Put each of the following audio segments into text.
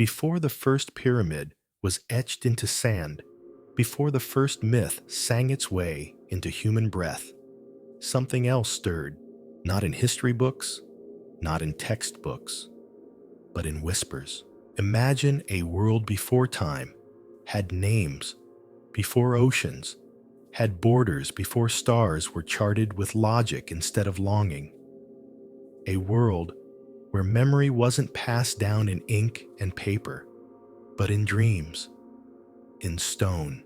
Before the first pyramid was etched into sand, before the first myth sang its way into human breath, something else stirred, not in history books, not in textbooks, but in whispers. Imagine a world before time had names, before oceans, had borders, before stars were charted with logic instead of longing. A world where memory wasn't passed down in ink and paper, but in dreams, in stone,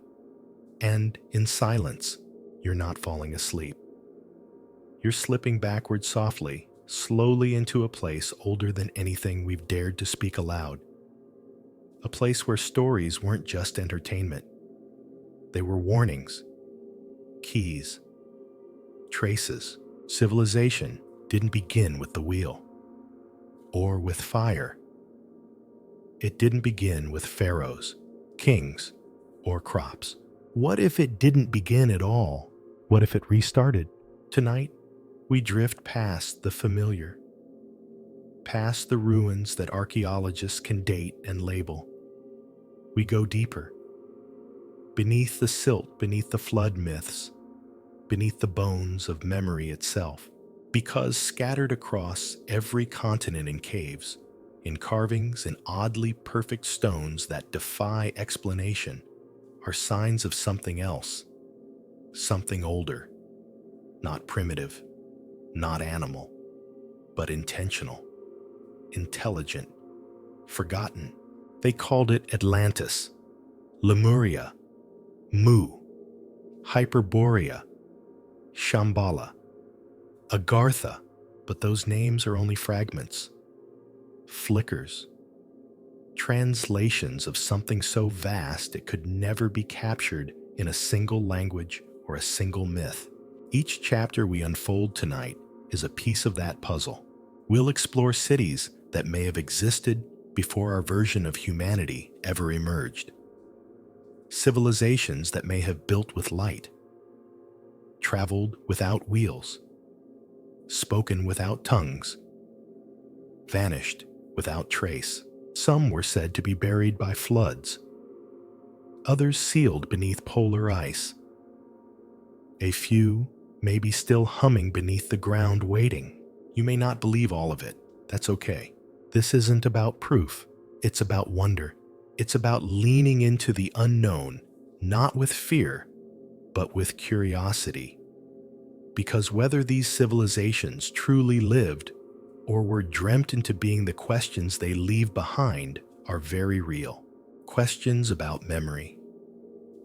and in silence. You're not falling asleep. You're slipping backward softly, slowly into a place older than anything we've dared to speak aloud. A place where stories weren't just entertainment. They were warnings, keys, traces. Civilization didn't begin with the wheel or with fire. It didn't begin with pharaohs, kings, or crops. What if it didn't begin at all? What if it restarted? Tonight, we drift past the familiar, past the ruins that archaeologists can date and label. We go deeper, beneath the silt, beneath the flood myths, beneath the bones of memory itself. Because scattered across every continent in caves, in carvings, in oddly perfect stones that defy explanation, are signs of something else, something older, not primitive, not animal, but intentional, intelligent, forgotten. They called it Atlantis, Lemuria, Mu, Hyperborea, Shambhala, Agartha, but those names are only fragments, flickers, translations of something so vast it could never be captured in a single language or a single myth. Each chapter we unfold tonight is a piece of that puzzle. We'll explore cities that may have existed before our version of humanity ever emerged, civilizations that may have built with light, traveled without wheels, spoken without tongues, vanished without trace. Some were said to be buried by floods, others sealed beneath polar ice. A few may be still humming beneath the ground waiting. You may not believe all of it. That's okay. This isn't about proof. It's about wonder. It's about leaning into the unknown, not with fear, but with curiosity. Because whether these civilizations truly lived or were dreamt into being the questions they leave behind are very real. Questions about memory,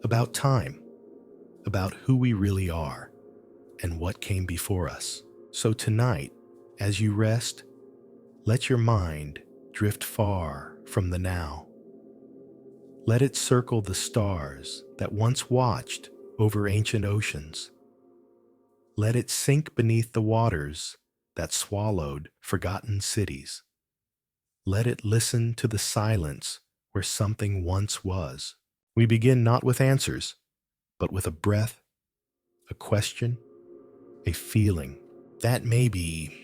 about time, about who we really are, and what came before us. So tonight, as you rest, let your mind drift far from the now. Let it circle the stars that once watched over ancient oceans. Let it sink beneath the waters that swallowed forgotten cities. Let it listen to the silence where something once was. We begin not with answers, but with a breath, a question, a feeling that maybe,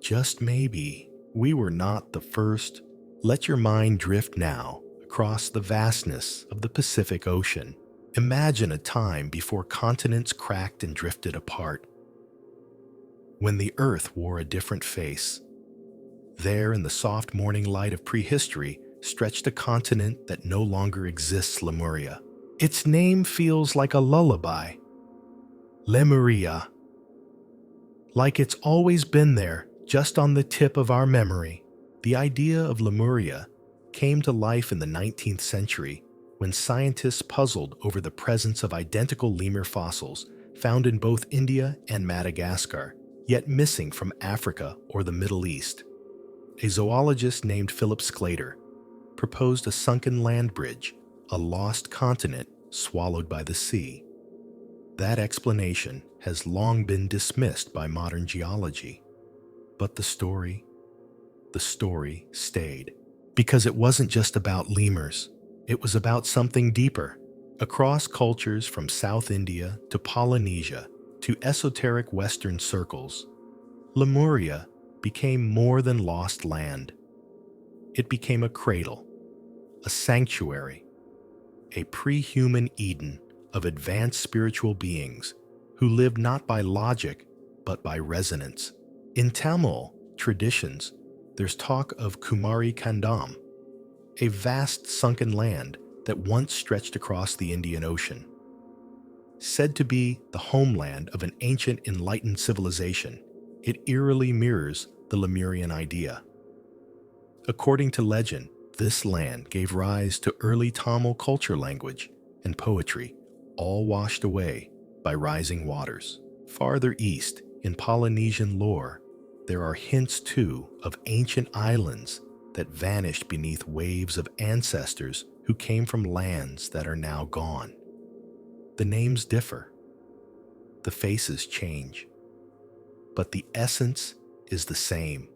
just maybe, we were not the first. Let your mind drift now across the vastness of the Pacific Ocean. Imagine a time before continents cracked and drifted apart, when the earth wore a different face. There, in the soft morning light of prehistory, stretched a continent that no longer exists, Lemuria. Its name feels like a lullaby. Lemuria. Like it's always been there, just on the tip of our memory. The idea of Lemuria came to life in the 19th century when scientists puzzled over the presence of identical lemur fossils found in both India and Madagascar, yet missing from Africa or the Middle East. A zoologist named Philip Sclater proposed a sunken land bridge, a lost continent swallowed by the sea. That explanation has long been dismissed by modern geology. But the story stayed. Because it wasn't just about lemurs. It was about something deeper. Across cultures from South India to Polynesia to esoteric Western circles, Lemuria became more than lost land. It became a cradle, a sanctuary, a pre-human Eden of advanced spiritual beings who lived not by logic but by resonance. In Tamil traditions, there's talk of Kumari Kandam, a vast sunken land that once stretched across the Indian Ocean. Said to be the homeland of an ancient enlightened civilization, it eerily mirrors the Lemurian idea. According to legend, this land gave rise to early Tamil culture, language, and poetry, all washed away by rising waters. Farther east, in Polynesian lore, there are hints too of ancient islands that vanished beneath waves of ancestors who came from lands that are now gone. The names differ, the faces change, but the essence is the same,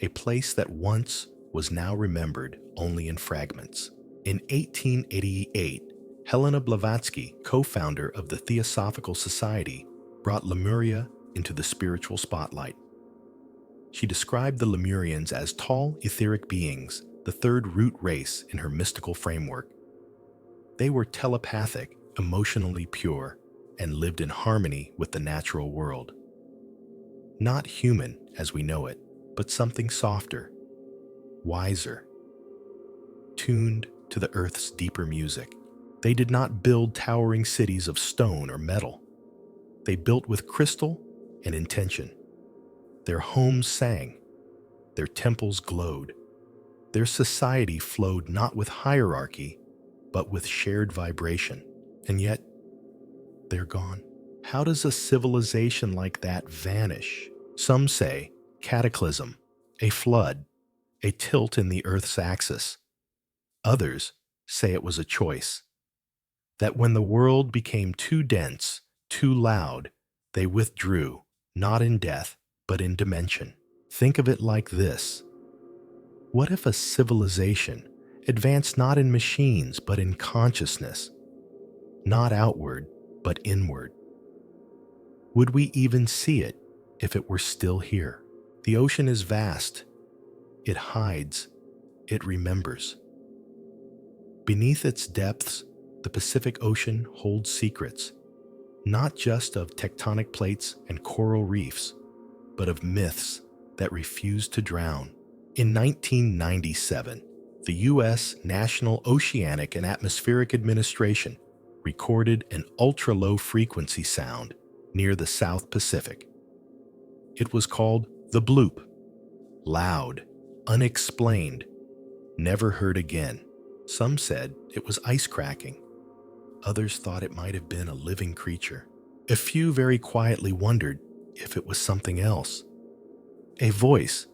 a place that once was now remembered only in fragments. In 1888, Helena Blavatsky, co-founder of the Theosophical Society, brought Lemuria into the spiritual spotlight. She described the Lemurians as tall, etheric beings, the third root race in her mystical framework. They were telepathic, emotionally pure, and lived in harmony with the natural world. Not human as we know it, but something softer, wiser, tuned to the earth's deeper music. They did not build towering cities of stone or metal. They built with crystal and intention. Their homes sang, their temples glowed. Their society flowed not with hierarchy, but with shared vibration. And yet, they're gone. How does a civilization like that vanish? Some say cataclysm, a flood, a tilt in the Earth's axis. Others say it was a choice, that when the world became too dense, too loud, they withdrew, not in death, but in dimension. Think of it like this. What if a civilization advanced not in machines, but in consciousness? Not outward, but inward. Would we even see it if it were still here? The ocean is vast. It hides. It remembers. Beneath its depths, the Pacific Ocean holds secrets, not just of tectonic plates and coral reefs, but of myths that refuse to drown. In 1997, the U.S. National Oceanic and Atmospheric Administration recorded an ultra-low frequency sound near the South Pacific. It was called the bloop. Loud, unexplained, never heard again. Some said it was ice cracking. Others thought it might have been a living creature. A few very quietly wondered if it was something else. A voice,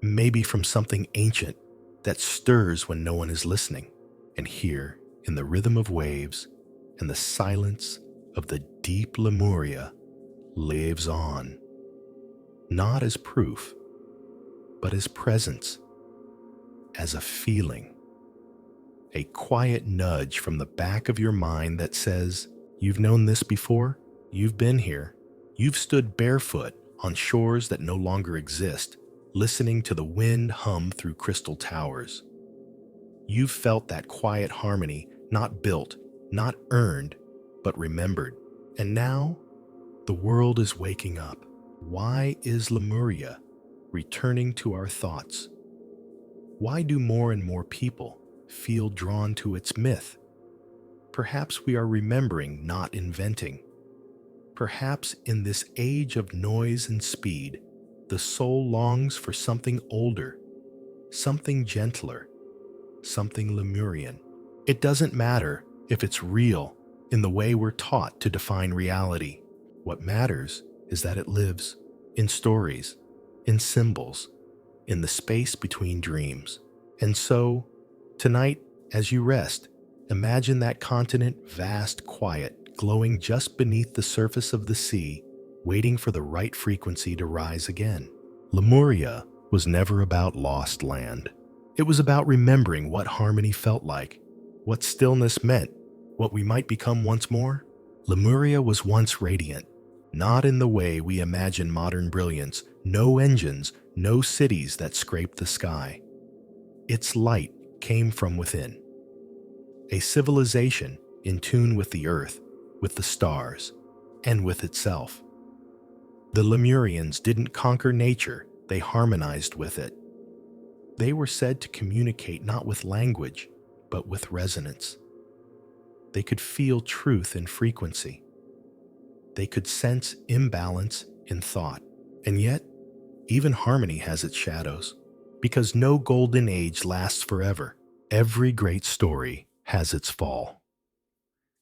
maybe from something ancient, that stirs when no one is listening. And here, in the rhythm of waves and the silence of the deep Lemuria, lives on. Not as proof, but as presence, as a feeling. A quiet nudge from the back of your mind that says, you've known this before, you've been here, you've stood barefoot on shores that no longer exist, listening to the wind hum through crystal towers. You've felt that quiet harmony, not built, not earned, but remembered. And now, the world is waking up. Why is Lemuria returning to our thoughts? Why do more and more people feel drawn to its myth? Perhaps we are remembering, not inventing. Perhaps in this age of noise and speed, the soul longs for something older, something gentler, something Lemurian. It doesn't matter if it's real in the way we're taught to define reality. What matters is that it lives in stories, in symbols, in the space between dreams. And so, tonight, as you rest, imagine that continent, vast, quiet, glowing just beneath the surface of the sea, waiting for the right frequency to rise again. Lemuria was never about lost land. It was about remembering what harmony felt like, what stillness meant, what we might become once more. Lemuria was once radiant, not in the way we imagine modern brilliance, no engines, no cities that scraped the sky. Its light came from within, a civilization in tune with the earth, with the stars, and with itself. The Lemurians didn't conquer nature, they harmonized with it. They were said to communicate not with language, but with resonance. They could feel truth in frequency. They could sense imbalance in thought. And yet, even harmony has its shadows, because no golden age lasts forever. Every great story has its fall.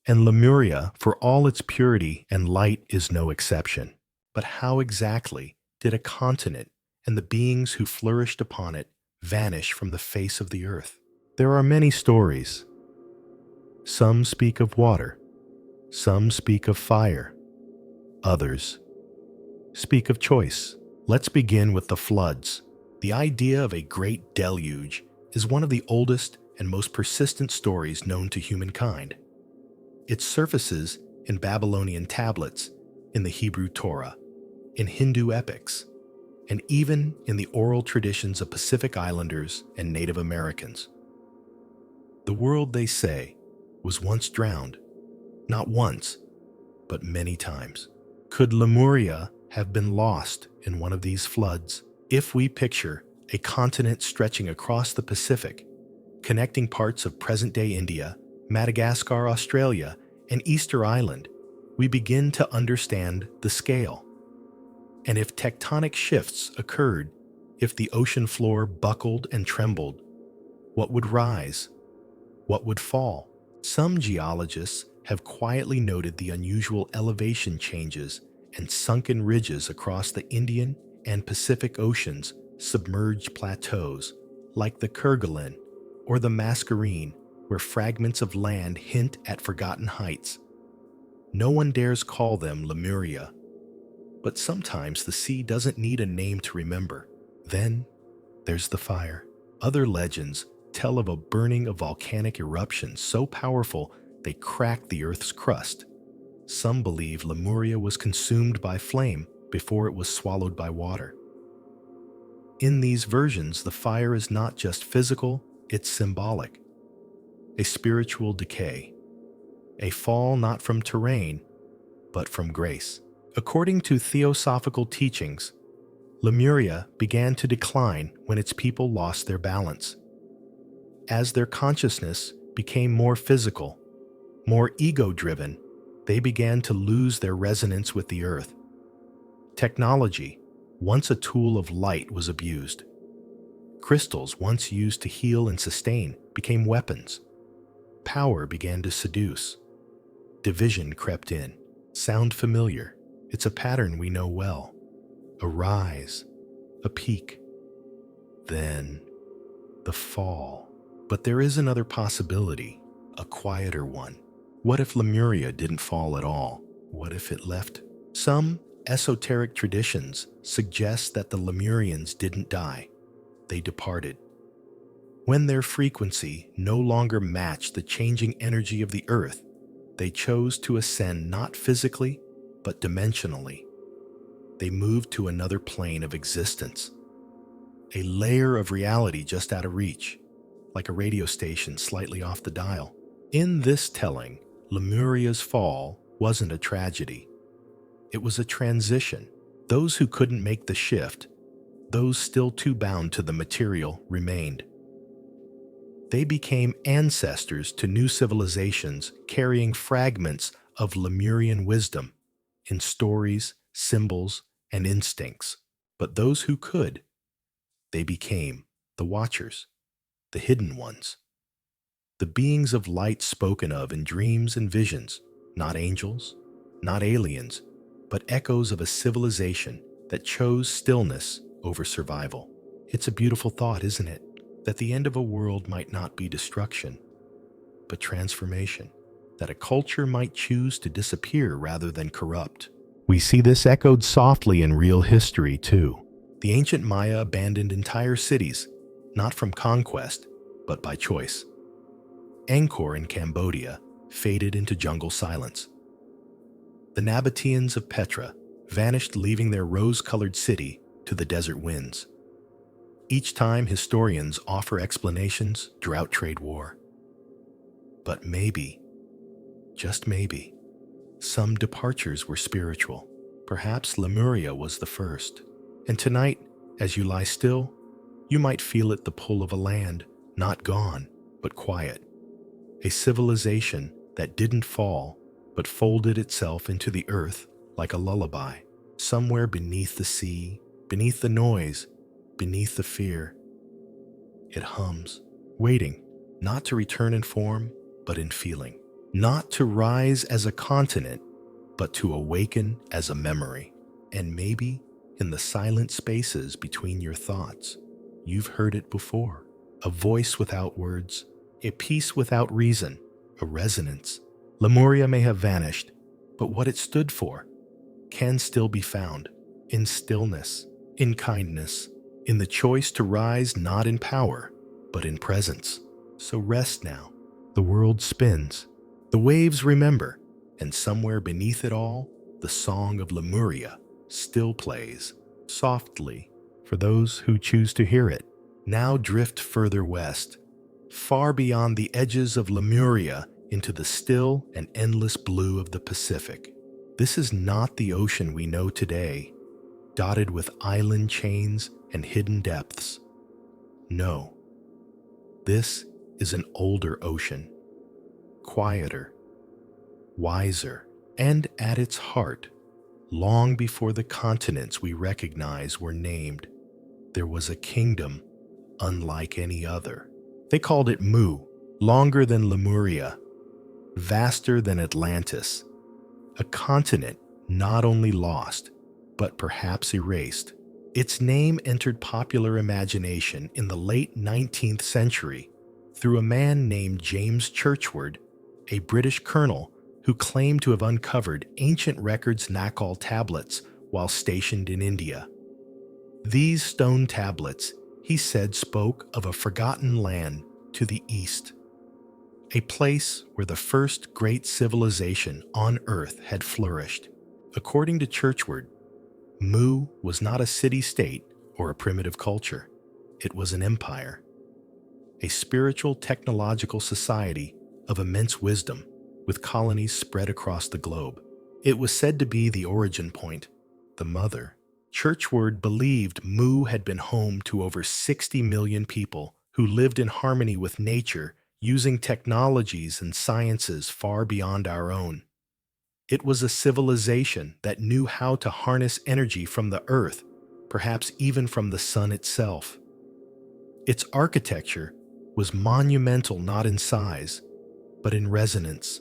And Lemuria, for all its purity and light, is no exception. But how exactly did a continent and the beings who flourished upon it vanish from the face of the earth? There are many stories. Some speak of water, some speak of fire, others speak of choice. Let's begin with the floods. The idea of a great deluge is one of the oldest and most persistent stories known to humankind. It surfaces in Babylonian tablets, in the Hebrew Torah, in Hindu epics, and even in the oral traditions of Pacific Islanders and Native Americans. The world, they say, was once drowned, not once, but many times. Could Lemuria have been lost in one of these floods? If we picture a continent stretching across the Pacific, connecting parts of present-day India, Madagascar, Australia, and Easter Island, we begin to understand the scale. And if tectonic shifts occurred, if the ocean floor buckled and trembled, what would rise? What would fall? Some geologists have quietly noted the unusual elevation changes and sunken ridges across the Indian and Pacific Oceans, submerged plateaus like the Kerguelen or the Mascarene, where fragments of land hint at forgotten heights. No one dares call them Lemuria, but sometimes the sea doesn't need a name to remember. Then there's the fire. Other legends tell of a burning of volcanic eruptions so powerful they cracked the Earth's crust. Some believe Lemuria was consumed by flame before it was swallowed by water. In these versions, the fire is not just physical, it's symbolic. A spiritual decay, a fall not from terrain, but from grace. According to theosophical teachings, Lemuria began to decline when its people lost their balance. As their consciousness became more physical, more ego-driven, they began to lose their resonance with the earth. Technology, once a tool of light, was abused. Crystals, once used to heal and sustain, became weapons. Power began to seduce. Division crept in. Sound familiar? It's a pattern we know well. A rise, a peak, then the fall. But there is another possibility, a quieter one. What if Lemuria didn't fall at all? What if it left? Some esoteric traditions suggest that the Lemurians didn't die. They departed. When their frequency no longer matched the changing energy of the earth, they chose to ascend not physically, but dimensionally. They moved to another plane of existence, a layer of reality just out of reach, like a radio station slightly off the dial. In this telling, Lemuria's fall wasn't a tragedy. It was a transition. Those who couldn't make the shift, those still too bound to the material, remained. They became ancestors to new civilizations carrying fragments of Lemurian wisdom in stories, symbols, and instincts. But those who could, they became the Watchers, the hidden ones, the beings of light spoken of in dreams and visions, not angels, not aliens, but echoes of a civilization that chose stillness over survival. It's a beautiful thought, isn't it? That the end of a world might not be destruction, but transformation. That a culture might choose to disappear rather than corrupt. We see this echoed softly in real history, too. The ancient Maya abandoned entire cities, not from conquest, but by choice. Angkor in Cambodia faded into jungle silence. The Nabateans of Petra vanished, leaving their rose-colored city to the desert winds. Each time, historians offer explanations: drought, trade, war. But maybe, just maybe, some departures were spiritual. Perhaps Lemuria was the first. And tonight, as you lie still, you might feel it, the pull of a land, not gone, but quiet. A civilization that didn't fall, but folded itself into the earth like a lullaby. Somewhere beneath the sea, beneath the noise, beneath the fear, it hums, waiting, not to return in form, but in feeling. Not to rise as a continent, but to awaken as a memory. And maybe, in the silent spaces between your thoughts, you've heard it before. A voice without words, a peace without reason, a resonance. Lemuria may have vanished, but what it stood for can still be found in stillness, in kindness, in the choice to rise not in power, but in presence. So rest now. The world spins. The waves remember, and somewhere beneath it all, the song of Lemuria still plays, softly, for those who choose to hear it. Now drift further west, far beyond the edges of Lemuria into the still and endless blue of the Pacific. This is not the ocean we know today, dotted with island chains and hidden depths. No, this is an older ocean, quieter, wiser, and at its heart, long before the continents we recognize were named, there was a kingdom unlike any other. They called it Mu, longer than Lemuria, vaster than Atlantis, a continent not only lost, but perhaps erased. Its name entered popular imagination in the late 19th century through a man named James Churchward, a British colonel who claimed to have uncovered ancient records Nakal tablets while stationed in India. These stone tablets, he said, spoke of a forgotten land to the east, a place where the first great civilization on Earth had flourished. According to Churchward, Mu was not a city-state or a primitive culture. It was an empire, a spiritual technological society of immense wisdom with colonies spread across the globe. It was said to be the origin point, the mother. Churchward believed Mu had been home to over 60 million people who lived in harmony with nature, using technologies and sciences far beyond our own. It was a civilization that knew how to harness energy from the earth, perhaps even from the sun itself. Its architecture was monumental not in size, but in resonance.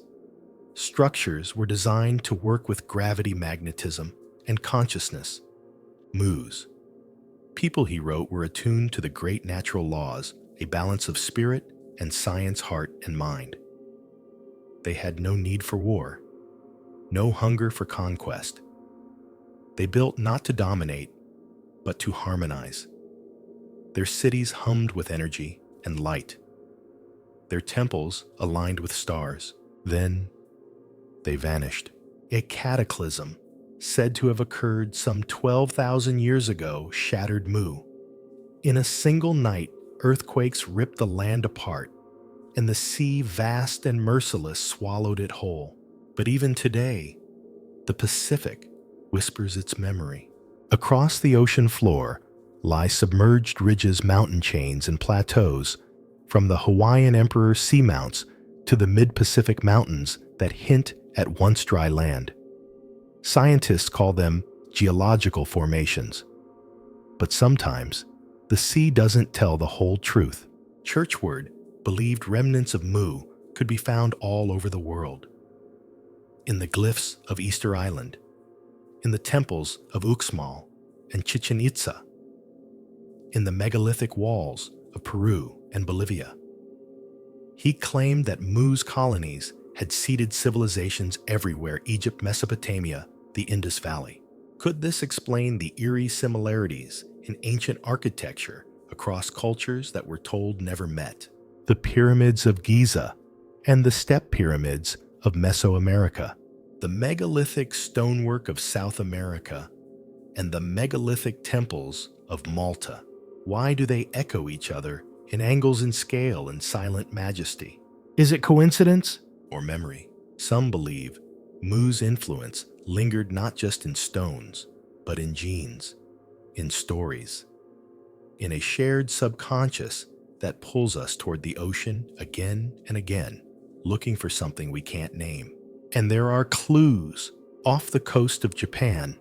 Structures were designed to work with gravity, magnetism, and consciousness. Mu's people, he wrote, were attuned to the great natural laws, a balance of spirit and science, heart and mind. They had no need for war, no hunger for conquest. They built not to dominate, but to harmonize. Their cities hummed with energy and light. Their temples aligned with stars. Then they vanished. A cataclysm, said to have occurred some 12,000 years ago, shattered Mu. In a single night, earthquakes ripped the land apart, and the sea, vast and merciless, swallowed it whole. But even today, the Pacific whispers its memory. Across the ocean floor lie submerged ridges, mountain chains, and plateaus, from the Hawaiian Emperor seamounts to the mid-Pacific mountains that hint at once dry land. Scientists call them geological formations. But sometimes, the sea doesn't tell the whole truth. Churchward believed remnants of Mu could be found all over the world. In the glyphs of Easter Island, in the temples of Uxmal and Chichen Itza, in the megalithic walls of Peru and Bolivia. He claimed that Mu's colonies had seeded civilizations everywhere: Egypt, Mesopotamia, the Indus Valley. Could this explain the eerie similarities in ancient architecture across cultures that we're told never met? The pyramids of Giza and the step pyramids of Mesoamerica, the megalithic stonework of South America, and the megalithic temples of Malta. Why do they echo each other in angles and scale and silent majesty? Is it coincidence or memory? Some believe Mu's influence lingered not just in stones, but in genes, in stories, in a shared subconscious that pulls us toward the ocean again and again, looking for something we can't name. And there are clues. Off the coast of Japan,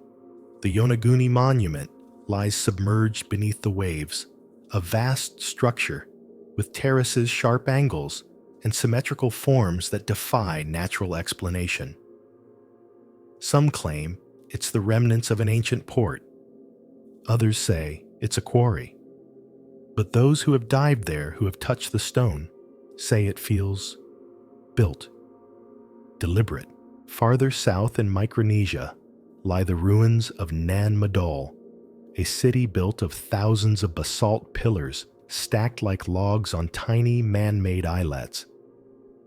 the Yonaguni Monument lies submerged beneath the waves, a vast structure with terraces, sharp angles, and symmetrical forms that defy natural explanation. Some claim it's the remnants of an ancient port. Others say it's a quarry. But those who have dived there, who have touched the stone, say it feels built, deliberate. Farther south in Micronesia lie the ruins of Nan Madol, a city built of thousands of basalt pillars stacked like logs on tiny man-made islets.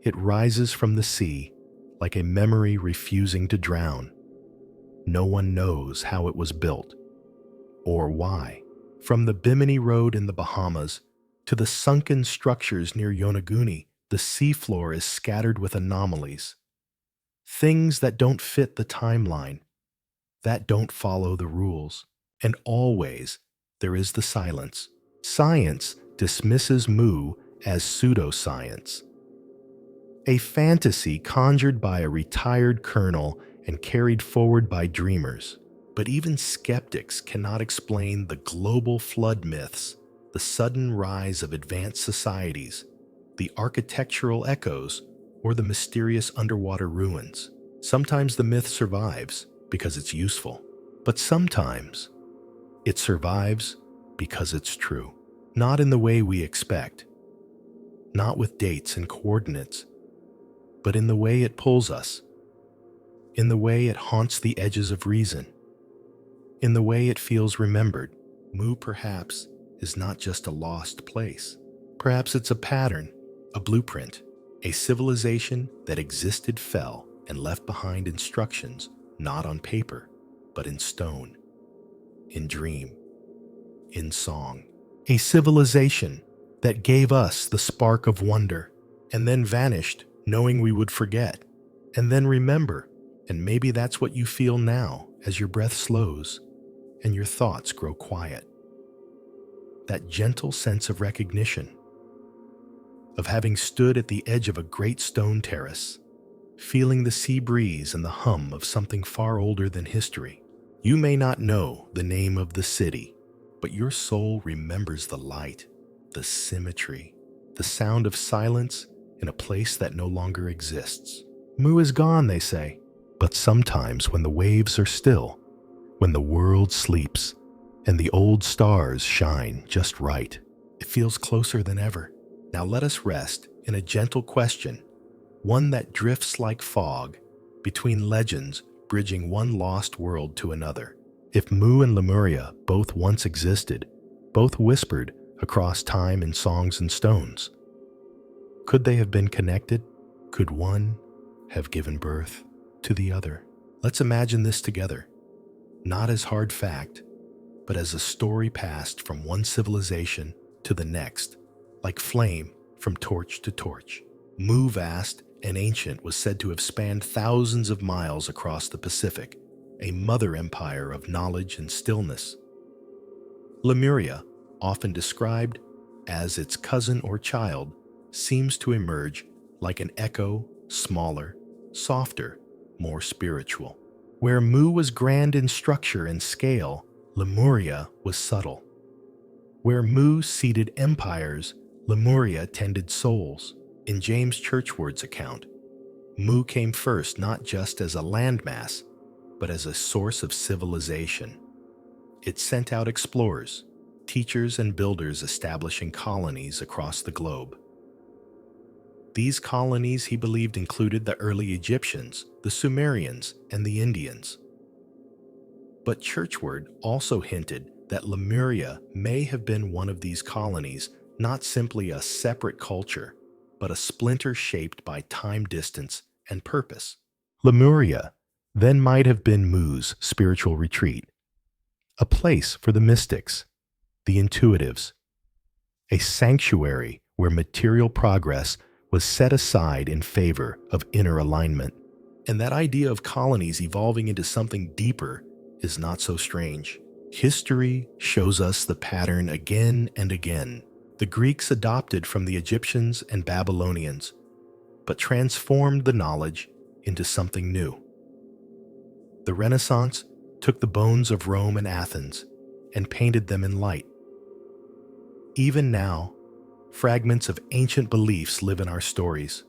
It rises from the sea like a memory refusing to drown. No one knows how it was built or why. From the Bimini Road in the Bahamas to the sunken structures near Yonaguni, the seafloor is scattered with anomalies. Things that don't fit the timeline, that don't follow the rules. And always there is the silence. Science dismisses Mu as pseudoscience, a fantasy conjured by a retired colonel and carried forward by dreamers. But even skeptics cannot explain the global flood myths, the sudden rise of advanced societies, the architectural echoes, or the mysterious underwater ruins. Sometimes the myth survives because it's useful, but sometimes it survives because it's true. Not in the way we expect, not with dates and coordinates, but in the way it pulls us, in the way it haunts the edges of reason, in the way it feels remembered. Mu perhaps is not just a lost place. Perhaps it's a pattern, a blueprint, a civilization that existed, fell, and left behind instructions, not on paper, but in stone, in dream, in song. A civilization that gave us the spark of wonder, and then vanished, knowing we would forget, and then remember. And maybe that's what you feel now as your breath slows and your thoughts grow quiet. That gentle sense of recognition, of having stood at the edge of a great stone terrace, feeling the sea breeze and the hum of something far older than history. You may not know the name of the city, but your soul remembers the light, the symmetry, the sound of silence in a place that no longer exists. Mu is gone, they say, but sometimes when the waves are still, when the world sleeps, and the old stars shine just right, it feels closer than ever. Now let us rest in a gentle question, one that drifts like fog between legends, bridging one lost world to another. If Mu and Lemuria both once existed, both whispered across time in songs and stones, could they have been connected? Could one have given birth to the other? Let's imagine this together, not as hard fact, but as a story passed from one civilization to the next, like flame from torch to torch. Mu, vast and ancient, was said to have spanned thousands of miles across the Pacific, a mother empire of knowledge and stillness. Lemuria, often described as its cousin or child, seems to emerge like an echo, smaller, softer, more spiritual. Where Mu was grand in structure and scale, Lemuria was subtle. Where Mu seated empires, Lemuria tended souls. In James Churchward's account, Mu came first not just as a landmass, but as a source of civilization. It sent out explorers, teachers, and builders establishing colonies across the globe. These colonies, he believed, included the early Egyptians, the Sumerians, and the Indians. But Churchward also hinted that Lemuria may have been one of these colonies, not simply a separate culture, but a splinter shaped by time, distance, and purpose. Lemuria then might have been Mu's spiritual retreat, a place for the mystics, the intuitives, a sanctuary where material progress was set aside in favor of inner alignment. And that idea of colonies evolving into something deeper is not so strange. History shows us the pattern again and again. The Greeks adopted from the Egyptians and Babylonians, but transformed the knowledge into something new. The Renaissance took the bones of Rome and Athens and painted them in light. Even now, fragments of ancient beliefs live in our stories,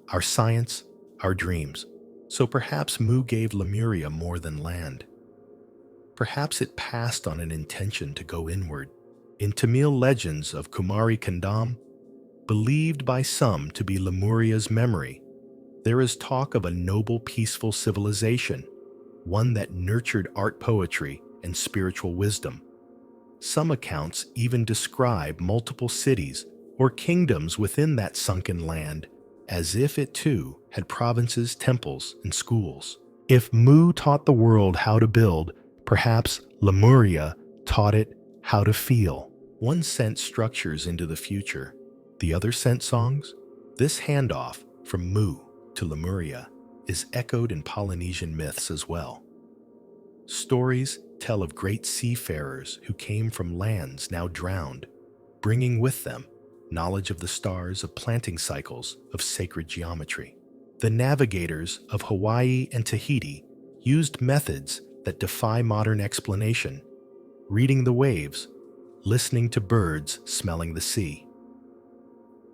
our science, our dreams. So perhaps Mu gave Lemuria more than land. Perhaps it passed on an intention to go inward. In Tamil legends of Kumari Kandam, believed by some to be Lemuria's memory, there is talk of a noble, peaceful civilization, one that nurtured art, poetry, and spiritual wisdom. Some accounts even describe multiple cities or kingdoms within that sunken land, as if it too had provinces, temples, and schools. If Mu taught the world how to build, perhaps Lemuria taught it how to feel. One sent structures into the future, the other sent songs. This handoff from Mu to Lemuria is echoed in Polynesian myths as well. Stories tell of great seafarers who came from lands now drowned, bringing with them knowledge of the stars, of planting cycles, of sacred geometry. The navigators of Hawaii and Tahiti used methods that defy modern explanation, reading the waves, listening to birds, smelling the sea.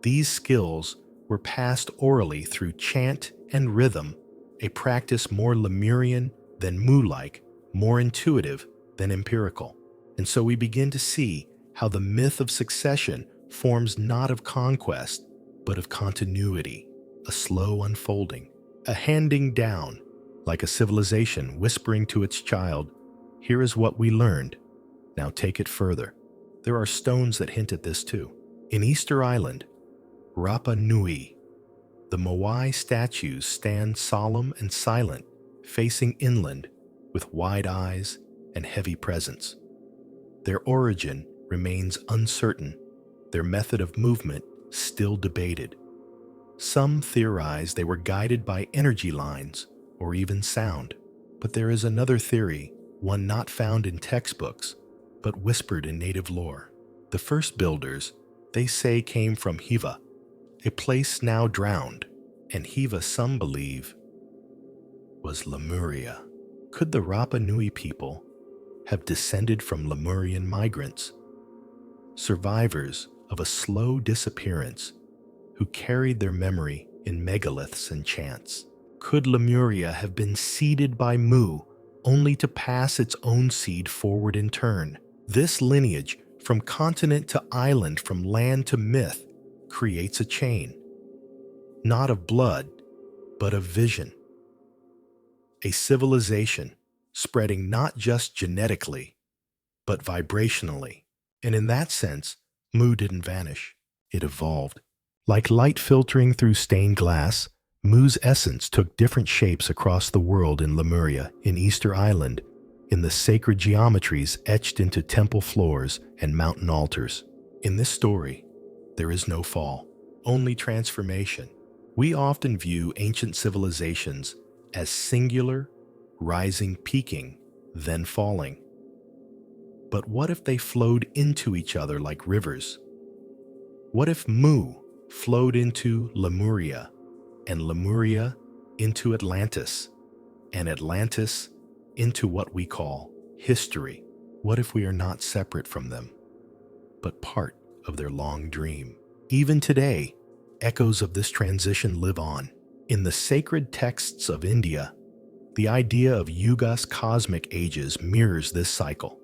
These skills were passed orally through chant and rhythm, a practice more Lemurian than Mu-like, more intuitive than empirical. And so we begin to see how the myth of succession forms not of conquest, but of continuity, a slow unfolding, a handing down, like a civilization whispering to its child, "Here is what we learned, now take it further." There are stones that hint at this too. In Easter Island, Rapa Nui, the Moai statues stand solemn and silent, facing inland with wide eyes and heavy presence. Their origin remains uncertain, their method of movement still debated. Some theorize they were guided by energy lines or even sound, but there is another theory, one not found in textbooks, but whispered in native lore. The first builders, they say, came from Hiva, a place now drowned, and Hiva, some believe, was Lemuria. Could the Rapa Nui people have descended from Lemurian migrants, survivors of a slow disappearance who carried their memory in megaliths and chants? Could Lemuria have been seeded by Mu only to pass its own seed forward in turn? This lineage, from continent to island, from land to myth, creates a chain, not of blood, but of vision. A civilization spreading not just genetically, but vibrationally. And in that sense, Mu didn't vanish. It evolved. Like light filtering through stained glass, Mu's essence took different shapes across the world in Lemuria, in Easter Island, in the sacred geometries etched into temple floors and mountain altars. In this story, there is no fall, only transformation. We often view ancient civilizations as singular, rising, peaking, then falling. But what if they flowed into each other like rivers? What if Mu flowed into Lemuria, and Lemuria into Atlantis, and Atlantis into what we call history? What if we are not separate from them, but part of their long dream? Even today, echoes of this transition live on. In the sacred texts of India, the idea of yugas, cosmic ages, mirrors this cycle.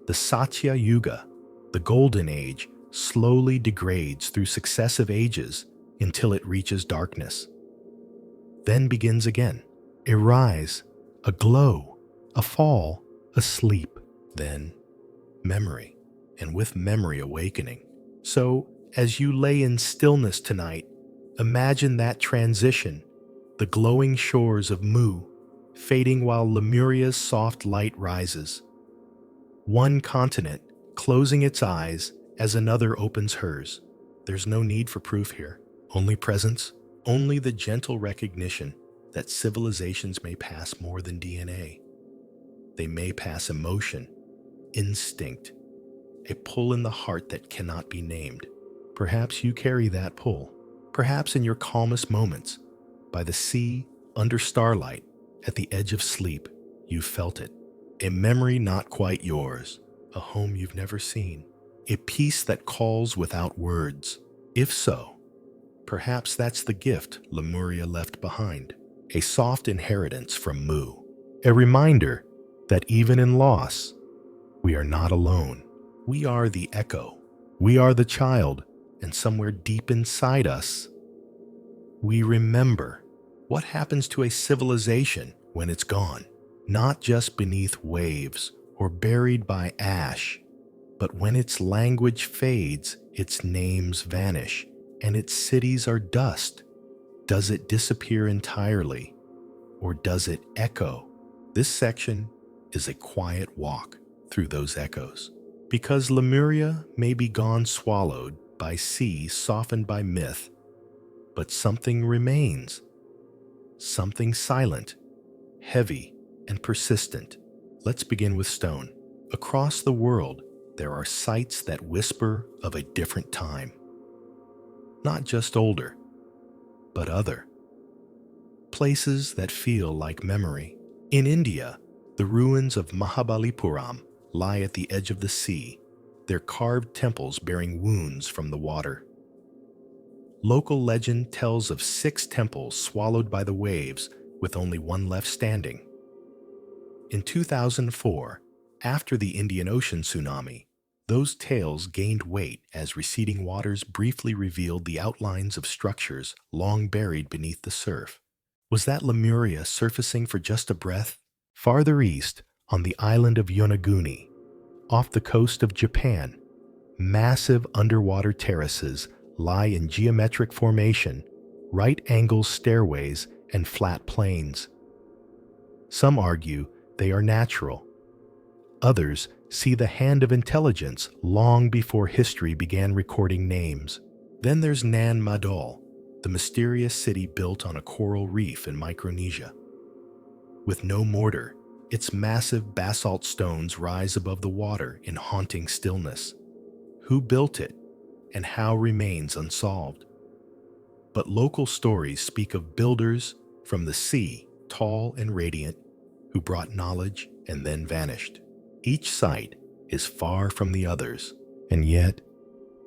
The Satya Yuga, the golden age, slowly degrades through successive ages until it reaches darkness. Then begins again, a rise, a glow, a fall, a sleep, then memory, and with memory awakening. So, as you lay in stillness tonight, imagine that transition, the glowing shores of Mu, fading while Lemuria's soft light rises. One continent closing its eyes as another opens hers. There's no need for proof here, Only presence, only the gentle recognition that civilizations may pass more than DNA. They may pass emotion, instinct, a pull in the heart that cannot be named. Perhaps you carry that pull. Perhaps in your calmest moments, by the sea, under starlight, at the edge of sleep, you felt it. A memory not quite yours, a home you've never seen, a peace that calls without words. If so, perhaps that's the gift Lemuria left behind, a soft inheritance from Mu, a reminder that even in loss, we are not alone. We are the echo. We are the child, and somewhere deep inside us, we remember. What happens to a civilization when it's gone? Not just beneath waves or buried by ash, but when its language fades, its names vanish, and its cities are dust. Does it disappear entirely, or does it echo? This section is a quiet walk through those echoes. Because Lemuria may be gone swallowed by sea, softened by myth, but something remains. Something silent, heavy, and persistent. Let's begin with stone. Across the world, there are sites that whisper of a different time. Not just older, but other. Places that feel like memory. In India, the ruins of Mahabalipuram lie at the edge of the sea, their carved temples bearing wounds from the water. Local legend tells of 6 temples swallowed by the waves, with only one left standing. In 2004, after the Indian Ocean tsunami, those tales gained weight as receding waters briefly revealed the outlines of structures long buried beneath the surf. Was that Lemuria surfacing for just a breath? Farther east, on the island of Yonaguni, off the coast of Japan, massive underwater terraces lie in geometric formation, right-angle stairways, and flat plains. Some argue they are natural. Others see the hand of intelligence long before history began recording names. Then there's Nan Madol, the mysterious city built on a coral reef in Micronesia. With no mortar, its massive basalt stones rise above the water in haunting stillness. Who built it, and how remains unsolved. But local stories speak of builders from the sea, tall and radiant, who brought knowledge and then vanished. Each site is far from the others, and yet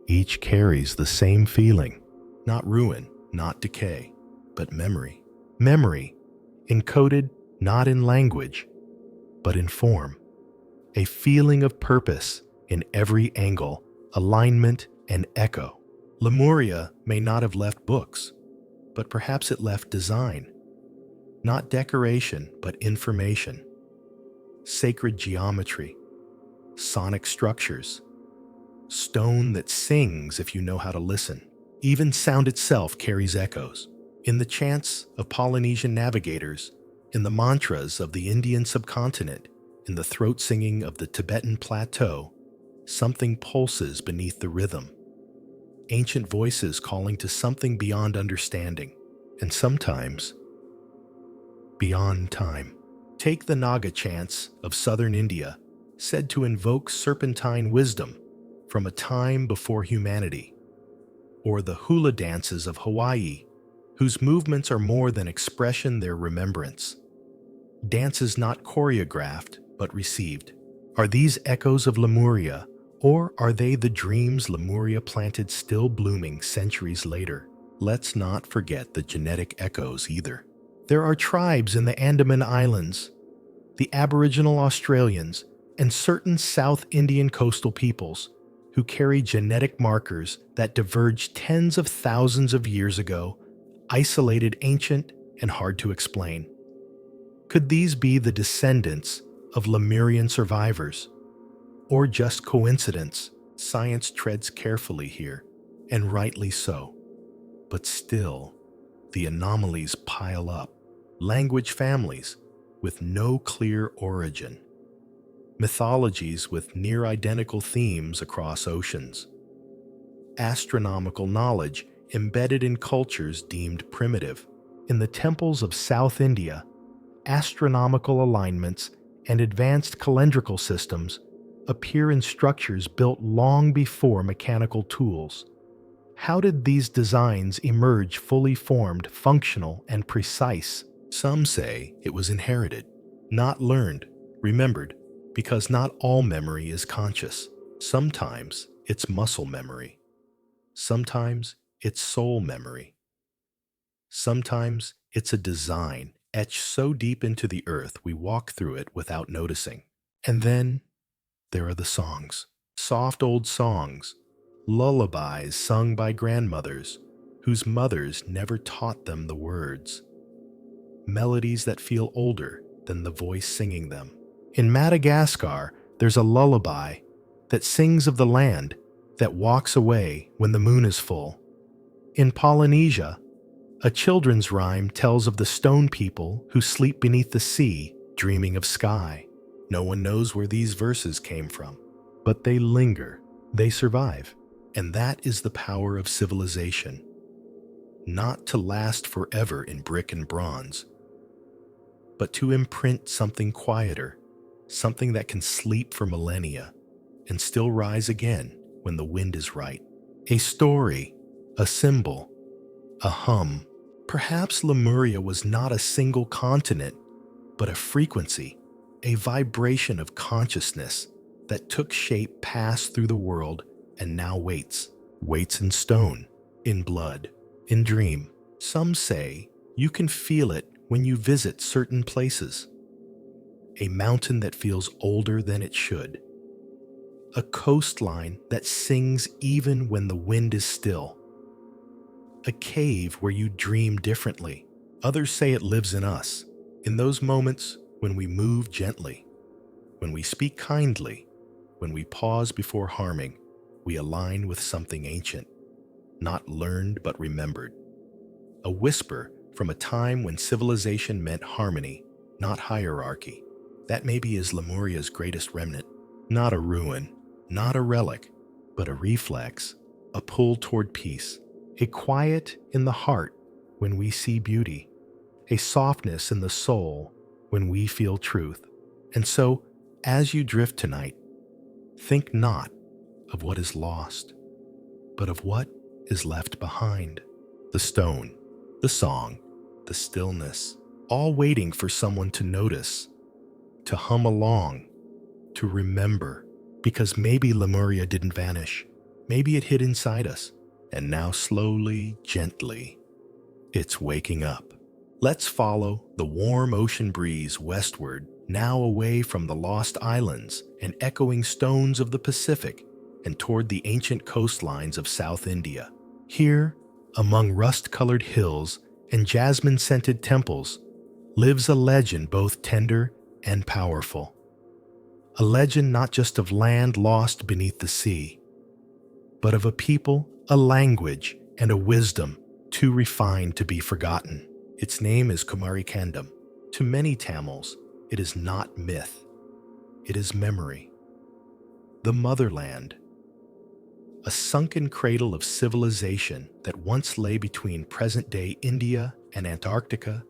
each carries the same feeling. Not ruin, not decay, but memory. Memory, encoded not in language, but in form. A feeling of purpose in every angle, alignment, and echo. Lemuria may not have left books, but perhaps it left design. Not decoration, but information. Sacred geometry, sonic structures, stone that sings if you know how to listen. Even sound itself carries echoes. In the chants of Polynesian navigators, in the mantras of the Indian subcontinent, in the throat singing of the Tibetan plateau, something pulses beneath the rhythm. Ancient voices calling to something beyond understanding, and sometimes beyond time. Take the Naga chants of southern India, said to invoke serpentine wisdom from a time before humanity, or the hula dances of Hawaii, whose movements are more than expression, their remembrance. Dances not choreographed, but received. Are these echoes of Lemuria, or are they the dreams Lemuria planted still blooming centuries later? Let's not forget the genetic echoes either. There are tribes in the Andaman Islands, the Aboriginal Australians, and certain South Indian coastal peoples who carry genetic markers that diverged tens of thousands of years ago, isolated, ancient, and hard to explain. Could these be the descendants of Lemurian survivors? Or just coincidence? Science treads carefully here, and rightly so. But still, the anomalies pile up. Language families with no clear origin. Mythologies with near-identical themes across oceans. Astronomical knowledge embedded in cultures deemed primitive. In the temples of South India, astronomical alignments and advanced calendrical systems appear in structures built long before mechanical tools. How did these designs emerge fully formed, functional, and precise? Some say it was inherited, not learned, remembered, because not all memory is conscious. Sometimes it's muscle memory. Sometimes it's soul memory. Sometimes it's a design etched so deep into the earth we walk through it without noticing. And then there are the songs. Soft old songs, lullabies sung by grandmothers whose mothers never taught them the words. Melodies that feel older than the voice singing them. In Madagascar, there's a lullaby that sings of the land that walks away when the moon is full. In Polynesia, a children's rhyme tells of the stone people who sleep beneath the sea, dreaming of sky. No one knows where these verses came from, but they linger, they survive. And that is the power of civilization. Not to last forever in brick and bronze, but to imprint something quieter, something that can sleep for millennia and still rise again when the wind is right. A story, a symbol, a hum. Perhaps Lemuria was not a single continent, but a frequency, a vibration of consciousness that took shape, passed through the world, and now waits in stone, in blood, in dream. Some say you can feel it when you visit certain places. A mountain that feels older than it should. A coastline that sings even when the wind is still. A cave where you dream differently. Others say it lives in us, in those moments when we move gently, when we speak kindly, when we pause before harming, we align with something ancient, not learned but remembered. A whisper from a time when civilization meant harmony, not hierarchy. That maybe is Lemuria's greatest remnant. Not a ruin, not a relic, but a reflex, a pull toward peace, a quiet in the heart when we see beauty, a softness in the soul when we feel truth. And so, as you drift tonight, think not of what is lost, but of what is left behind. The stone, the song, the stillness, all waiting for someone to notice, to hum along, to remember, because maybe Lemuria didn't vanish. Maybe it hid inside us, and now slowly, gently, it's waking up. Let's follow the warm ocean breeze westward, now away from the lost islands and echoing stones of the Pacific and toward the ancient coastlines of South India. Here, among rust-colored hills and jasmine-scented temples, lives a legend both tender and powerful. A legend not just of land lost beneath the sea, but of a people, a language, and a wisdom too refined to be forgotten. Its name is Kumari Kandam. To many Tamils, it is not myth. It is memory. The motherland. A sunken cradle of civilization that once lay between present-day India and Antarctica,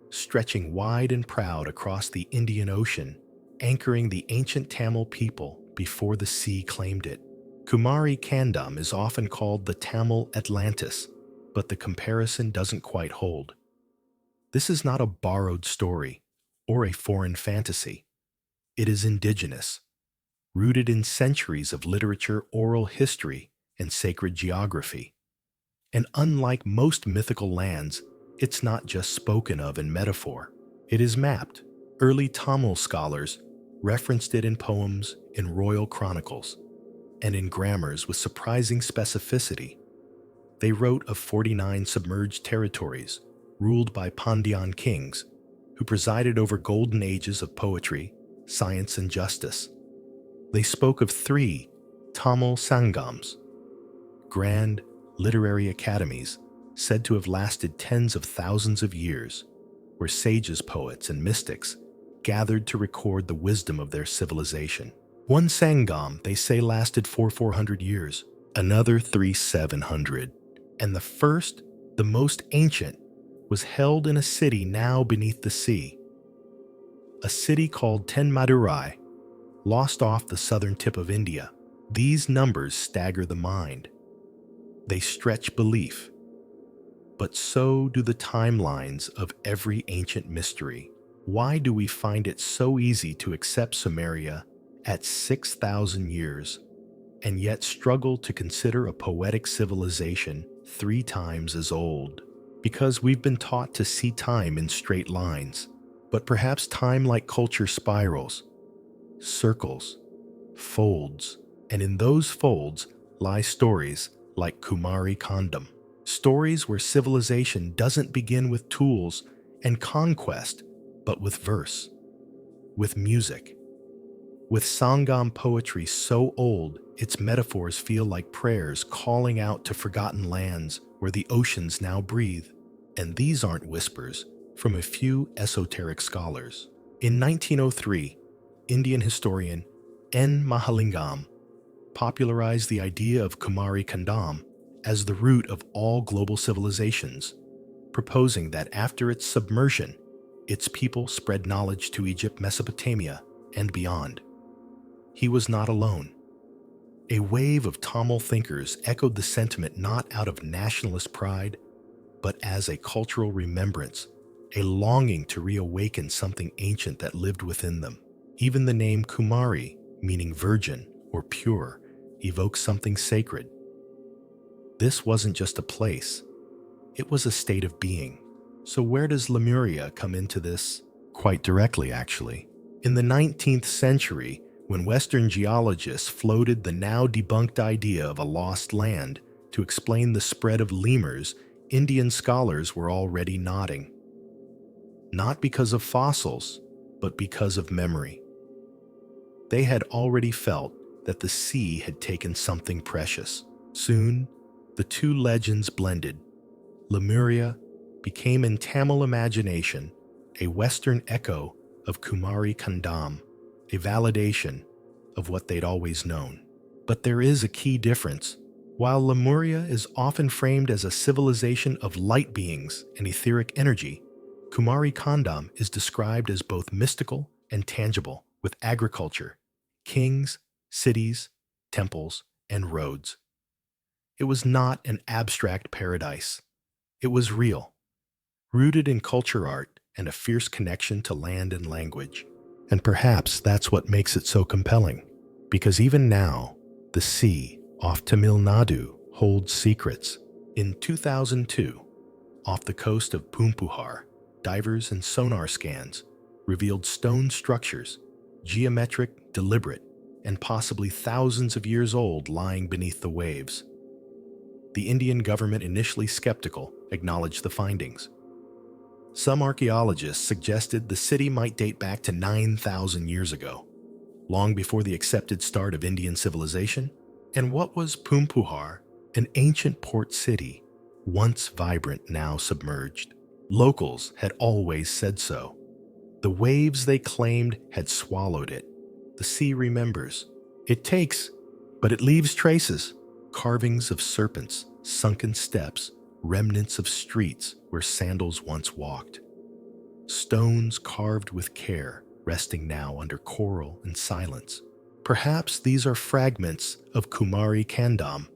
stretching wide and proud across the Indian Ocean, anchoring the ancient Tamil people before the sea claimed it. Kumari Kandam is often called the Tamil Atlantis, but the comparison doesn't quite hold. This is not a borrowed story or a foreign fantasy. It is indigenous, rooted in centuries of literature, oral history, and sacred geography. And unlike most mythical lands, it's not just spoken of in metaphor. It is mapped. Early Tamil scholars referenced it in poems, in royal chronicles, and in grammars with surprising specificity. They wrote of 49 submerged territories ruled by Pandyan kings who presided over golden ages of poetry, science, and justice. They spoke of 3 Tamil Sangams, grand literary academies said to have lasted tens of thousands of years, where sages, poets, and mystics gathered to record the wisdom of their civilization. One Sangam, they say, lasted for 400 years, another 3,700, And the first, the most ancient, was held in a city now beneath the sea, a city called Tenmadurai, lost off the southern tip of India. These numbers stagger the mind. They stretch belief. But so do the timelines of every ancient mystery. Why do we find it so easy to accept Sumeria at 6,000 years and yet struggle to consider a poetic civilization 3 times as old? Because we've been taught to see time in straight lines, but perhaps time, like culture, spirals, circles, folds, and in those folds lie stories like Kumari Kandam. Stories where civilization doesn't begin with tools and conquest, but with verse, with music, with Sangam poetry so old its metaphors feel like prayers calling out to forgotten lands where the oceans now breathe. And these aren't whispers from a few esoteric scholars. In 1903, Indian historian N. Mahalingam popularized the idea of Kumari Kandam as the root of all global civilizations, proposing that after its submersion, its people spread knowledge to Egypt, Mesopotamia, and beyond. He was not alone. A wave of Tamil thinkers echoed the sentiment not out of nationalist pride, but as a cultural remembrance, a longing to reawaken something ancient that lived within them. Even the name Kumari, meaning virgin or pure, evokes something sacred. This wasn't just a place, it was a state of being. So where does Lemuria come into this? Quite directly, actually. In the 19th century, when Western geologists floated the now debunked idea of a lost land to explain the spread of lemurs, Indian scholars were already nodding. Not because of fossils, but because of memory. They had already felt that the sea had taken something precious. Soon, the two legends blended. Lemuria became in Tamil imagination a Western echo of Kumari Kandam, a validation of what they'd always known. But there is a key difference. While Lemuria is often framed as a civilization of light beings and etheric energy, Kumari Kandam is described as both mystical and tangible, with agriculture, kings, cities, temples, and roads. It was not an abstract paradise. It was real, rooted in culture, art, and a fierce connection to land and language. And perhaps that's what makes it so compelling, because even now, the sea off Tamil Nadu holds secrets. In 2002, off the coast of Pumpuhar, divers and sonar scans revealed stone structures, geometric, deliberate, and possibly thousands of years old, lying beneath the waves. The Indian government, initially skeptical, acknowledged the findings. Some archaeologists suggested the city might date back to 9,000 years ago, long before the accepted start of Indian civilization. And what was Pumpuhar? An ancient port city, once vibrant, now submerged. Locals had always said so. The waves, they claimed, had swallowed it. The sea remembers. It takes, but it leaves traces. Carvings of serpents, sunken steps, remnants of streets where sandals once walked. Stones carved with care, resting now under coral and silence. Perhaps these are fragments of Kumari Kandam,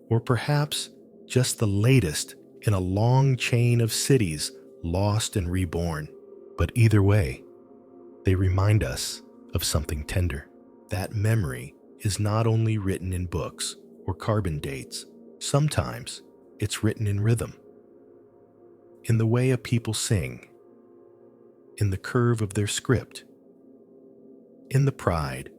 or perhaps just the latest in a long chain of cities lost and reborn. But either way, they remind us of something tender. That memory is not only written in books or carbon dates. Sometimes it's written in rhythm, in the way a people sing, in the curve of their script, in the pride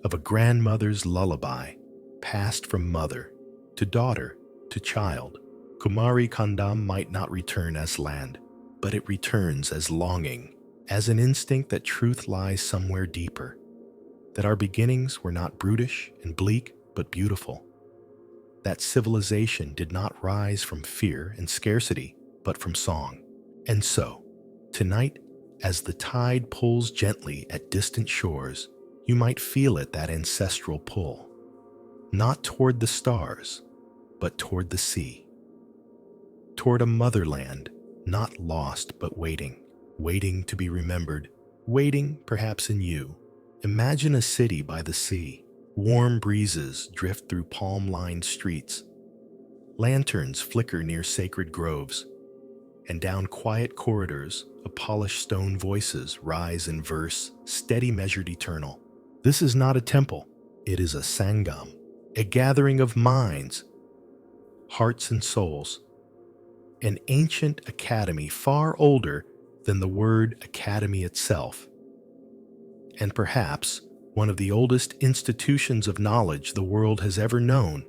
of a grandmother's lullaby passed from mother to daughter to child. Kumari Kandam might not return as land, but it returns as longing, as an instinct that truth lies somewhere deeper, that our beginnings were not brutish and bleak, but beautiful. That civilization did not rise from fear and scarcity, but from song. And so, tonight, as the tide pulls gently at distant shores, you might feel it, that ancestral pull, not toward the stars, but toward the sea. toward a motherland, not lost but waiting, waiting to be remembered, waiting perhaps in you. Imagine a city by the sea. Warm breezes drift through palm-lined streets. Lanterns flicker near sacred groves, and down quiet corridors of polished stone voices rise in verse, steady measured eternal. This is not a temple, it is a sangam, a gathering of minds, hearts and souls, an ancient academy far older than the word academy itself, and perhaps one of the oldest institutions of knowledge the world has ever known,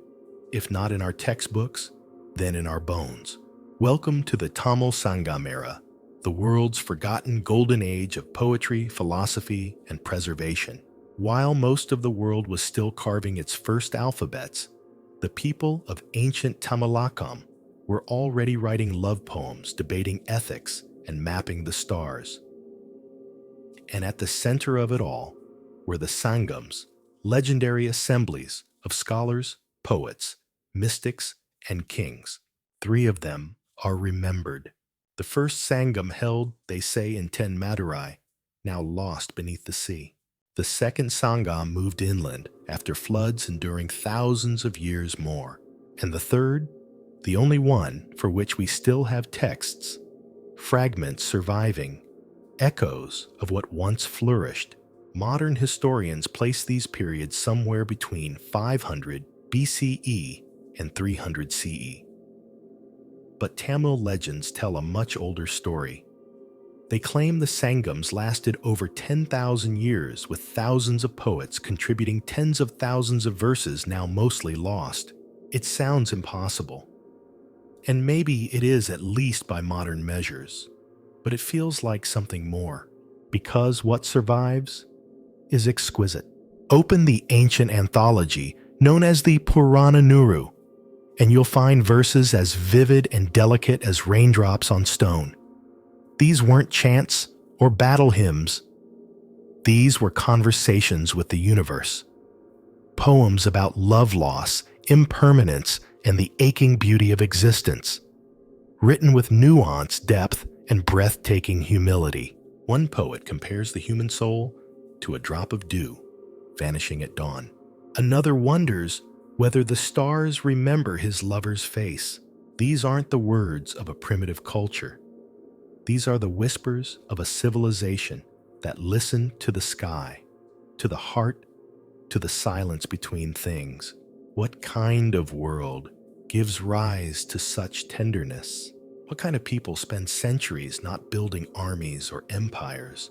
if not in our textbooks, then in our bones. Welcome to the Tamil Sangam era, the world's forgotten golden age of poetry, philosophy, and preservation. While most of the world was still carving its first alphabets, the people of ancient Tamilakam were already writing love poems, debating ethics, and mapping the stars. And at the center of it all were the Sangams, legendary assemblies of scholars, poets, mystics, and kings. 3 of them are remembered. The first Sangam held, they say, in 10 Madurai, now lost beneath the sea. The second Sangam moved inland after floods enduring thousands of years more. And the third, the only one for which we still have texts, fragments surviving, echoes of what once flourished. Modern historians place these periods somewhere between 500 BCE and 300 CE. But Tamil legends tell a much older story. They claim the Sangams lasted over 10,000 years, with thousands of poets contributing tens of thousands of verses now mostly lost. It sounds impossible. And maybe it is, at least by modern measures. But it feels like something more, because what survives is exquisite. Open the ancient anthology known as the Purana Nuru, and you'll find verses as vivid and delicate as raindrops on stone. These weren't chants or battle hymns. These were conversations with the universe. Poems about love loss, impermanence, and the aching beauty of existence. Written with nuance, depth, and breathtaking humility. One poet compares the human soul to a drop of dew, vanishing at dawn. Another wonders whether the stars remember his lover's face. These aren't the words of a primitive culture. These are the whispers of a civilization that listened to the sky, to the heart, to the silence between things. What kind of world gives rise to such tenderness? What kind of people spend centuries not building armies or empires,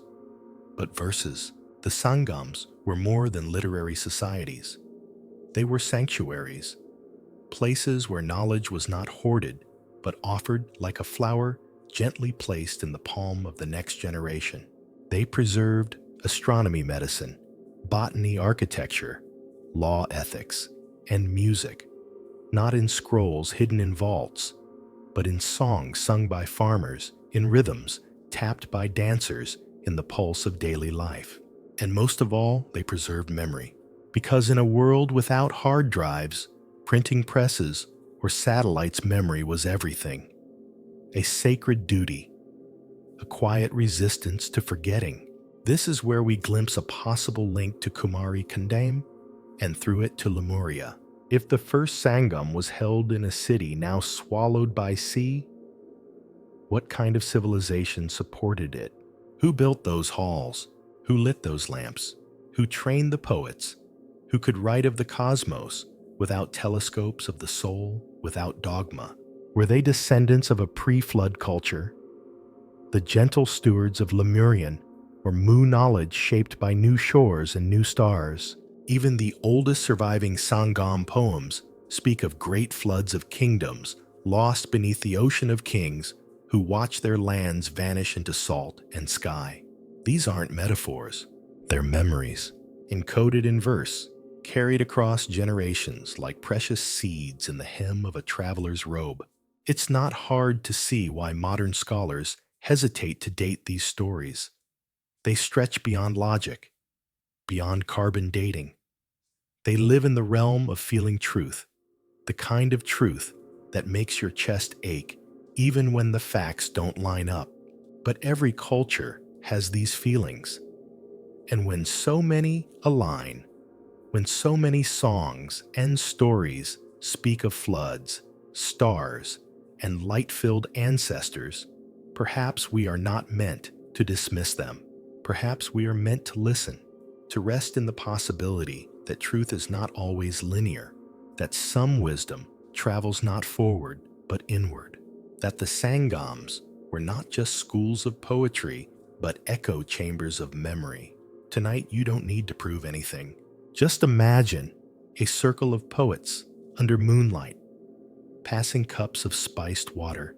but verses? The Sangams were more than literary societies. They were sanctuaries, places where knowledge was not hoarded, but offered like a flower gently placed in the palm of the next generation. They preserved astronomy medicine, botany architecture, law ethics, and music, not in scrolls hidden in vaults, but in songs sung by farmers, in rhythms tapped by dancers in the pulse of daily life. And most of all, they preserved memory. Because in a world without hard drives, printing presses, or satellites, memory was everything. A sacred duty, a quiet resistance to forgetting. This is where we glimpse a possible link to Kumari Kandam, and through it to Lemuria. If the first Sangam was held in a city now swallowed by sea, what kind of civilization supported it? Who built those halls? Who lit those lamps? Who trained the poets? Who could write of the cosmos without telescopes of the soul, without dogma? Were they descendants of a pre-flood culture? The gentle stewards of Lemurian or Mu knowledge shaped by new shores and new stars? Even the oldest surviving Sangam poems speak of great floods of kingdoms lost beneath the ocean of kings who watched their lands vanish into salt and sky. These aren't metaphors, they're memories, encoded in verse, carried across generations like precious seeds in the hem of a traveler's robe. It's not hard to see why modern scholars hesitate to date these stories. They stretch beyond logic, beyond carbon dating. They live in the realm of feeling truth, the kind of truth that makes your chest ache even when the facts don't line up. But every culture has these feelings. And when so many align, when so many songs and stories speak of floods, stars, and light-filled ancestors, perhaps we are not meant to dismiss them. Perhaps we are meant to listen, to rest in the possibility that truth is not always linear, that some wisdom travels not forward but inward, that the Sangams were not just schools of poetry but echo chambers of memory. Tonight you don't need to prove anything. Just imagine a circle of poets under moonlight, passing cups of spiced water,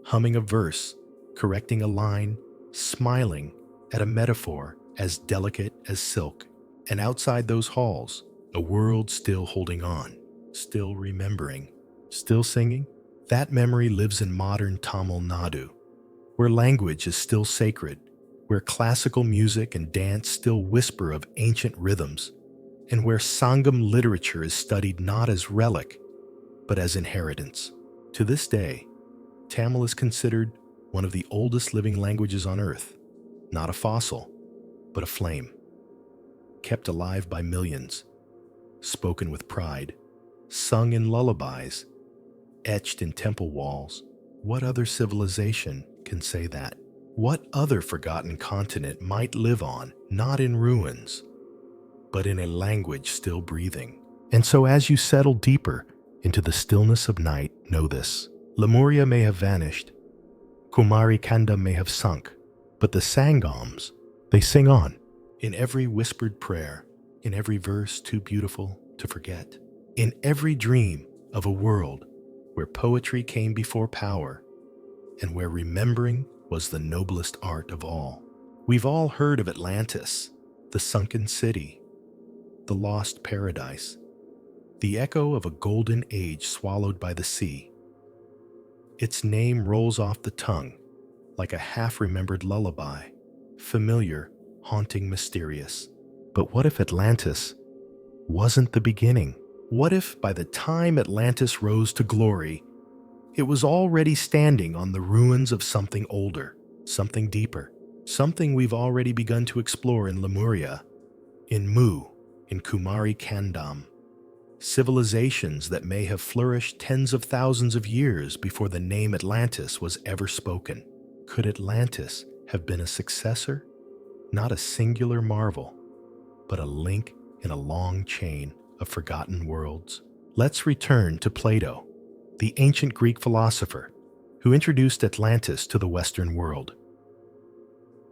humming a verse, correcting a line, smiling at a metaphor as delicate as silk. And outside those halls, a world still holding on, still remembering, still singing. That memory lives in modern Tamil Nadu, where language is still sacred, where classical music and dance still whisper of ancient rhythms, and where Sangam literature is studied not as relic, but as inheritance. To this day, Tamil is considered one of the oldest living languages on earth, not a fossil, but a flame, kept alive by millions, spoken with pride, sung in lullabies, etched in temple walls. What other civilization can say that? What other forgotten continent might live on, not in ruins, but in a language still breathing? And so as you settle deeper into the stillness of night, know this. Lemuria may have vanished, Kumari Kanda may have sunk, but the Sangams, they sing on, in every whispered prayer, in every verse too beautiful to forget, in every dream of a world where poetry came before power, and where remembering was the noblest art of all. We've all heard of Atlantis, the sunken city, the lost paradise, the echo of a golden age swallowed by the sea. Its name rolls off the tongue like a half-remembered lullaby, familiar, haunting, mysterious. But what if Atlantis wasn't the beginning? What if by the time Atlantis rose to glory, it was already standing on the ruins of something older, something deeper, something we've already begun to explore in Lemuria, in Mu, in Kumari Kandam, civilizations that may have flourished tens of thousands of years before the name Atlantis was ever spoken. Could Atlantis have been a successor? Not a singular marvel, but a link in a long chain of forgotten worlds. Let's return to Plato, the ancient Greek philosopher who introduced Atlantis to the Western world.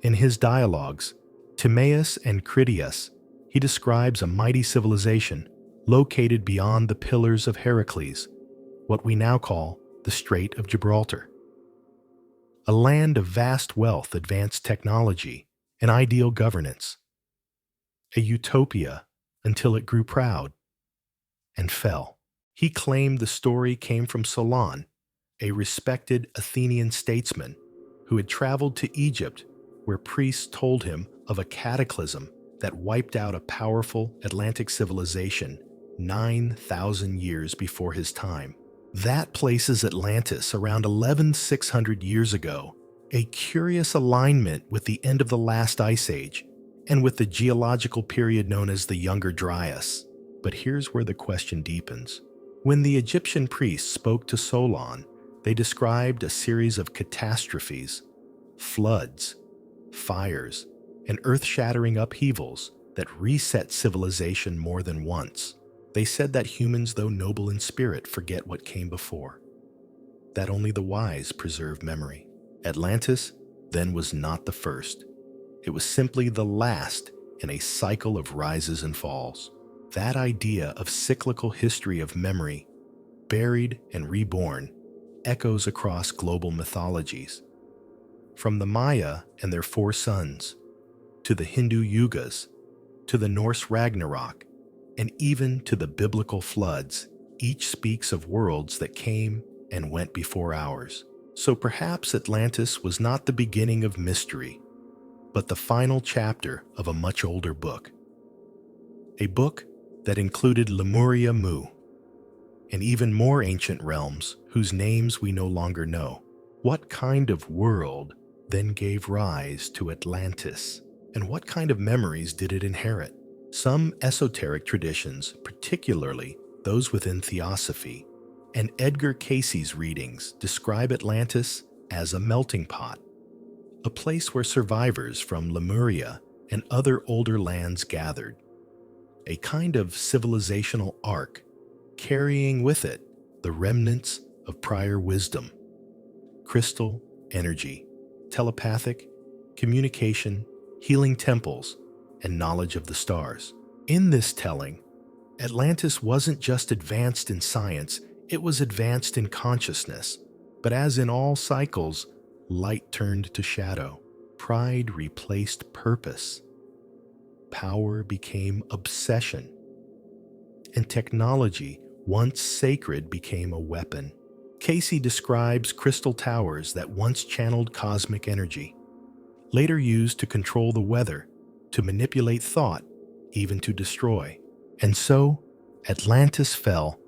In his dialogues, Timaeus and Critias, he describes a mighty civilization located beyond the Pillars of Heracles, what we now call the Strait of Gibraltar. A land of vast wealth, advanced technology, and ideal governance. A utopia until it grew proud and fell. He claimed the story came from Solon, a respected Athenian statesman who had traveled to Egypt, where priests told him of a cataclysm that wiped out a powerful Atlantic civilization 9,000 years before his time. That places Atlantis around 11,600 years ago, a curious alignment with the end of the last ice age and with the geological period known as the Younger Dryas. But here's where the question deepens. When the Egyptian priests spoke to Solon, they described a series of catastrophes, floods, fires, and earth-shattering upheavals that reset civilization more than once. They said that humans, though noble in spirit, forget what came before, that only the wise preserve memory. Atlantis then was not the first. It was simply the last in a cycle of rises and falls. That idea of cyclical history of memory, buried and reborn, echoes across global mythologies. From the Maya and their four sons, to the Hindu Yugas, to the Norse Ragnarok, and even to the biblical floods, each speaks of worlds that came and went before ours. So perhaps Atlantis was not the beginning of mystery, but the final chapter of a much older book. A book that included Lemuria Mu, and even more ancient realms whose names we no longer know. What kind of world then gave rise to Atlantis? And what kind of memories did it inherit? Some esoteric traditions, particularly those within theosophy, and Edgar Cayce's readings describe Atlantis as a melting pot, a place where survivors from Lemuria and other older lands gathered, a kind of civilizational ark, carrying with it the remnants of prior wisdom, crystal energy, telepathic communication, healing temples, and knowledge of the stars. In this telling, Atlantis wasn't just advanced in science, it was advanced in consciousness. But as in all cycles, light turned to shadow, pride replaced purpose, power became obsession, and technology, once sacred, became a weapon. Cayce describes crystal towers that once channeled cosmic energy, later used to control the weather, to manipulate thought, even to destroy. And so, Atlantis fell,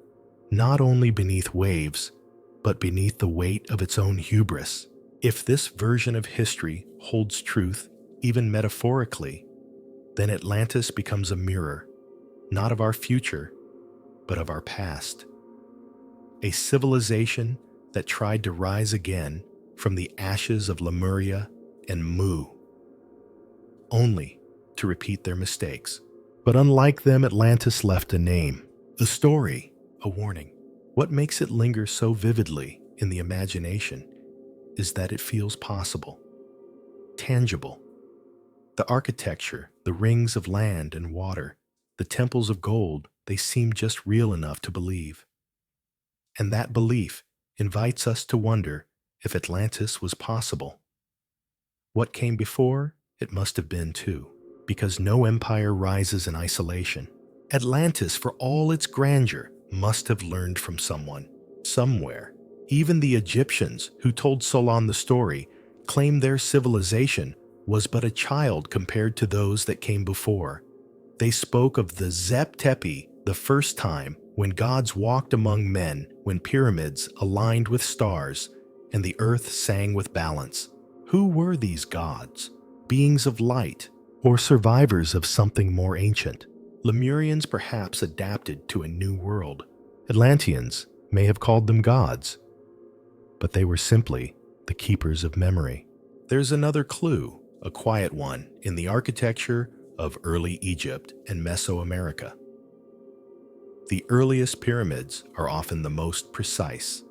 not only beneath waves, but beneath the weight of its own hubris. If this version of history holds truth, even metaphorically, then Atlantis becomes a mirror, not of our future, but of our past. A civilization that tried to rise again from the ashes of Lemuria and Mu, only to repeat their mistakes. But unlike them, Atlantis left a name, a story, a warning. What makes it linger so vividly in the imagination is that it feels possible, tangible. The architecture, the rings of land and water, the temples of gold, they seem just real enough to believe. And that belief invites us to wonder if Atlantis was possible. What came before? It must have been too, because no empire rises in isolation. Atlantis, for all its grandeur, must have learned from someone, somewhere. Even the Egyptians, who told Solon the story, claimed their civilization was but a child compared to those that came before. They spoke of the Zep Tepi, the first time when gods walked among men, when pyramids aligned with stars, and the earth sang with balance. Who were these gods? Beings of light, or survivors of something more ancient? Lemurians perhaps adapted to a new world. Atlanteans may have called them gods, but they were simply the keepers of memory. There's another clue, a quiet one, in the architecture of early Egypt and Mesoamerica. The earliest pyramids are often the most precise.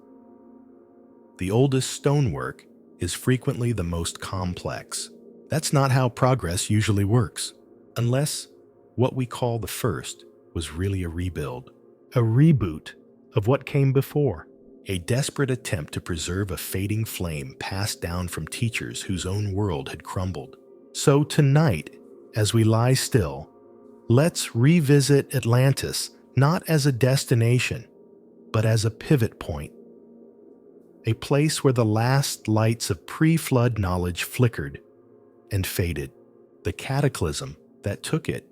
The oldest stonework is frequently the most complex. That's not how progress usually works, unless what we call the first was really a rebuild, a reboot of what came before, a desperate attempt to preserve a fading flame passed down from teachers whose own world had crumbled. So tonight, as we lie still, let's revisit Atlantis, not as a destination, but as a pivot point, a place where the last lights of pre-flood knowledge flickered and faded. The cataclysm that took it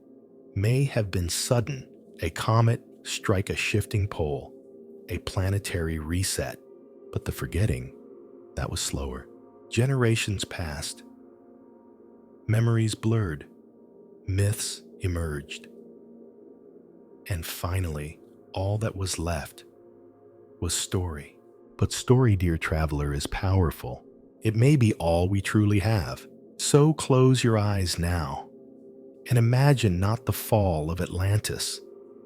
may have been sudden, a comet strike a shifting pole, a planetary reset, but the forgetting, that was slower. Generations passed, memories blurred, myths emerged, and finally, all that was left was story. But story, dear traveler, is powerful. It may be all we truly have. So close your eyes now and imagine not the fall of Atlantis,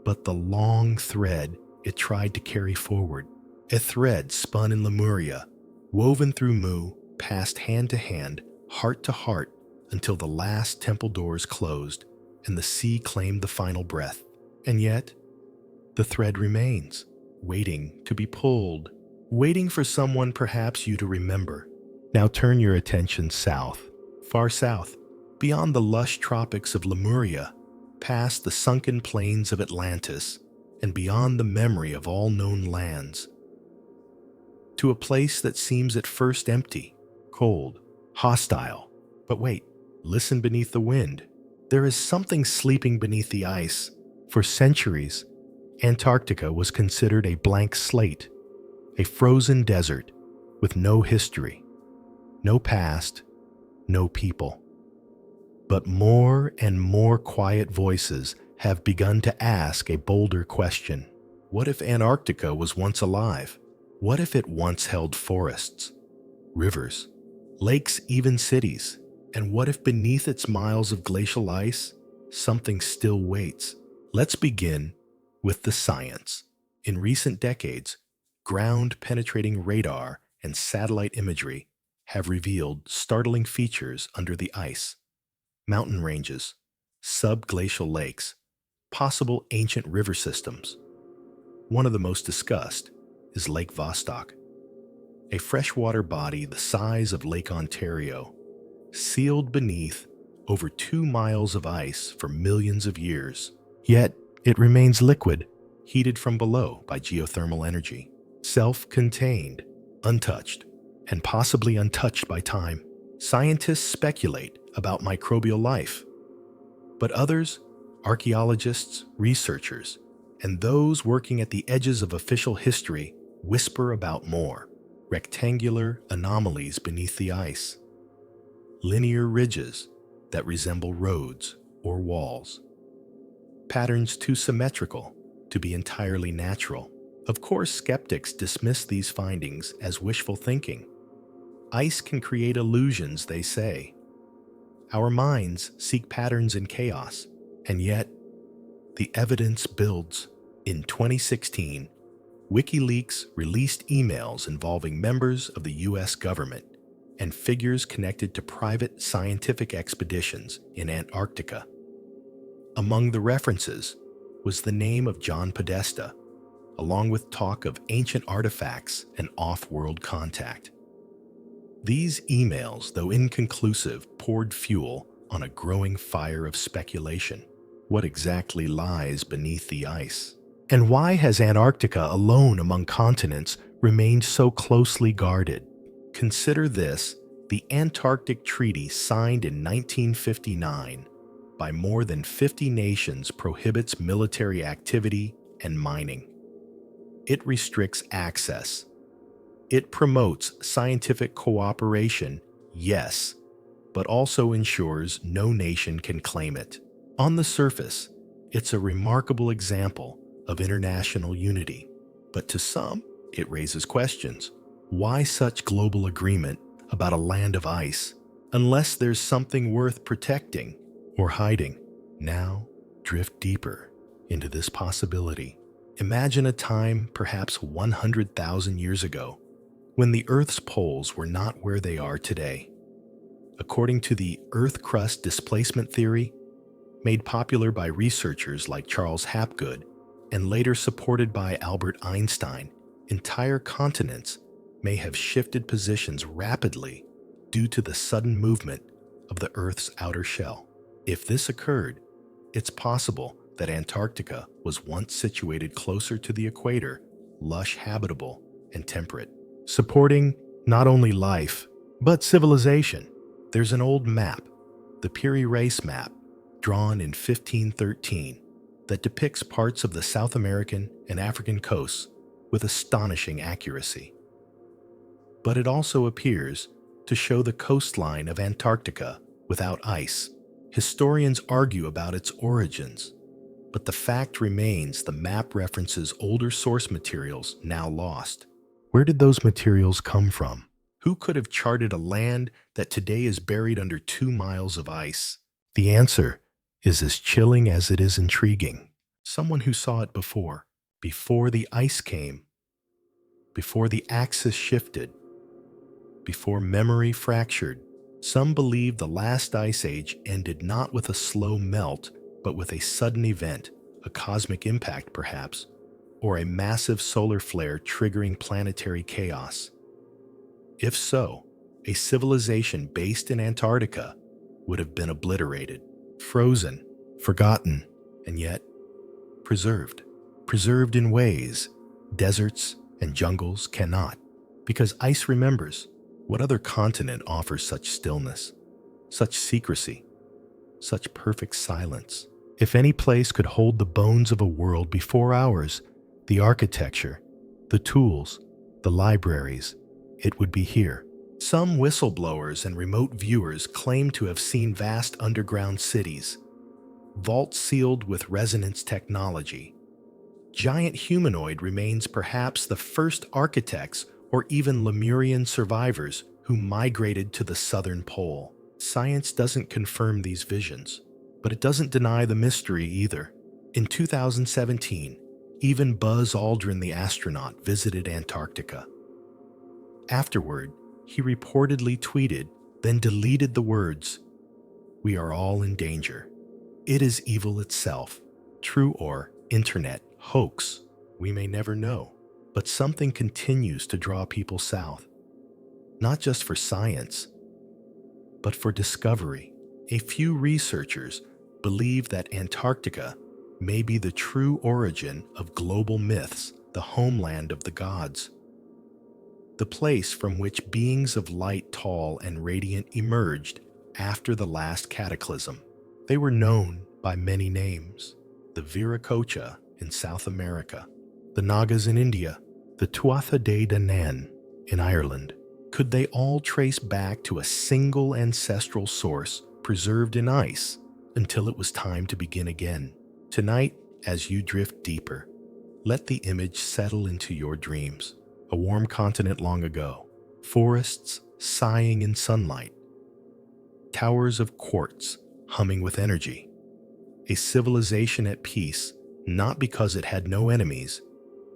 but the long thread it tried to carry forward. A thread spun in Lemuria, woven through Mu, passed hand to hand, heart to heart, until the last temple doors closed and the sea claimed the final breath. And yet, the thread remains, waiting to be pulled, waiting for someone perhaps you to remember. Now turn your attention south, far south, beyond the lush tropics of Lemuria, past the sunken plains of Atlantis, and beyond the memory of all known lands, to a place that seems at first empty, cold, hostile. But wait, listen beneath the wind. There is something sleeping beneath the ice. For centuries, Antarctica was considered a blank slate, a frozen desert, with no history, no past, no people. But more and more quiet voices have begun to ask a bolder question. What if Antarctica was once alive? What if it once held forests, rivers, lakes, even cities? And what if beneath its miles of glacial ice, something still waits? Let's begin with the science. In recent decades, ground-penetrating radar and satellite imagery have revealed startling features under the ice. Mountain ranges, subglacial lakes, possible ancient river systems. One of the most discussed is Lake Vostok, a freshwater body the size of Lake Ontario, sealed beneath over 2 miles of ice for millions of years. Yet, it remains liquid, heated from below by geothermal energy, self-contained, untouched, and possibly untouched by time. Scientists speculate about microbial life, but others, archaeologists, researchers, and those working at the edges of official history whisper about more rectangular anomalies beneath the ice, linear ridges that resemble roads or walls, patterns too symmetrical to be entirely natural. Of course, skeptics dismiss these findings as wishful thinking. Ice can create illusions, they say. Our minds seek patterns in chaos, and yet the evidence builds. In 2016, WikiLeaks released emails involving members of the US government and figures connected to private scientific expeditions in Antarctica. Among the references was the name of John Podesta, along with talk of ancient artifacts and off-world contact. These emails, though inconclusive, poured fuel on a growing fire of speculation. What exactly lies beneath the ice? And why has Antarctica alone among continents remained so closely guarded? Consider this: the Antarctic Treaty, signed in 1959 by more than 50 nations, prohibits military activity and mining. It restricts access. It promotes scientific cooperation, yes, but also ensures no nation can claim it. On the surface, it's a remarkable example of international unity, but to some, it raises questions. Why such global agreement about a land of ice, unless there's something worth protecting or hiding? Now, drift deeper into this possibility. Imagine a time, perhaps 100,000 years ago, when the Earth's poles were not where they are today. According to the Earth crust displacement theory, made popular by researchers like Charles Hapgood and later supported by Albert Einstein, entire continents may have shifted positions rapidly due to the sudden movement of the Earth's outer shell. If this occurred, it's possible that Antarctica was once situated closer to the equator, lush, habitable, and temperate, supporting not only life, but civilization. There's an old map, the Piri Reis map, drawn in 1513, that depicts parts of the South American and African coasts with astonishing accuracy. But it also appears to show the coastline of Antarctica without ice. Historians argue about its origins, but the fact remains the map references older source materials now lost. Where did those materials come from? Who could have charted a land that today is buried under 2 miles of ice? The answer is as chilling as it is intriguing. Someone who saw it before the ice came, before the axis shifted, before memory fractured. Some believe the last ice age ended not with a slow melt, but with a sudden event, a cosmic impact perhaps, or a massive solar flare triggering planetary chaos. If so, a civilization based in Antarctica would have been obliterated, frozen, forgotten, and yet preserved. Preserved in ways deserts and jungles cannot, because ice remembers. What other continent offers such stillness, such secrecy, such perfect silence? If any place could hold the bones of a world before ours, the architecture, the tools, the libraries, it would be here. Some whistleblowers and remote viewers claim to have seen vast underground cities, vaults sealed with resonance technology. Giant humanoid remains perhaps the first architects or even Lemurian survivors who migrated to the southern pole. Science doesn't confirm these visions, but it doesn't deny the mystery either. In 2017, even Buzz Aldrin, the astronaut, visited Antarctica. Afterward, he reportedly tweeted, then deleted the words, "We are all in danger." It is evil itself, true or internet hoax. We may never know, but something continues to draw people south, not just for science, but for discovery. A few researchers believe that Antarctica may be the true origin of global myths, the homeland of the gods, the place from which beings of light, tall and radiant, emerged after the last cataclysm. They were known by many names: the Viracocha in South America, the Nagas in India, the Tuatha De Danann in Ireland. Could they all trace back to a single ancestral source preserved in ice until it was time to begin again? Tonight, as you drift deeper, let the image settle into your dreams. A warm continent long ago, forests sighing in sunlight, towers of quartz humming with energy, a civilization at peace, not because it had no enemies,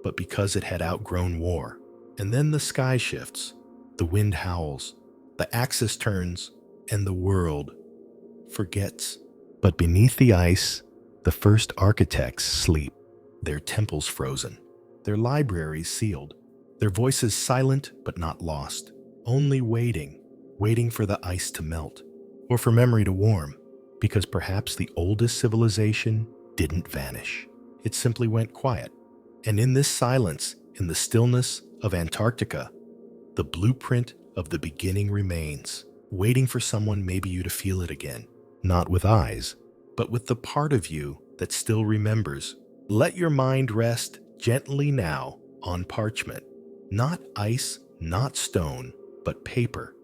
but because it had outgrown war. And then the sky shifts, the wind howls, the axis turns, and the world forgets. But beneath the ice, the first architects sleep, their temples frozen, their libraries sealed, their voices silent but not lost, only waiting for the ice to melt, or for memory to warm, because perhaps the oldest civilization didn't vanish. It simply went quiet. And in this silence, in the stillness of Antarctica, the blueprint of the beginning remains, waiting for someone, maybe you, to feel it again, not with eyes, but with the part of you that still remembers. Let your mind rest gently now on parchment. Not ice, not stone, but paper.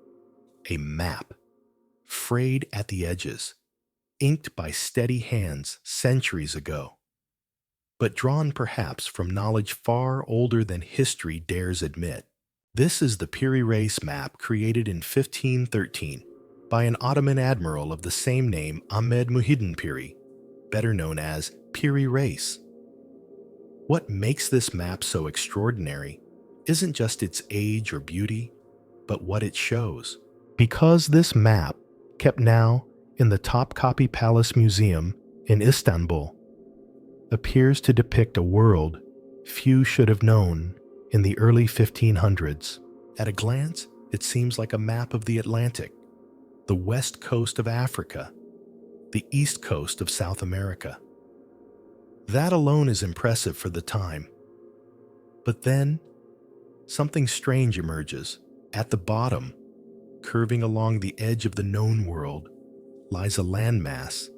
A map, frayed at the edges, inked by steady hands centuries ago, but drawn perhaps from knowledge far older than history dares admit. This is the Piri Reis map, created in 1513 by an Ottoman admiral of the same name, Ahmed Muhyiddin Piri, better known as Piri Reis. What makes this map so extraordinary isn't just its age or beauty, but what it shows. Because this map, kept now in the Topkapi Palace Museum in Istanbul, appears to depict a world few should have known in the early 1500s. At a glance, it seems like a map of the Atlantic, the west coast of Africa, the east coast of South America. That alone is impressive for the time. But then, something strange emerges. At the bottom, curving along the edge of the known world, lies a landmass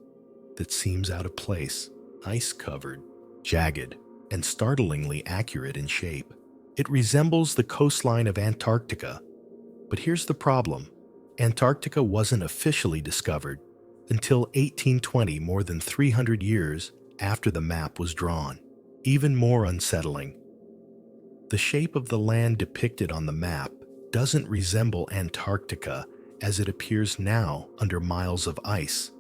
that seems out of place, ice-covered, jagged, and startlingly accurate in shape. It resembles the coastline of Antarctica. But here's the problem. Antarctica wasn't officially discovered until 1820, more than 300 years after the map was drawn. Even more unsettling, the shape of the land depicted on the map doesn't resemble Antarctica as it appears now under miles of ice,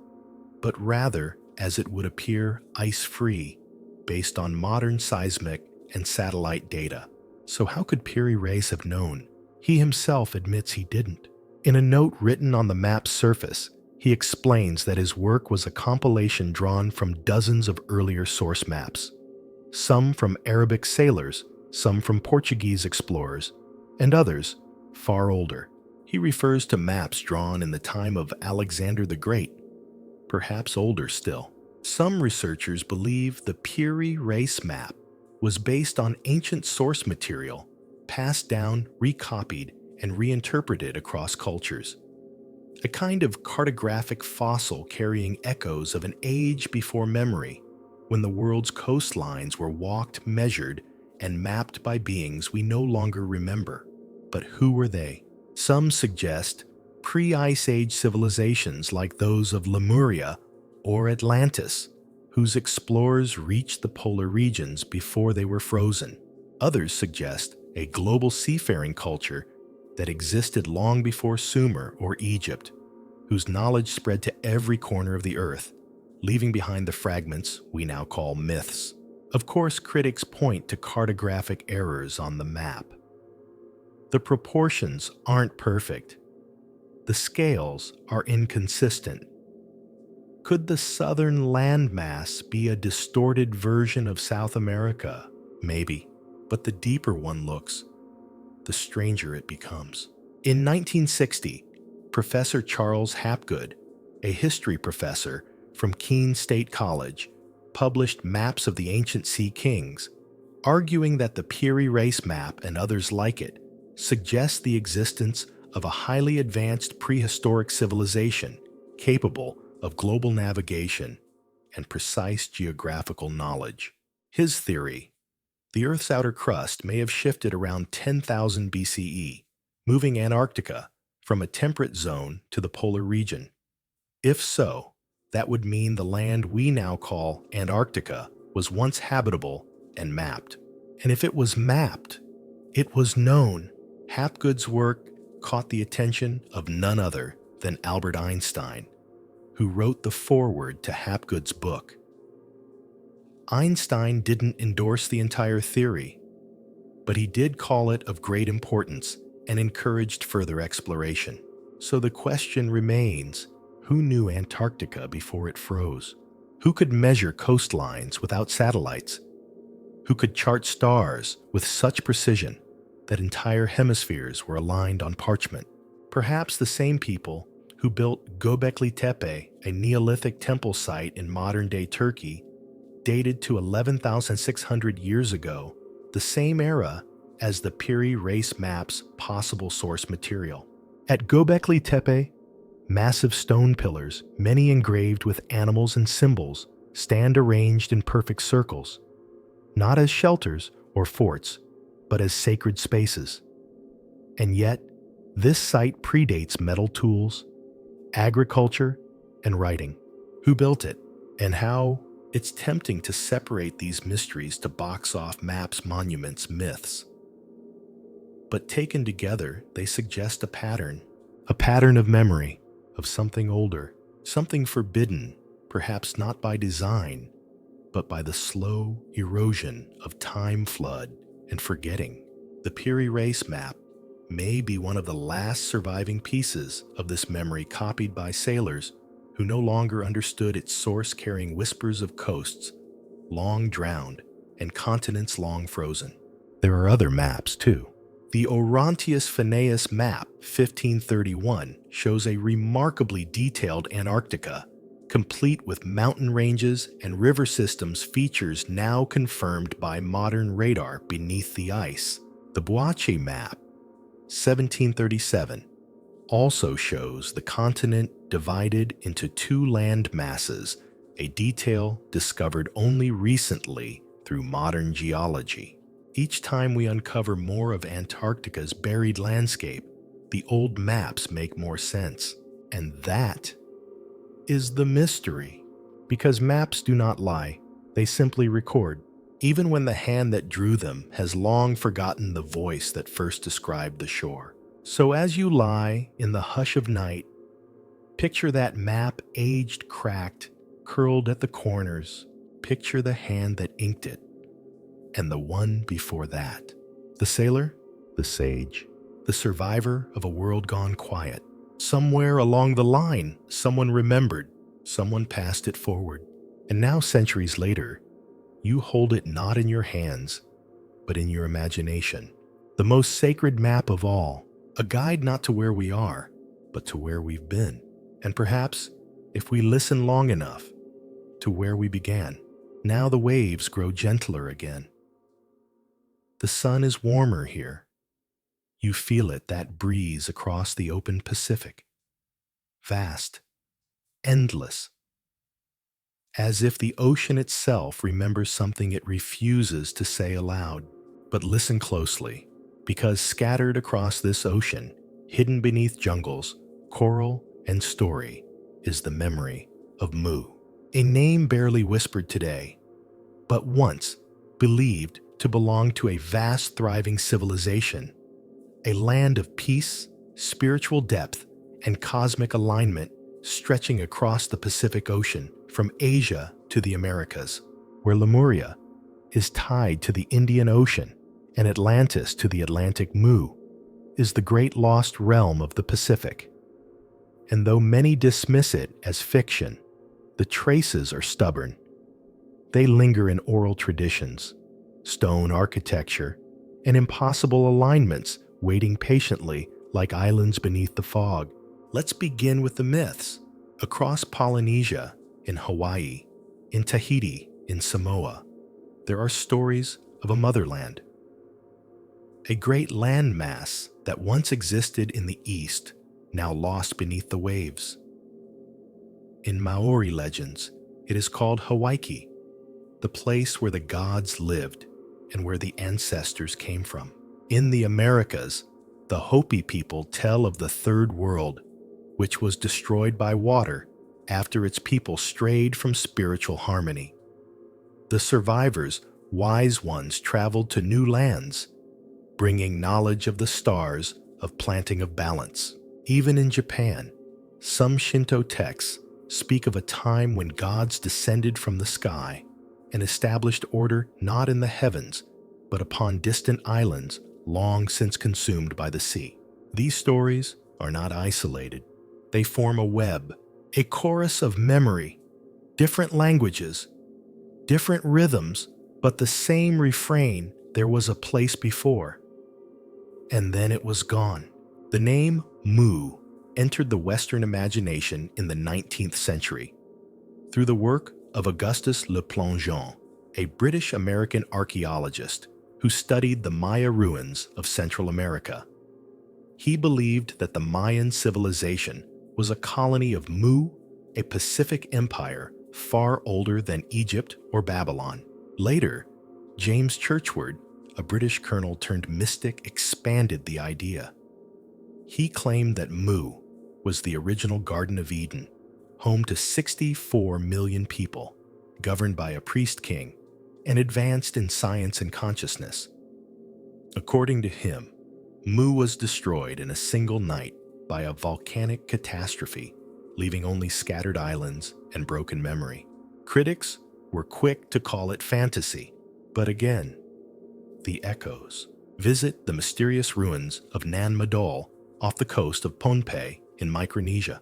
but rather as it would appear ice-free based on modern seismic and satellite data. So how could Piri Reis have known? He himself admits he didn't. In a note written on the map's surface, he explains that his work was a compilation drawn from dozens of earlier source maps, some from Arabic sailors, some from Portuguese explorers, and others far older. He refers to maps drawn in the time of Alexander the Great, perhaps older still. Some researchers believe the Piri Reis map was based on ancient source material, passed down, recopied, and reinterpreted across cultures. A kind of cartographic fossil carrying echoes of an age before memory, when the world's coastlines were walked, measured, and mapped by beings we no longer remember. But who were they? Some suggest pre-Ice Age civilizations like those of Lemuria or Atlantis, whose explorers reached the polar regions before they were frozen. Others suggest a global seafaring culture that existed long before Sumer or Egypt, whose knowledge spread to every corner of the earth, leaving behind the fragments we now call myths. Of course, critics point to cartographic errors on the map. The proportions aren't perfect. The scales are inconsistent. Could the southern landmass be a distorted version of South America? Maybe, but the deeper one looks, the stranger it becomes. In 1960, Professor Charles Hapgood, a history professor from Keene State College, published Maps of the Ancient Sea Kings, arguing that the Piri Reis map and others like it suggest the existence of a highly advanced prehistoric civilization capable of global navigation and precise geographical knowledge. His theory: the Earth's outer crust may have shifted around 10,000 BCE, moving Antarctica from a temperate zone to the polar region. If so, that would mean the land we now call Antarctica was once habitable and mapped. And if it was mapped, it was known. Hapgood's work caught the attention of none other than Albert Einstein, who wrote the foreword to Hapgood's book. Einstein didn't endorse the entire theory, but he did call it of great importance and encouraged further exploration. So the question remains, who knew Antarctica before it froze? Who could measure coastlines without satellites? Who could chart stars with such precision that entire hemispheres were aligned on parchment? Perhaps the same people who built Göbekli Tepe, a Neolithic temple site in modern-day Turkey, dated to 11,600 years ago, the same era as the Piri Reis map's possible source material. At Göbekli Tepe, massive stone pillars, many engraved with animals and symbols, stand arranged in perfect circles, not as shelters or forts, but as sacred spaces. And yet, this site predates metal tools, agriculture, and writing. Who built it, and how? It's tempting to separate these mysteries to box off maps, monuments, myths. But taken together, they suggest a pattern of memory, of something older, something forbidden, perhaps not by design, but by the slow erosion of time, flood, and forgetting. The Piri Reis map may be one of the last surviving pieces of this memory, copied by sailors who no longer understood its source, carrying whispers of coasts long drowned and continents long frozen. There are other maps too. The Orontius Phineus map, 1531, shows a remarkably detailed Antarctica, complete with mountain ranges and river systems, features now confirmed by modern radar beneath the ice. The Boache map, 1737, also shows the continent divided into two land masses, a detail discovered only recently through modern geology. Each time we uncover more of Antarctica's buried landscape, the old maps make more sense. And that is the mystery. Because maps do not lie, they simply record, even when the hand that drew them has long forgotten the voice that first described the shore. So as you lie in the hush of night, picture that map, aged, cracked, curled at the corners. Picture the hand that inked it, and the one before that. The sailor, the sage, the survivor of a world gone quiet. Somewhere along the line, someone remembered, someone passed it forward. And now, centuries later, you hold it not in your hands, but in your imagination. The most sacred map of all, a guide not to where we are, but to where we've been. And perhaps, if we listen long enough, to where we began. Now the waves grow gentler again. The sun is warmer here. You feel it, that breeze across the open Pacific. Vast, endless. As if the ocean itself remembers something it refuses to say aloud. But listen closely. because scattered across this ocean, hidden beneath jungles, coral, and story, is the memory of Mu, a name barely whispered today, but once believed to belong to a vast, thriving civilization, a land of peace, spiritual depth, and cosmic alignment stretching across the Pacific Ocean from Asia to the Americas, where Lemuria is tied to the Indian Ocean and Atlantis to the Atlantic. Mu is the great lost realm of the Pacific. And though many dismiss it as fiction, the traces are stubborn. They linger in oral traditions, stone architecture, and impossible alignments waiting patiently like islands beneath the fog. Let's begin with the myths. Across Polynesia, in Hawaii, in Tahiti, in Samoa, there are stories of a motherland. A great land mass that once existed in the east, now lost beneath the waves. In Maori legends, it is called Hawaii, the place where the gods lived and where the ancestors came from. In the Americas, the Hopi people tell of the Third World, which was destroyed by water after its people strayed from spiritual harmony. The survivors, wise ones, traveled to new lands, bringing knowledge of the stars, of planting of balance. Even in Japan, some Shinto texts speak of a time when gods descended from the sky and established order not in the heavens, but upon distant islands long since consumed by the sea. These stories are not isolated. They form a web, a chorus of memory, different languages, different rhythms, but the same refrain: there was a place before, and then it was gone. The name Mu entered the Western imagination in the 19th century through the work of Augustus Le Plongeon, a British-American archaeologist who studied the Maya ruins of Central America. He believed that the Mayan civilization was a colony of Mu, a Pacific empire far older than Egypt or Babylon. Later, James Churchward, a British colonel turned mystic, expanded the idea. He claimed that Mu was the original Garden of Eden, home to 64 million people, governed by a priest king, and advanced in science and consciousness. According to him, Mu was destroyed in a single night by a volcanic catastrophe, leaving only scattered islands and broken memory. Critics were quick to call it fantasy, but again, the echoes. Visit the mysterious ruins of Nan Madol off the coast of Pohnpei in Micronesia.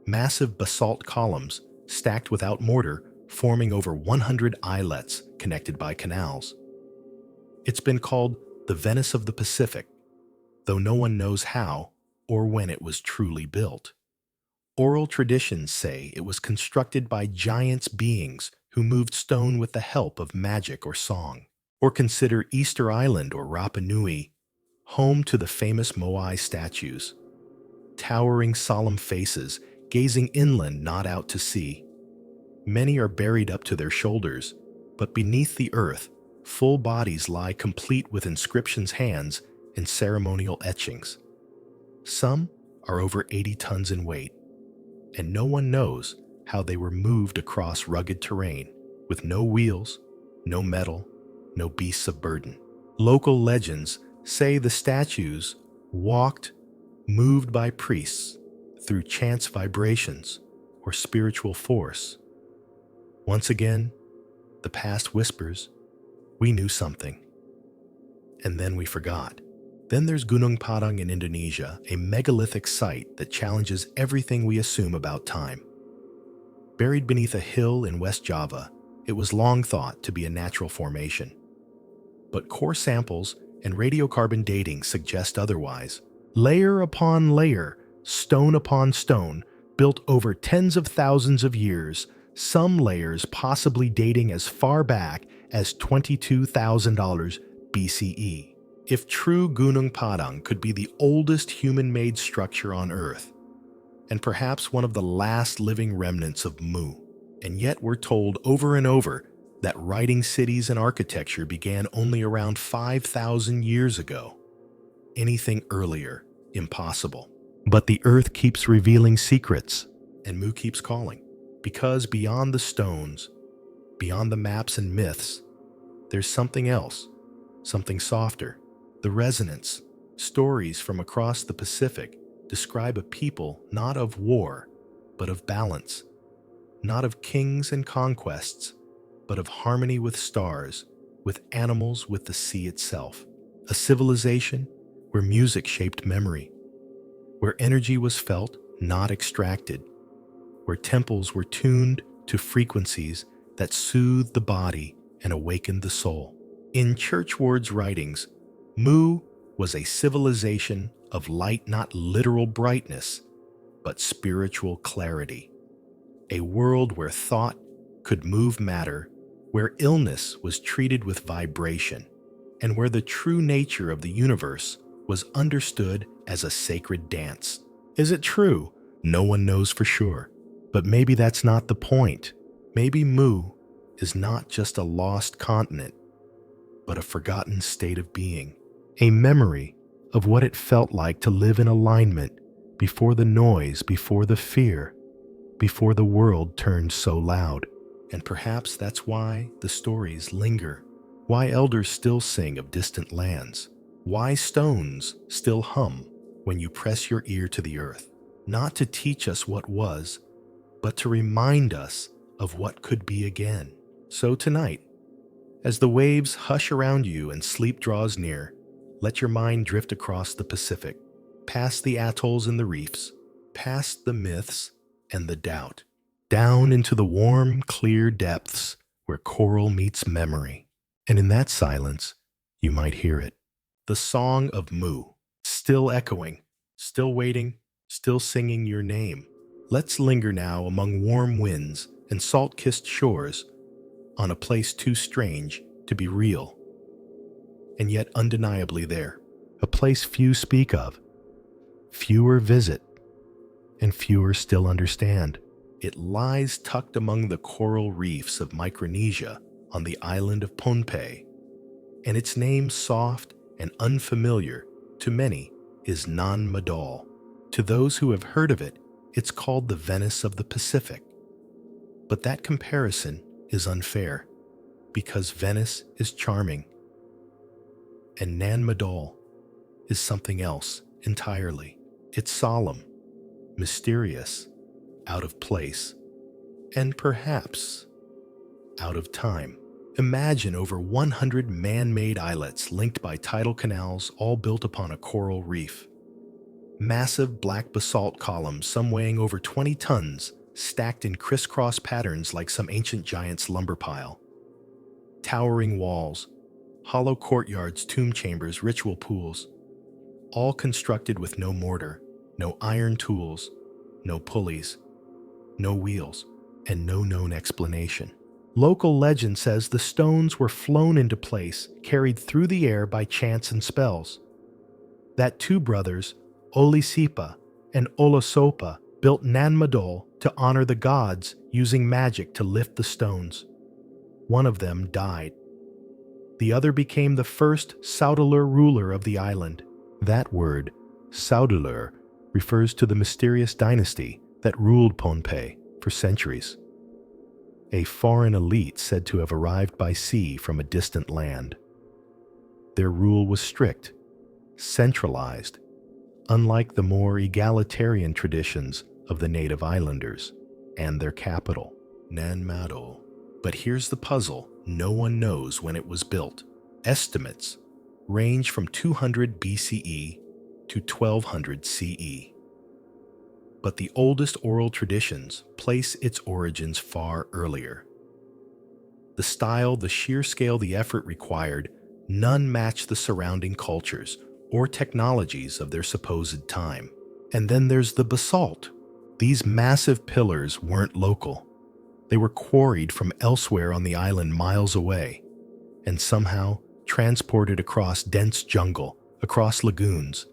Massive basalt columns stacked without mortar, forming over 100 islets connected by canals. It's been called the Venice of the Pacific, though no one knows how or when it was truly built. Oral traditions say it was constructed by giants beings who moved stone with the help of magic or song. Or consider Easter Island or Rapa Nui, home to the famous Moai statues. Towering solemn faces, gazing inland, not out to sea. Many are buried up to their shoulders, but beneath the earth, full bodies lie complete with inscriptions, hands, and ceremonial etchings. Some are over 80 tons in weight, and no one knows how they were moved across rugged terrain with no wheels, no metal, no beasts of burden. Local legends say the statues walked, moved by priests through chance vibrations or spiritual force. Once again, the past whispers, we knew something, and then we forgot. Then there's Gunung Padang in Indonesia, a megalithic site that challenges everything we assume about time. Buried beneath a hill in West Java, it was long thought to be a natural formation. But core samples and radiocarbon dating suggest otherwise. Layer upon layer, stone upon stone, built over tens of thousands of years, some layers possibly dating as far back as $22,000 BCE. If true, Gunung Padang could be the oldest human-made structure on Earth, and perhaps one of the last living remnants of Mu. And yet we're told over and over that writing cities and architecture began only around 5,000 years ago. Anything earlier, impossible. But the earth keeps revealing secrets, and Mu keeps calling. Because beyond the stones, beyond the maps and myths, there's something else, something softer. The resonance, stories from across the Pacific describe a people not of war, but of balance, not of kings and conquests, but of harmony with stars, with animals, with the sea itself. A civilization where music shaped memory, where energy was felt, not extracted, where temples were tuned to frequencies that soothed the body and awakened the soul. In Churchward's writings, Mu was a civilization of light, not literal brightness, but spiritual clarity. A world where thought could move matter, where illness was treated with vibration, and where the true nature of the universe was understood as a sacred dance. Is it true? No one knows for sure. But maybe that's not the point. Maybe Mu is not just a lost continent, but a forgotten state of being, a memory of what it felt like to live in alignment before the noise, before the fear, before the world turned so loud. And perhaps that's why the stories linger, why elders still sing of distant lands, why stones still hum when you press your ear to the earth, not to teach us what was, but to remind us of what could be again. So tonight, as the waves hush around you and sleep draws near, let your mind drift across the Pacific, past the atolls and the reefs, past the myths and the doubt, down into the warm, clear depths where coral meets memory. And in that silence, you might hear it. The song of Mu, still echoing, still waiting, still singing your name. Let's linger now among warm winds and salt-kissed shores on a place too strange to be real, and yet undeniably there. A place few speak of, fewer visit, and fewer still understand. It lies tucked among the coral reefs of Micronesia on the island of Pohnpei, and its name, soft and unfamiliar to many, is Nan Madol. To those who have heard of it, it's called the Venice of the Pacific. But that comparison is unfair, because Venice is charming, and Nan Madol is something else entirely. It's solemn, mysterious, out of place, and perhaps out of time. Imagine over 100 man-made islets linked by tidal canals, all built upon a coral reef. Massive black basalt columns, some weighing over 20 tons, stacked in crisscross patterns like some ancient giant's lumber pile. Towering walls, hollow courtyards, tomb chambers, ritual pools, all constructed with no mortar, no iron tools, no pulleys, no wheels, and no known explanation. Local legend says the stones were flown into place, carried through the air by chance and spells. That two brothers, Olisipa and Olosopa, built Nan Madol to honor the gods using magic to lift the stones. One of them died. The other became the first Saudalur ruler of the island. That word, Saudalur, refers to the mysterious dynasty that ruled Pohnpei for centuries. A foreign elite said to have arrived by sea from a distant land. Their rule was strict, centralized, unlike the more egalitarian traditions of the native islanders and their capital, Nan Madol. But here's the puzzle. No one knows when it was built. Estimates range from 200 BCE to 1200 CE. But the oldest oral traditions place its origins far earlier. The style, the sheer scale, the effort required, none match the surrounding cultures or technologies of their supposed time. And then there's the basalt. These massive pillars weren't local. They were quarried from elsewhere on the island miles away, and somehow transported across dense jungle, across lagoons,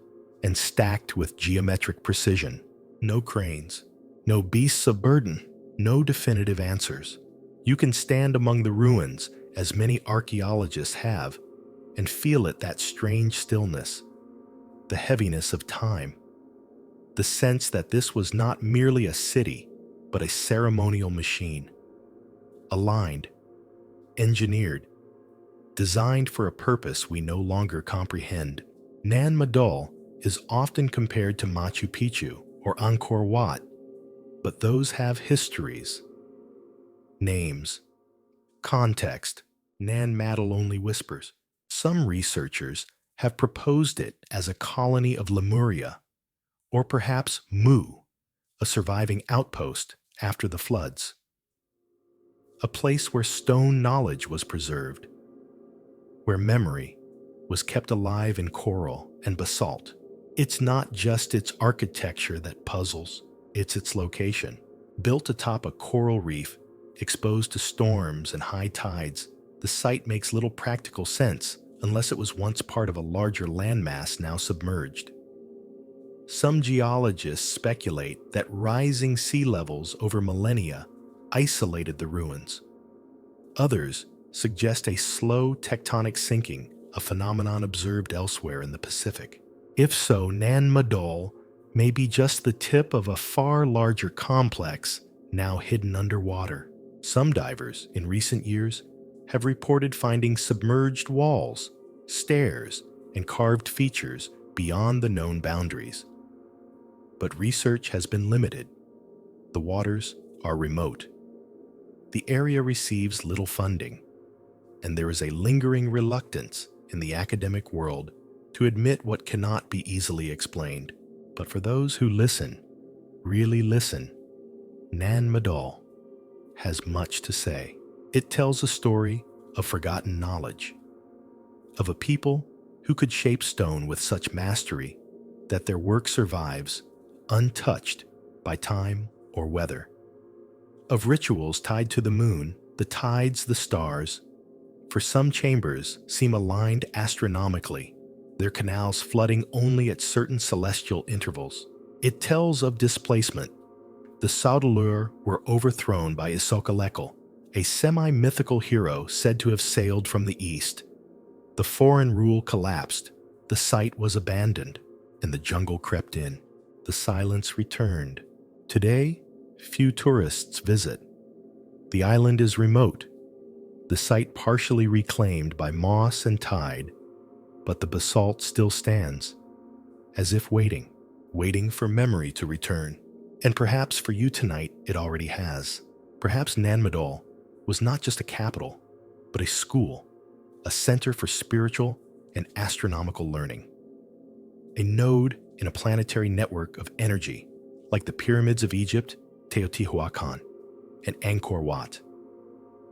and stacked with geometric precision. No cranes, no beasts of burden, no definitive answers. You can stand among the ruins, as many archaeologists have, and feel it, that strange stillness, the heaviness of time, the sense that this was not merely a city, but a ceremonial machine, aligned, engineered, designed for a purpose we no longer comprehend. Nan Madol is often compared to Machu Picchu or Angkor Wat, but those have histories, names, context. Nan Madol only whispers. Some researchers have proposed it as a colony of Lemuria, or perhaps Mu, a surviving outpost after the floods, a place where stone knowledge was preserved, where memory was kept alive in coral and basalt. It's not just its architecture that puzzles, it's its location. Built atop a coral reef, exposed to storms and high tides, the site makes little practical sense unless it was once part of a larger landmass now submerged. Some geologists speculate that rising sea levels over millennia isolated the ruins. Others suggest a slow tectonic sinking, a phenomenon observed elsewhere in the Pacific. If so, Nan Madol may be just the tip of a far larger complex now hidden underwater. Some divers in recent years have reported finding submerged walls, stairs, and carved features beyond the known boundaries. But research has been limited. The waters are remote. The area receives little funding, and there is a lingering reluctance in the academic world to admit what cannot be easily explained. But for those who listen, really listen, Nan Madol has much to say. It tells a story of forgotten knowledge, of a people who could shape stone with such mastery that their work survives untouched by time or weather, of rituals tied to the moon, the tides, the stars. For some chambers seem aligned astronomically, their canals flooding only at certain celestial intervals. It tells of displacement. The Saudalur were overthrown by Isokalekal, a semi-mythical hero said to have sailed from the east. The foreign rule collapsed, the site was abandoned, and the jungle crept in. The silence returned. Today, few tourists visit. The island is remote, the site partially reclaimed by moss and tide, but the basalt still stands, as if waiting for memory to return. And perhaps for you tonight, it already has. Perhaps Nan Madol was not just a capital, but a school, a center for spiritual and astronomical learning. A node in a planetary network of energy, like the pyramids of Egypt, Teotihuacan, and Angkor Wat,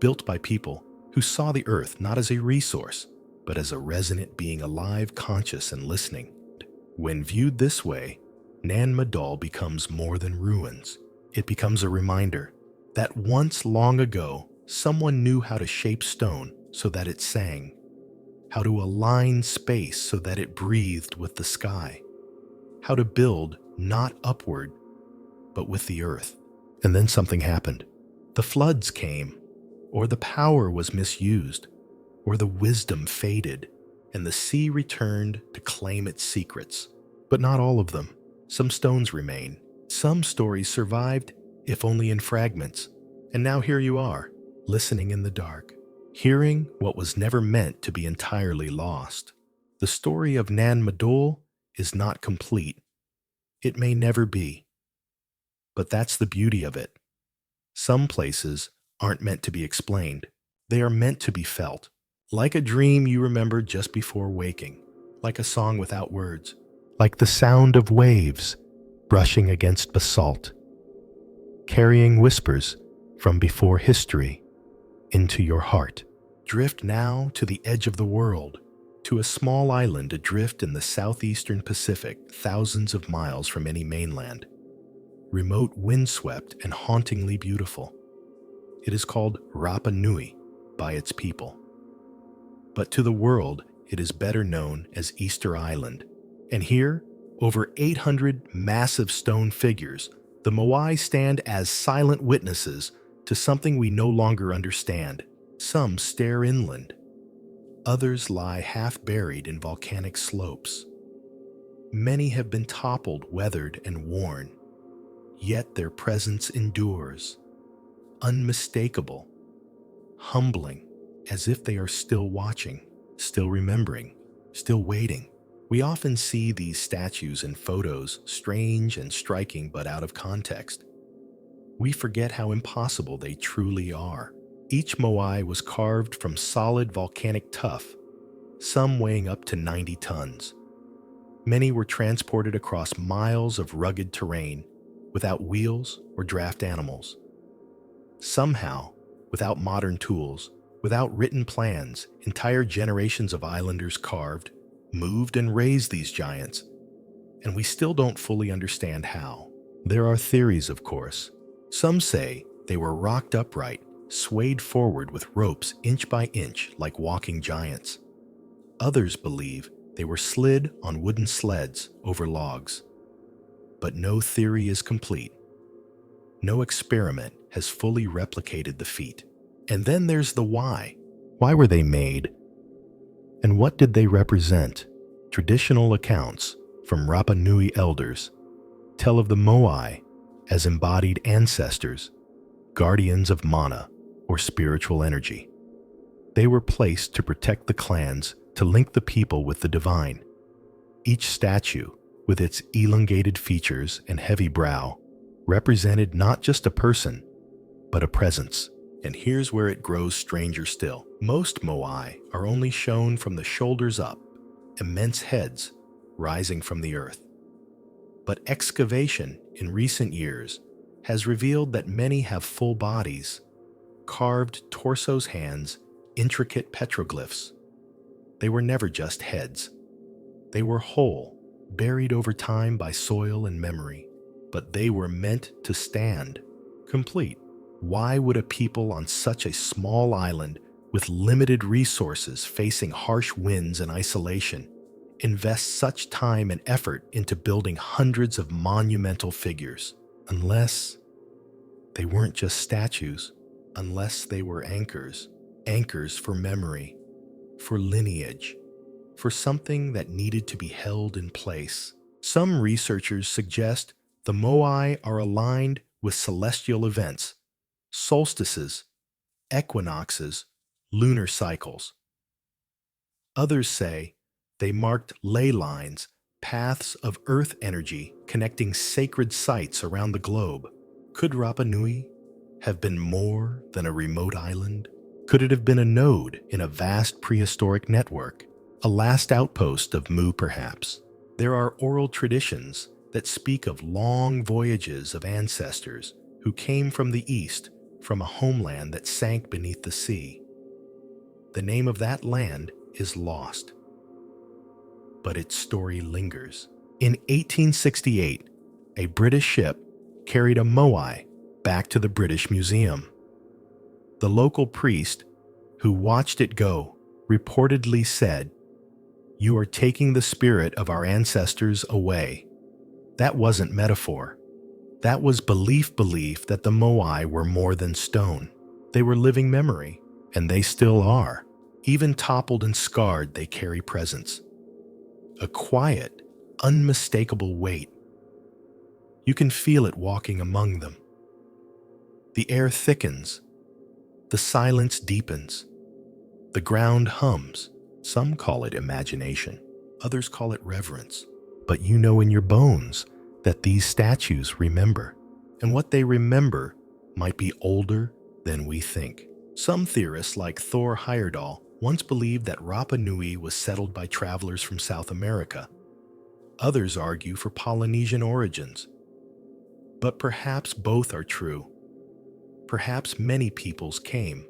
built by people who saw the earth not as a resource, but as a resonant being alive, conscious, and listening. When viewed this way, Nan Madol becomes more than ruins. It becomes a reminder that once long ago, someone knew how to shape stone so that it sang, how to align space so that it breathed with the sky, how to build not upward, but with the earth. And then something happened. The floods came, or the power was misused, or the wisdom faded, and the sea returned to claim its secrets. But not all of them. Some stones remain. Some stories survived, if only in fragments. And now here you are, listening in the dark, hearing what was never meant to be entirely lost. The story of Nan Madol is not complete. It may never be. But that's the beauty of it. Some places aren't meant to be explained. They are meant to be felt. Like a dream you remember just before waking, like a song without words, like the sound of waves brushing against basalt, carrying whispers from before history into your heart. Drift now to the edge of the world, to a small island adrift in the southeastern Pacific, thousands of miles from any mainland. Remote, windswept, and hauntingly beautiful. It is called Rapa Nui by its people. But to the world, it is better known as Easter Island. And here, over 800 massive stone figures, the Moai stand as silent witnesses to something we no longer understand. Some stare inland. Others lie half buried in volcanic slopes. Many have been toppled, weathered, and worn, yet their presence endures, unmistakable, humbling, as if they are still watching, still remembering, still waiting. We often see these statues in photos, strange and striking but out of context. We forget how impossible they truly are. Each moai was carved from solid volcanic tuff, some weighing up to 90 tons. Many were transported across miles of rugged terrain, without wheels or draft animals. Somehow, without modern tools, without written plans, entire generations of islanders carved, moved, and raised these giants, and we still don't fully understand how. There are theories, of course. Some say they were rocked upright, swayed forward with ropes inch by inch like walking giants. Others believe they were slid on wooden sleds over logs. But no theory is complete. No experiment has fully replicated the feat. And then there's the why. Why were they made? And what did they represent? Traditional accounts from Rapa Nui elders tell of the moai as embodied ancestors, guardians of mana or spiritual energy. They were placed to protect the clans, to link the people with the divine. Each statue, with its elongated features and heavy brow, represented not just a person, but a presence. And here's where it grows stranger still. Most moai are only shown from the shoulders up, immense heads rising from the earth. But excavation in recent years has revealed that many have full bodies, carved torsos, hands, intricate petroglyphs. They were never just heads. They were whole, buried over time by soil and memory, but they were meant to stand, complete. Why would a people on such a small island with limited resources facing harsh winds and isolation invest such time and effort into building hundreds of monumental figures? Unless they weren't just statues, unless they were anchors, anchors for memory, for lineage, for something that needed to be held in place. Some researchers suggest the moai are aligned with celestial events, solstices, equinoxes, lunar cycles. Others say they marked ley lines, paths of earth energy connecting sacred sites around the globe. Could Rapa Nui have been more than a remote island? Could it have been a node in a vast prehistoric network? A last outpost of Mu, perhaps? There are oral traditions that speak of long voyages of ancestors who came from the east, from a homeland that sank beneath the sea. The name of that land is lost, but its story lingers. In 1868, a British ship carried a moai back to the British Museum. The local priest who watched it go reportedly said, "You are taking the spirit of our ancestors away." That wasn't metaphor. That was belief that the moai were more than stone. They were living memory, and they still are. Even toppled and scarred, they carry presence. A quiet, unmistakable weight. You can feel it walking among them. The air thickens. The silence deepens. The ground hums. Some call it imagination. Others call it reverence. But you know in your bones that these statues remember. And what they remember might be older than we think. Some theorists, like Thor Heyerdahl, once believed that Rapa Nui was settled by travelers from South America. Others argue for Polynesian origins. But perhaps both are true. Perhaps many peoples came.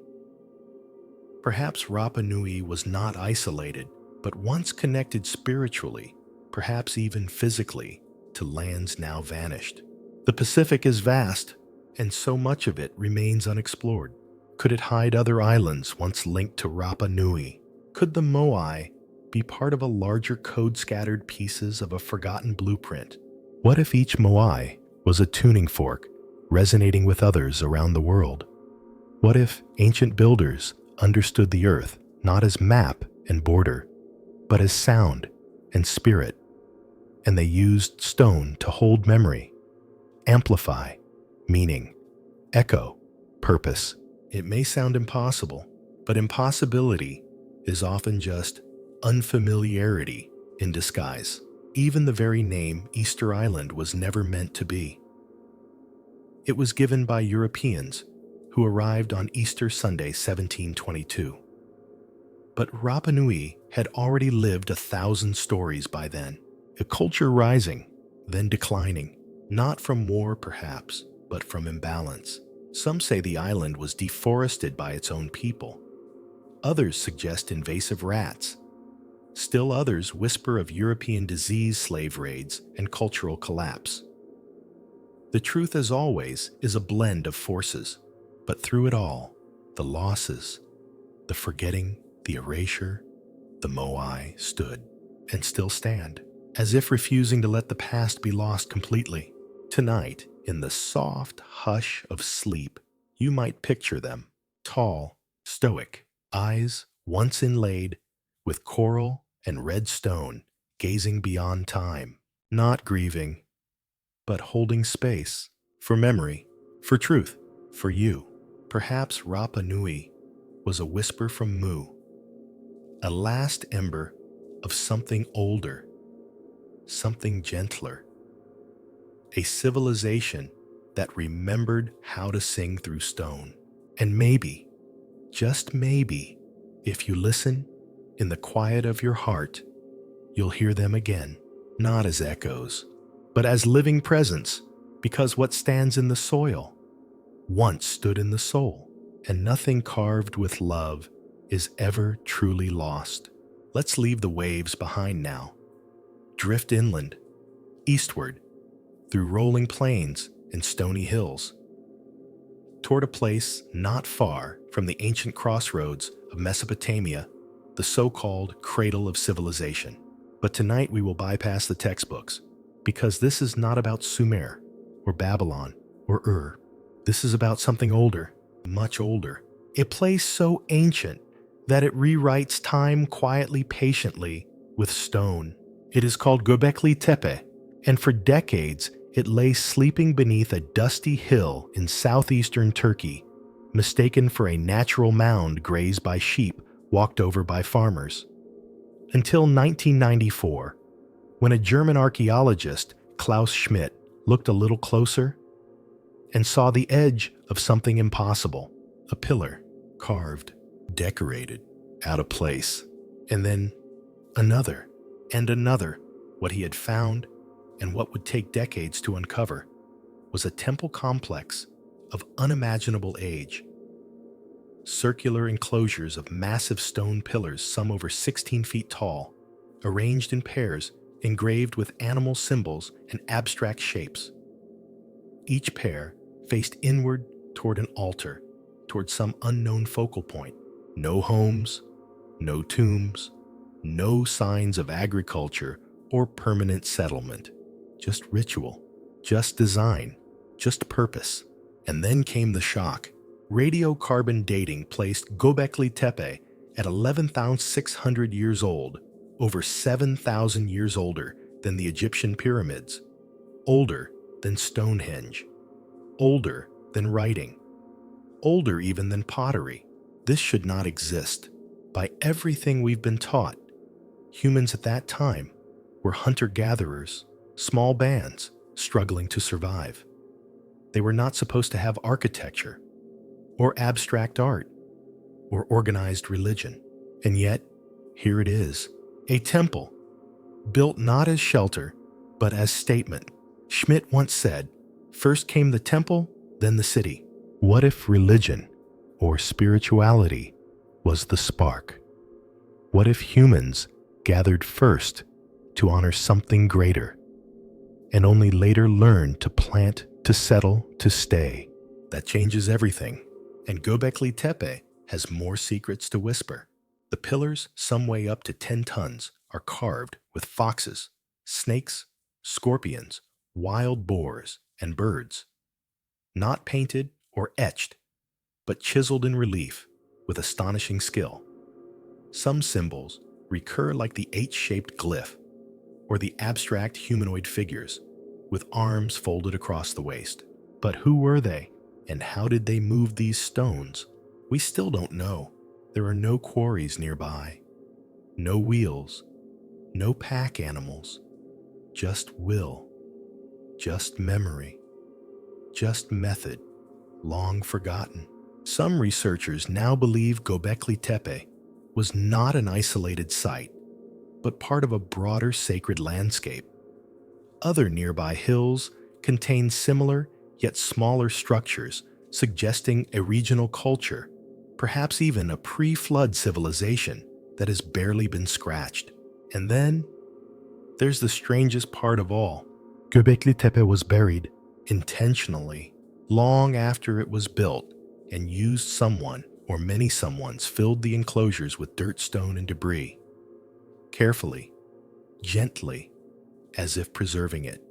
Perhaps Rapa Nui was not isolated, but once connected spiritually, perhaps even physically, to lands now vanished. The Pacific is vast, and so much of it remains unexplored. Could it hide other islands once linked to Rapa Nui? Could the moai be part of a larger code-scattered pieces of a forgotten blueprint? What if each moai was a tuning fork resonating with others around the world? What if ancient builders understood the earth not as map and border, but as sound and spirit? and they used stone to hold memory, amplify, meaning, echo, purpose. It may sound impossible, but impossibility is often just unfamiliarity in disguise. Even the very name Easter Island was never meant to be. It was given by Europeans who arrived on Easter Sunday 1722. But Rapa Nui had already lived 1,000 stories by then, a culture rising, then declining, not from war perhaps, but from imbalance. Some say the island was deforested by its own people. Others suggest invasive rats. Still others whisper of European disease, slave raids, and cultural collapse. The truth, as always, is a blend of forces, but through it all, the losses, the forgetting, the erasure, the Moai stood and still stand, as if refusing to let the past be lost completely. Tonight, in the soft hush of sleep, you might picture them, tall, stoic, eyes once inlaid with coral and red stone, gazing beyond time, not grieving, but holding space for memory, for truth, for you. Perhaps Rapa Nui was a whisper from Mu, a last ember of something older, something gentler, a civilization that remembered how to sing through stone. And maybe, just maybe, if you listen in the quiet of your heart, you'll hear them again, not as echoes, but as living presence, because what stands in the soil once stood in the soul, and nothing carved with love is ever truly lost. Let's leave the waves behind now, drift inland, eastward, through rolling plains and stony hills, toward a place not far from the ancient crossroads of Mesopotamia, the so-called cradle of civilization. But tonight we will bypass the textbooks, because this is not about Sumer, or Babylon, or Ur. This is about something older, much older. A place so ancient that it rewrites time quietly, patiently, with stone. It is called Göbekli Tepe, and for decades it lay sleeping beneath a dusty hill in southeastern Turkey, mistaken for a natural mound grazed by sheep walked over by farmers. Until 1994, when a German archaeologist, Klaus Schmidt, looked a little closer and saw the edge of something impossible, a pillar, carved, decorated, out of place, and then another and another. What he had found, and what would take decades to uncover, was a temple complex of unimaginable age. Circular enclosures of massive stone pillars, some over 16 feet tall, arranged in pairs, engraved with animal symbols and abstract shapes. Each pair faced inward toward an altar, toward some unknown focal point. No homes, no tombs, no signs of agriculture or permanent settlement. Just ritual, just design, just purpose. And then came the shock. Radiocarbon dating placed Göbekli Tepe at 11,600 years old, over 7,000 years older than the Egyptian pyramids, older than Stonehenge, older than writing, older even than pottery. This should not exist. By everything we've been taught, humans at that time were hunter-gatherers, small bands struggling to survive. They were not supposed to have architecture, or abstract art, or organized religion. And yet, here it is, a temple, built not as shelter, but as statement. Schmidt once said, "First came the temple, then the city." What if religion, or spirituality, was the spark? What if humans gathered first to honor something greater, and only later learned to plant, to settle, to stay? That changes everything. And Göbekli Tepe has more secrets to whisper. The pillars, some weigh up to 10 tons, are carved with foxes, snakes, scorpions, wild boars, and birds. Not painted or etched, but chiseled in relief with astonishing skill. Some symbols recur like the H-shaped glyph, or the abstract humanoid figures with arms folded across the waist. But who were they, and how did they move these stones? We still don't know. There are no quarries nearby, no wheels, no pack animals, just will, just memory, just method, long forgotten. Some researchers now believe Göbekli Tepe was not an isolated site, but part of a broader sacred landscape. Other nearby hills contain similar yet smaller structures, suggesting a regional culture, perhaps even a pre-flood civilization that has barely been scratched. And then there's the strangest part of all. Göbekli Tepe was buried intentionally long after it was built, and used someone or many someones filled the enclosures with dirt, stone, and debris. Carefully, gently, as if preserving it,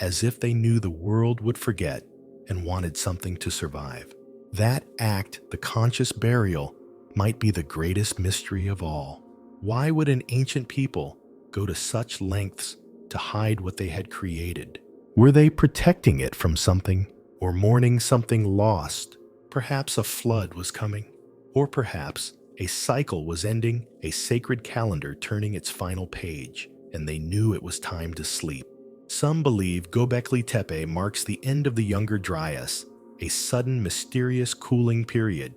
as if they knew the world would forget and wanted something to survive. That act, the conscious burial, might be the greatest mystery of all. Why would an ancient people go to such lengths to hide what they had created? Were they protecting it from something, or mourning something lost? Perhaps a flood was coming, or perhaps a cycle was ending, a sacred calendar turning its final page, and they knew it was time to sleep. Some believe Göbekli Tepe marks the end of the Younger Dryas, a sudden mysterious cooling period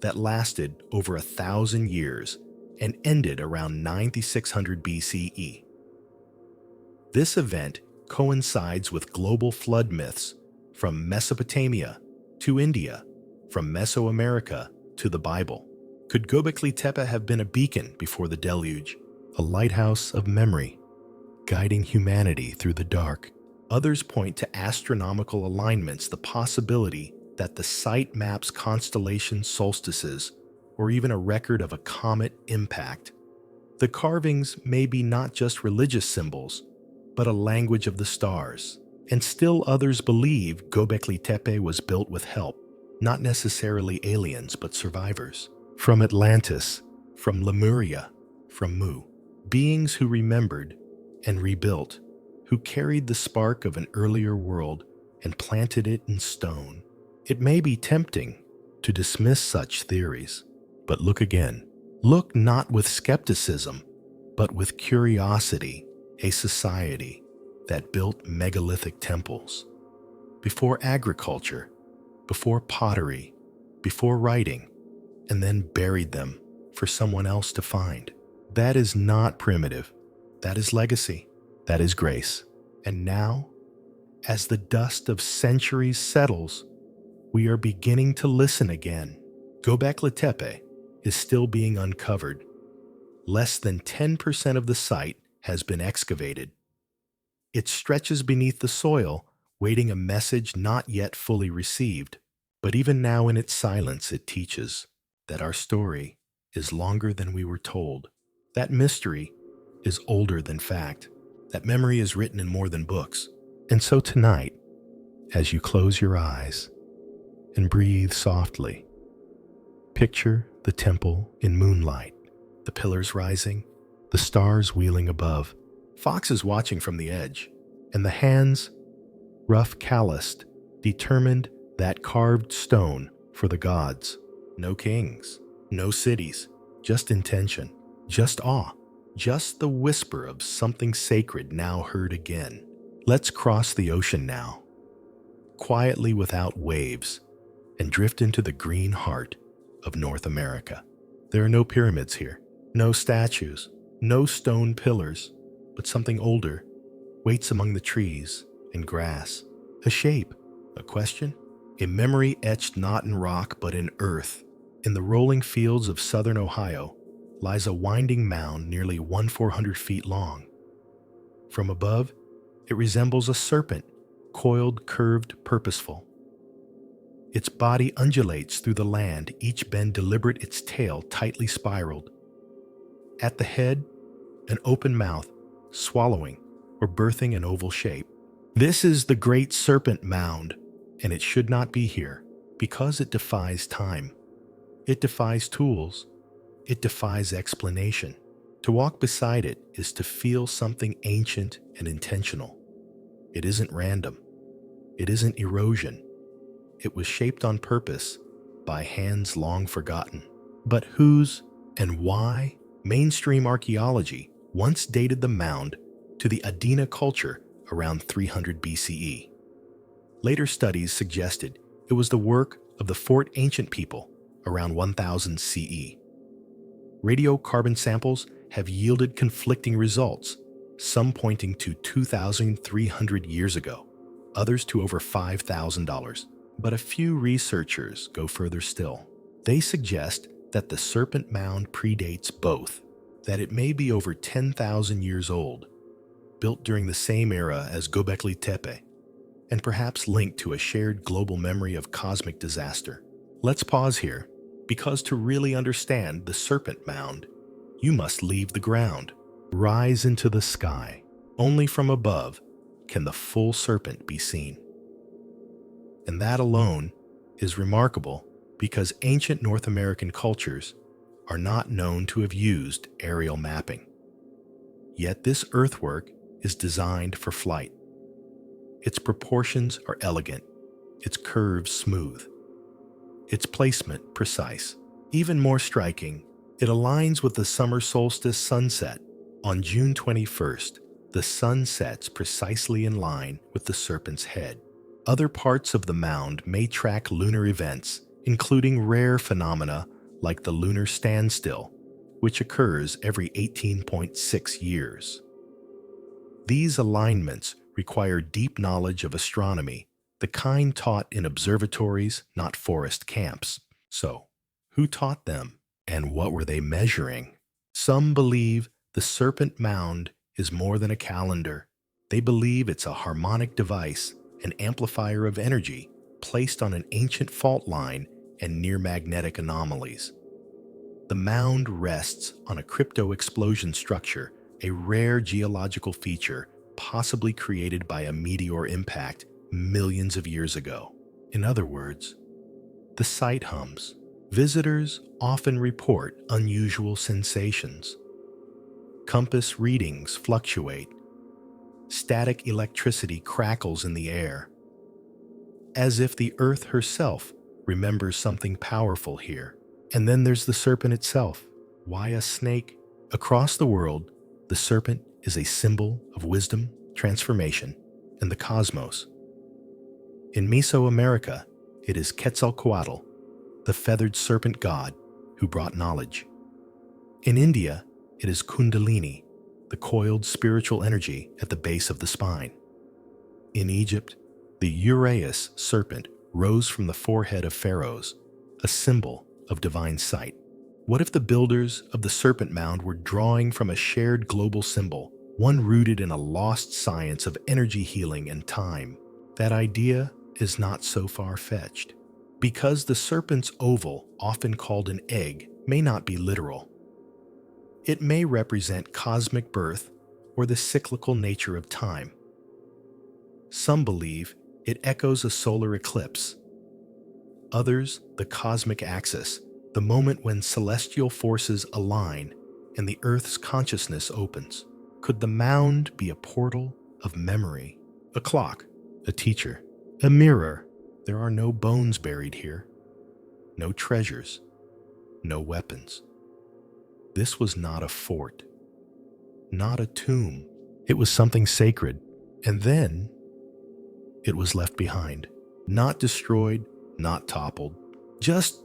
that lasted over 1,000 years and ended around 9600 BCE. This event coincides with global flood myths from Mesopotamia to India, from Mesoamerica to the Bible. Could Göbekli Tepe have been a beacon before the deluge, a lighthouse of memory, guiding humanity through the dark? Others point to astronomical alignments, the possibility that the site maps constellation solstices, or even a record of a comet impact. The carvings may be not just religious symbols, but a language of the stars. And still others believe Göbekli Tepe was built with help, not necessarily aliens, but survivors. From Atlantis, from Lemuria, from Mu. Beings who remembered and rebuilt, who carried the spark of an earlier world and planted it in stone. It may be tempting to dismiss such theories, but look again. Look not with skepticism, but with curiosity, a society that built megalithic temples. Before agriculture, before pottery, before writing, and then buried them for someone else to find. That is not primitive. That is legacy. That is grace. And now, as the dust of centuries settles, we are beginning to listen again. Göbekli Tepe is still being uncovered. Less than 10% of the site has been excavated. It stretches beneath the soil, waiting a message not yet fully received. But even now in its silence, it teaches that our story is longer than we were told. That mystery is older than fact. That memory is written in more than books. And so tonight, as you close your eyes and breathe softly, picture the temple in moonlight, the pillars rising, the stars wheeling above, foxes watching from the edge, and the hands, rough, calloused, determined that carved stone for the gods. No kings, no cities, just intention, just awe, just the whisper of something sacred now heard again. Let's cross the ocean now, quietly without waves, and drift into the green heart of North America. There are no pyramids here, no statues, no stone pillars, but something older waits among the trees and grass. A shape, a question, a memory etched not in rock but in earth. In the rolling fields of southern Ohio lies a winding mound nearly 1,400 feet long. From above, it resembles a serpent, coiled, curved, purposeful. Its body undulates through the land, each bend deliberate, its tail tightly spiraled. At the head, an open mouth, swallowing or birthing an oval shape. This is the Great Serpent Mound, and it should not be here because it defies time. It defies tools. It defies explanation. To walk beside it is to feel something ancient and intentional. It isn't random. It isn't erosion. It was shaped on purpose by hands long forgotten. But whose and why? Mainstream archaeology once dated the mound to the Adena culture around 300 BCE. Later studies suggested it was the work of the Fort Ancient people around 1000 CE. Radiocarbon samples have yielded conflicting results, some pointing to 2,300 years ago, others to over $5,000. But a few researchers go further still. They suggest that the serpent mound predates both, that it may be over 10,000 years old, built during the same era as Göbekli Tepe, and perhaps linked to a shared global memory of cosmic disaster. Let's pause here, because to really understand the serpent mound, you must leave the ground, rise into the sky. Only from above can the full serpent be seen. And that alone is remarkable because ancient North American cultures are not known to have used aerial mapping. Yet this earthwork is designed for flight. Its proportions are elegant, its curves smooth, its placement precise. Even more striking, it aligns with the summer solstice sunset. On June 21st, the sun sets precisely in line with the serpent's head. Other parts of the mound may track lunar events, including rare phenomena like the lunar standstill, which occurs every 18.6 years. These alignments require deep knowledge of astronomy, the kind taught in observatories, not forest camps. So, who taught them, and what were they measuring? Some believe the serpent mound is more than a calendar. They believe it's a harmonic device, an amplifier of energy placed on an ancient fault line and near magnetic anomalies. The mound rests on a crypto-explosion structure, a rare geological feature possibly created by a meteor impact millions of years ago. In other words, the site hums. Visitors often report unusual sensations. Compass readings fluctuate. Static electricity crackles in the air, as if the earth herself remembers something powerful here. And then there's the serpent itself. Why a snake? Across the world, the serpent is a symbol of wisdom, transformation, and the cosmos. In Mesoamerica, it is Quetzalcoatl, the feathered serpent god who brought knowledge. In India, it is Kundalini, the coiled spiritual energy at the base of the spine. In Egypt, the Uraeus serpent rose from the forehead of pharaohs, a symbol of divine sight. What if the builders of the serpent mound were drawing from a shared global symbol, one rooted in a lost science of energy healing and time? That idea is not so far-fetched. Because the serpent's oval, often called an egg, may not be literal. It may represent cosmic birth or the cyclical nature of time. Some believe it echoes a solar eclipse. Others, the cosmic axis, the moment when celestial forces align and the Earth's consciousness opens. Could the mound be a portal of memory? A clock, a teacher, a mirror. There are no bones buried here, no treasures, no weapons. This was not a fort, not a tomb. It was something sacred, and then it was left behind. Not destroyed, not toppled, just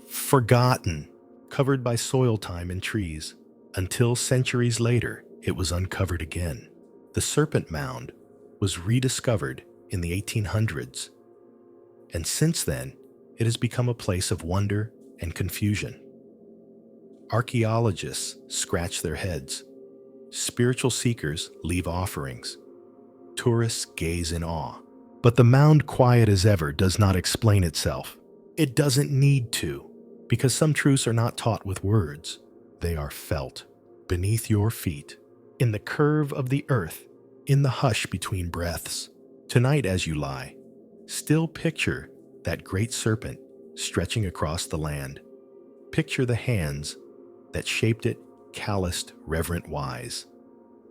forgotten, covered by soil time and trees, until centuries later it was uncovered again. The serpent mound was rediscovered in the 1800s, and since then it has become a place of wonder and confusion. Archaeologists scratch their heads. Spiritual seekers leave offerings. Tourists gaze in awe. But the mound, quiet as ever, does not explain itself. It doesn't need to, because some truths are not taught with words. They are felt beneath your feet, in the curve of the earth, in the hush between breaths. Tonight as you lie, still picture that great serpent stretching across the land. Picture the hands that shaped it calloused, reverent wise.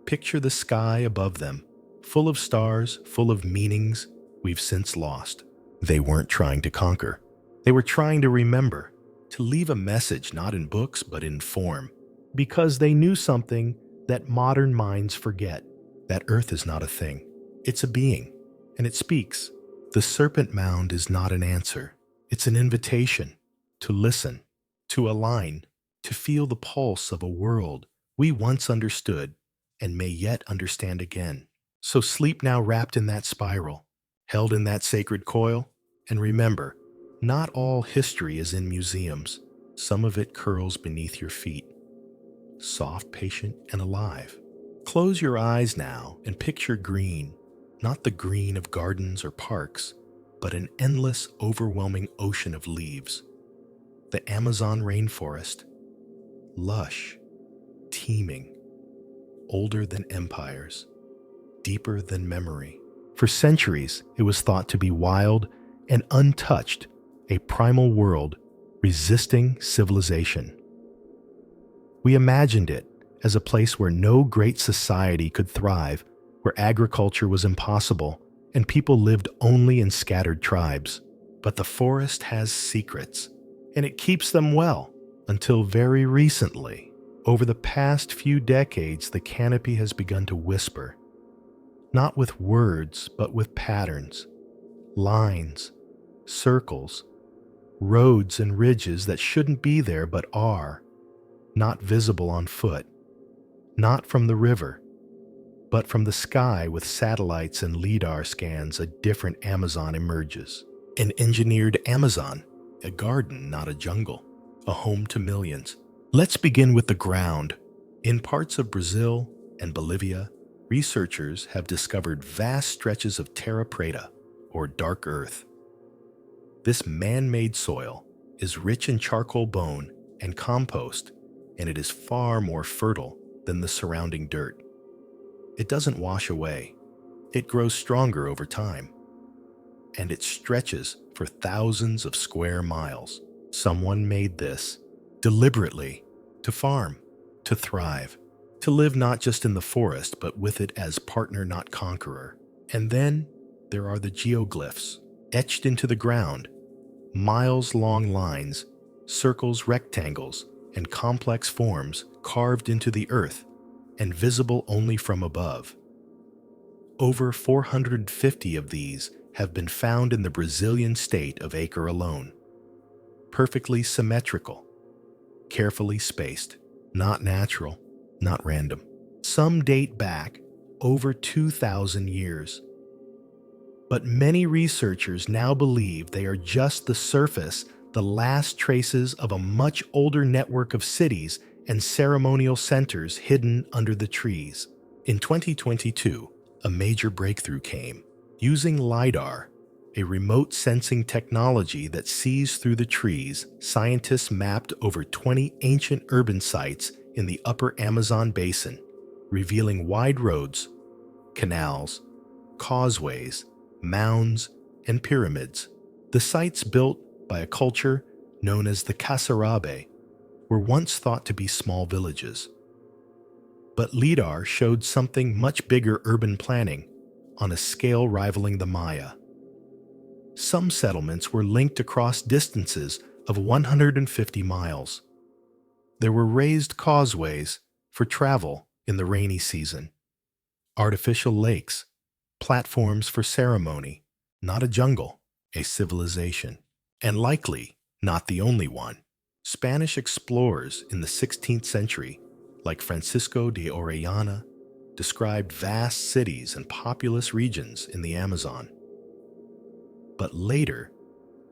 Picture the sky above them, full of stars, full of meanings we've since lost. They weren't trying to conquer. They were trying to remember, to leave a message not in books but in form, because they knew something that modern minds forget, that Earth is not a thing. It's a being, and it speaks. The Serpent Mound is not an answer. It's an invitation to listen, to align, to feel the pulse of a world we once understood and may yet understand again. So sleep now wrapped in that spiral, held in that sacred coil, and remember, not all history is in museums. Some of it curls beneath your feet. Soft, patient, and alive. Close your eyes now and picture green, not the green of gardens or parks, but an endless, overwhelming ocean of leaves. The Amazon rainforest, lush, teeming, older than empires, deeper than memory. For centuries, it was thought to be wild and untouched, a primal world resisting civilization. We imagined it as a place where no great society could thrive, where agriculture was impossible and people lived only in scattered tribes. But the forest has secrets, and it keeps them well, until very recently. Over the past few decades, the canopy has begun to whisper, not with words, but with patterns, lines, circles, roads and ridges that shouldn't be there but are, not visible on foot, not from the river, but from the sky. With satellites and LiDAR scans, a different Amazon emerges. An engineered Amazon, a garden, not a jungle, a home to millions. Let's begin with the ground. In parts of Brazil and Bolivia, researchers have discovered vast stretches of terra preta, or dark earth. This man-made soil is rich in charcoal bone and compost, and it is far more fertile than the surrounding dirt. It doesn't wash away. It grows stronger over time. And it stretches for thousands of square miles. Someone made this deliberately to farm, to thrive, to live not just in the forest, but with it as partner, not conqueror. And then there are the geoglyphs, etched into the ground, miles-long lines, circles, rectangles, and complex forms carved into the earth and visible only from above. Over 450 of these have been found in the Brazilian state of Acre alone. Perfectly symmetrical, carefully spaced, not natural, not random. Some date back over 2,000 years. But many researchers now believe they are just the surface, the last traces of a much older network of cities and ceremonial centers hidden under the trees. In 2022, a major breakthrough came. Using LiDAR, a remote sensing technology that sees through the trees, scientists mapped over 20 ancient urban sites in the upper Amazon basin, revealing wide roads, canals, causeways, mounds, and pyramids. The sites, built by a culture known as the Caçarabe, were once thought to be small villages. But LiDAR showed something much bigger: urban planning on a scale rivaling the Maya. Some settlements were linked across distances of 150 miles. There were raised causeways for travel in the rainy season, artificial lakes, platforms for ceremony, not a jungle, a civilization. And likely not the only one. Spanish explorers in the 16th century, like Francisco de Orellana, described vast cities and populous regions in the Amazon. But later,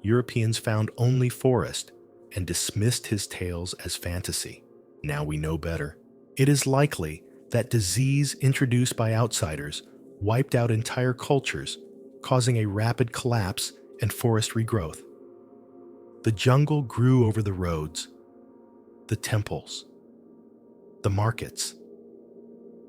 Europeans found only forest and dismissed his tales as fantasy. Now we know better. It is likely that disease introduced by outsiders wiped out entire cultures, causing a rapid collapse and forest regrowth. The jungle grew over the roads, the temples, the markets,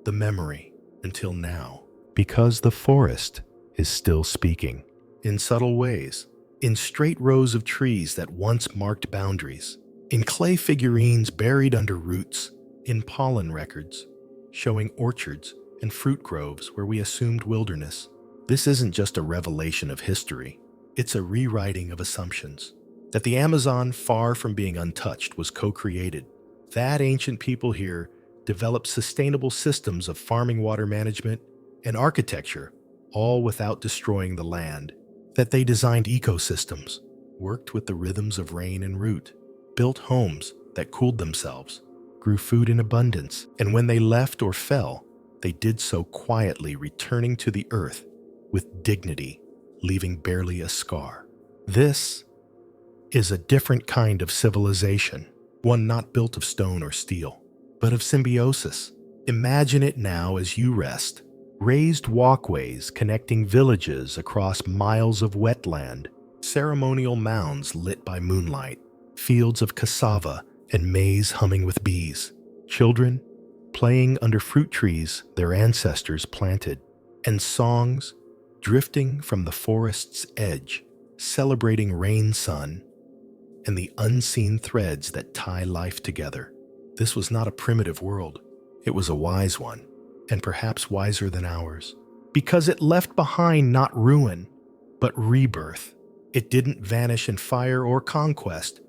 the memory, until now. Because the forest is still speaking, in subtle ways, in straight rows of trees that once marked boundaries, in clay figurines buried under roots, in pollen records, showing orchards and fruit groves where we assumed wilderness. This isn't just a revelation of history, it's a rewriting of assumptions. That the Amazon, far from being untouched, was co-created. That ancient people here developed sustainable systems of farming, water management, and architecture, all without destroying the land. That they designed ecosystems, worked with the rhythms of rain and root, built homes that cooled themselves, grew food in abundance, and when they left or fell, they did so quietly, returning to the earth with dignity, leaving barely a scar. This is a different kind of civilization, one not built of stone or steel, but of symbiosis. Imagine it now as you rest. Raised walkways connecting villages across miles of wetland, ceremonial mounds lit by moonlight, fields of cassava and maize humming with bees, children playing under fruit trees their ancestors planted, and songs drifting from the forest's edge, celebrating rain sun and the unseen threads that tie life together. This was not a primitive world. It was a wise one, and perhaps wiser than ours, because it left behind not ruin, but rebirth. It didn't vanish in fire or conquest,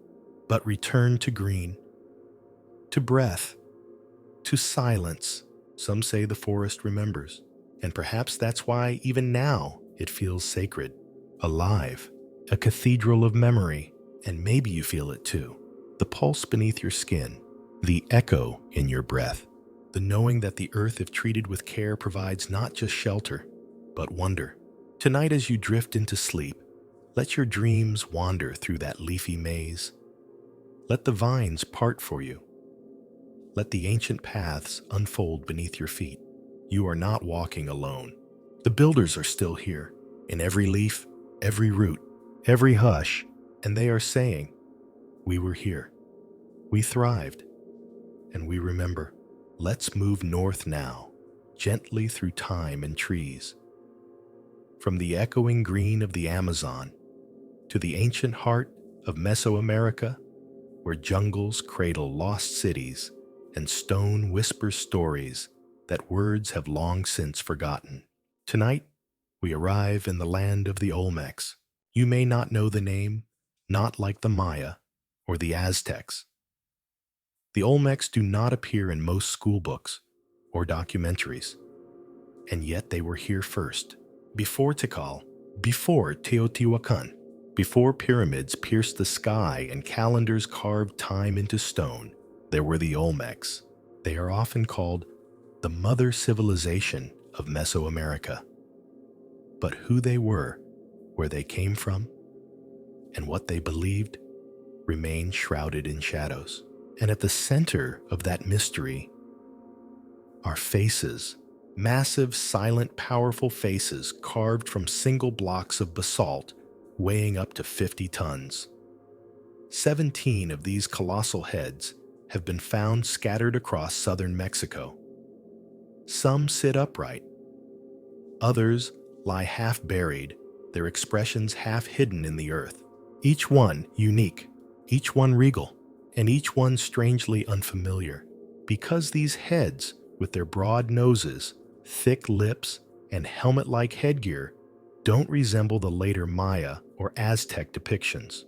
but returned to green, to breath, to silence. Some say the forest remembers, and perhaps that's why even now it feels sacred, alive, a cathedral of memory. And maybe you feel it too, the pulse beneath your skin, the echo in your breath, the knowing that the earth, if treated with care, provides not just shelter, but wonder. Tonight as you drift into sleep, let your dreams wander through that leafy maze. Let the vines part for you. Let the ancient paths unfold beneath your feet. You are not walking alone. The builders are still here, in every leaf, every root, every hush, and they are saying, we were here, we thrived, and we remember. Let's move north now, gently through time and trees. From the echoing green of the Amazon to the ancient heart of Mesoamerica, where jungles cradle lost cities and stone whispers stories that words have long since forgotten. Tonight, we arrive in the land of the Olmecs. You may not know the name, not like the Maya or the Aztecs. The Olmecs do not appear in most school books or documentaries, and yet they were here first. Before Tikal, before Teotihuacan, before pyramids pierced the sky and calendars carved time into stone, there were the Olmecs. They are often called the mother civilization of Mesoamerica. But who they were, where they came from, and what they believed remain shrouded in shadows. And at the center of that mystery are faces, massive, silent, powerful faces carved from single blocks of basalt weighing up to 50 tons. 17 of these colossal heads have been found scattered across southern Mexico. Some sit upright. Others lie half buried, their expressions half hidden in the earth. Each one unique, each one regal, and each one strangely unfamiliar, because these heads, with their broad noses, thick lips, and helmet-like headgear, don't resemble the later Maya or Aztec depictions.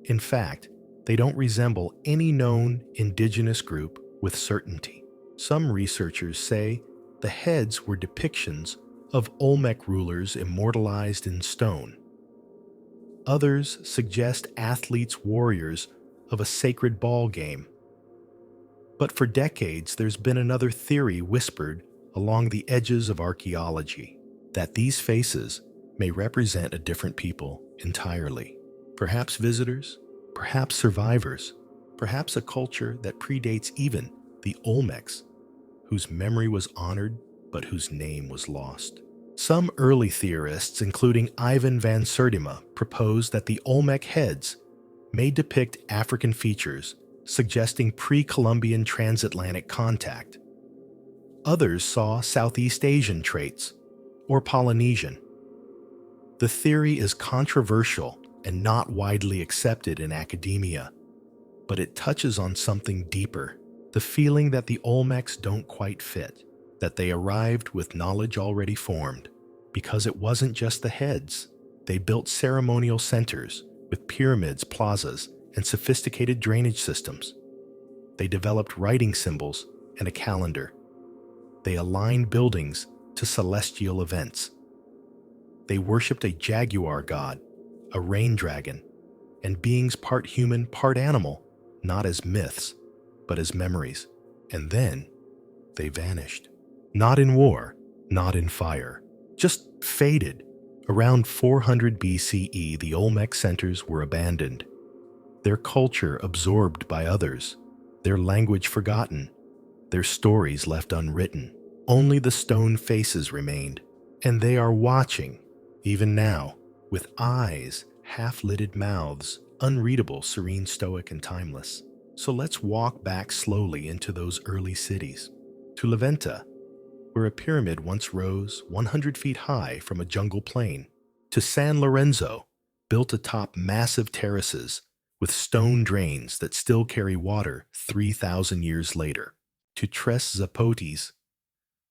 In fact, they don't resemble any known indigenous group with certainty. Some researchers say the heads were depictions of Olmec rulers immortalized in stone. Others suggest athletes, warriors of a sacred ball game. But for decades, there's been another theory whispered along the edges of archaeology, that these faces may represent a different people entirely. Perhaps visitors, perhaps survivors, perhaps a culture that predates even the Olmecs, whose memory was honored but whose name was lost. Some early theorists, including Ivan van Sertima, proposed that the Olmec heads may depict African features, suggesting pre-Columbian transatlantic contact. Others saw Southeast Asian traits, or Polynesian. The theory is controversial and not widely accepted in academia, but it touches on something deeper, the The feeling that the Olmecs don't quite fit, that they arrived with knowledge already formed, because it wasn't just the heads. They built ceremonial centers with pyramids, plazas, and sophisticated drainage systems. They developed writing symbols and a calendar. They aligned buildings to celestial events. They worshipped a jaguar god, a rain dragon, and beings part human, part animal, not as myths, but as memories. And then they vanished. Not in war, not in fire, just faded. Around 400 BCE, the Olmec centers were abandoned, their culture absorbed by others, their language forgotten, their stories left unwritten. Only the stone faces remained, and they are watching, even now, with eyes, half-lidded mouths, unreadable, serene, stoic, and timeless. So let's walk back slowly into those early cities, to Levanta, where a pyramid once rose 100 feet high from a jungle plain, to San Lorenzo, built atop massive terraces with stone drains that still carry water 3,000 years later, to Tres Zapotes,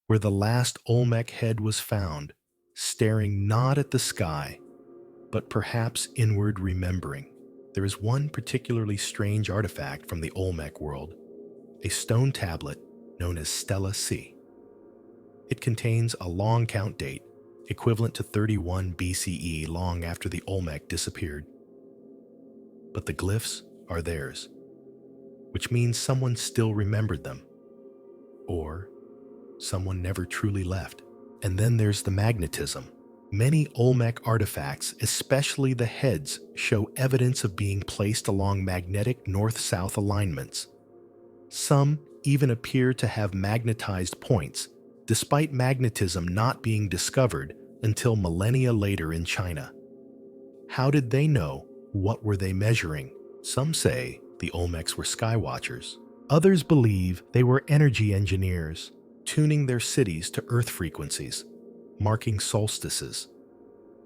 where the last Olmec head was found, staring not at the sky, but perhaps inward, remembering. There is one particularly strange artifact from the Olmec world, a stone tablet known as Stela C. It contains a long count date, equivalent to 31 BCE, long after the Olmec disappeared. But the glyphs are theirs, which means someone still remembered them, or someone never truly left. And then there's the magnetism. Many Olmec artifacts, especially the heads, show evidence of being placed along magnetic north-south alignments. Some even appear to have magnetized points, despite magnetism not being discovered until millennia later in China. How did they know? What were they measuring? Some say the Olmecs were skywatchers. Others believe they were energy engineers, tuning their cities to Earth frequencies, marking solstices,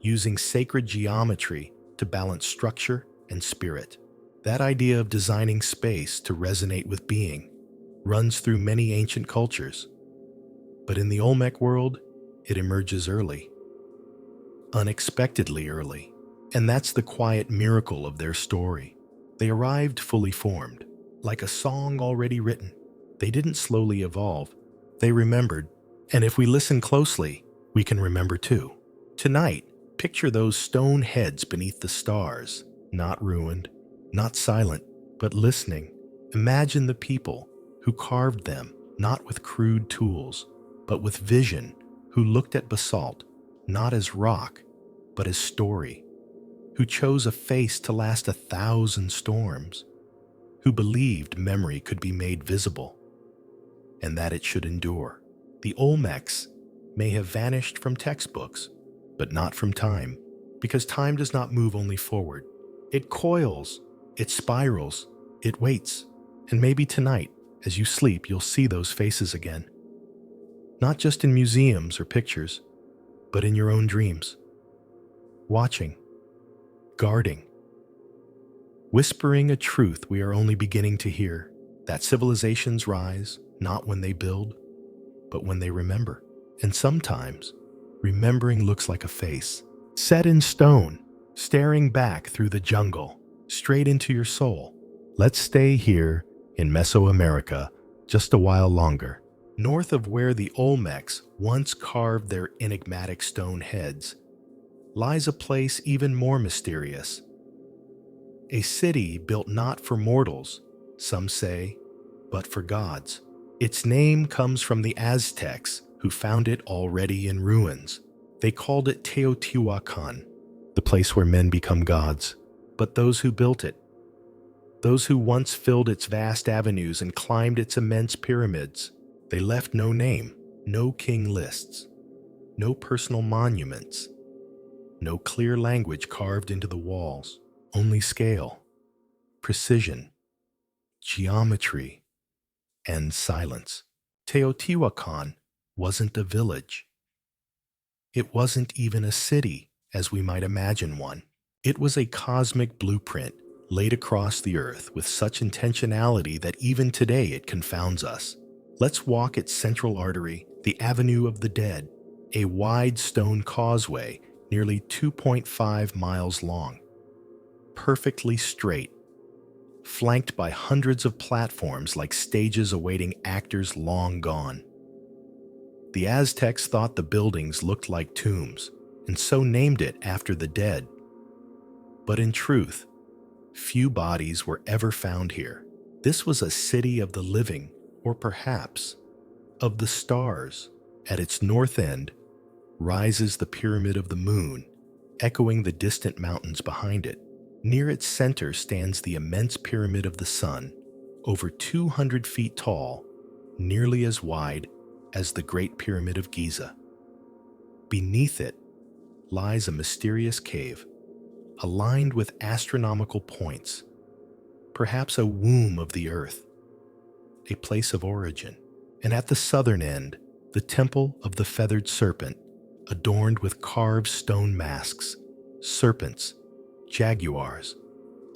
using sacred geometry to balance structure and spirit. That idea of designing space to resonate with being runs through many ancient cultures. But in the Olmec world, it emerges early, unexpectedly early. And that's the quiet miracle of their story. They arrived fully formed, like a song already written. They didn't slowly evolve. They remembered. And if we listen closely, we can remember too. Tonight, picture those stone heads beneath the stars, not ruined, not silent, but listening. Imagine the people who carved them, not with crude tools, but with vision, who looked at basalt, not as rock, but as story, who chose a face to last 1,000 storms, who believed memory could be made visible, and that it should endure. The Olmecs may have vanished from textbooks, but not from time, because time does not move only forward. It coils, it spirals, it waits, and maybe tonight, as you sleep, you'll see those faces again. Not just in museums or pictures, but in your own dreams. Watching, guarding, whispering a truth we are only beginning to hear, that civilizations rise not when they build, but when they remember. And sometimes, remembering looks like a face, set in stone, staring back through the jungle, straight into your soul. Let's stay here in Mesoamerica just a while longer. North of where the Olmecs once carved their enigmatic stone heads, lies a place even more mysterious. A city built not for mortals, some say, but for gods. Its name comes from the Aztecs, who found it already in ruins. They called it Teotihuacan, the place where men become gods. But those who built it, those who once filled its vast avenues and climbed its immense pyramids, they left no name, no king lists, no personal monuments, no clear language carved into the walls, only scale, precision, geometry, and silence. Teotihuacan wasn't a village. It wasn't even a city, as we might imagine one. It was a cosmic blueprint, laid across the earth with such intentionality that even today it confounds us. Let's walk its central artery, the Avenue of the Dead, a wide stone causeway nearly 2.5 miles long, perfectly straight, flanked by hundreds of platforms like stages awaiting actors long gone. The Aztecs thought the buildings looked like tombs, and so named it after the dead. But in truth, few bodies were ever found here. This was a city of the living, or perhaps of the stars. At its north end rises the Pyramid of the Moon, echoing the distant mountains behind it. Near its center stands the immense Pyramid of the Sun, over 200 feet tall, nearly as wide as the Great Pyramid of Giza. Beneath it lies a mysterious cave, aligned with astronomical points, perhaps a womb of the earth, a place of origin. And at the southern end, the Temple of the Feathered Serpent, adorned with carved stone masks, serpents, jaguars,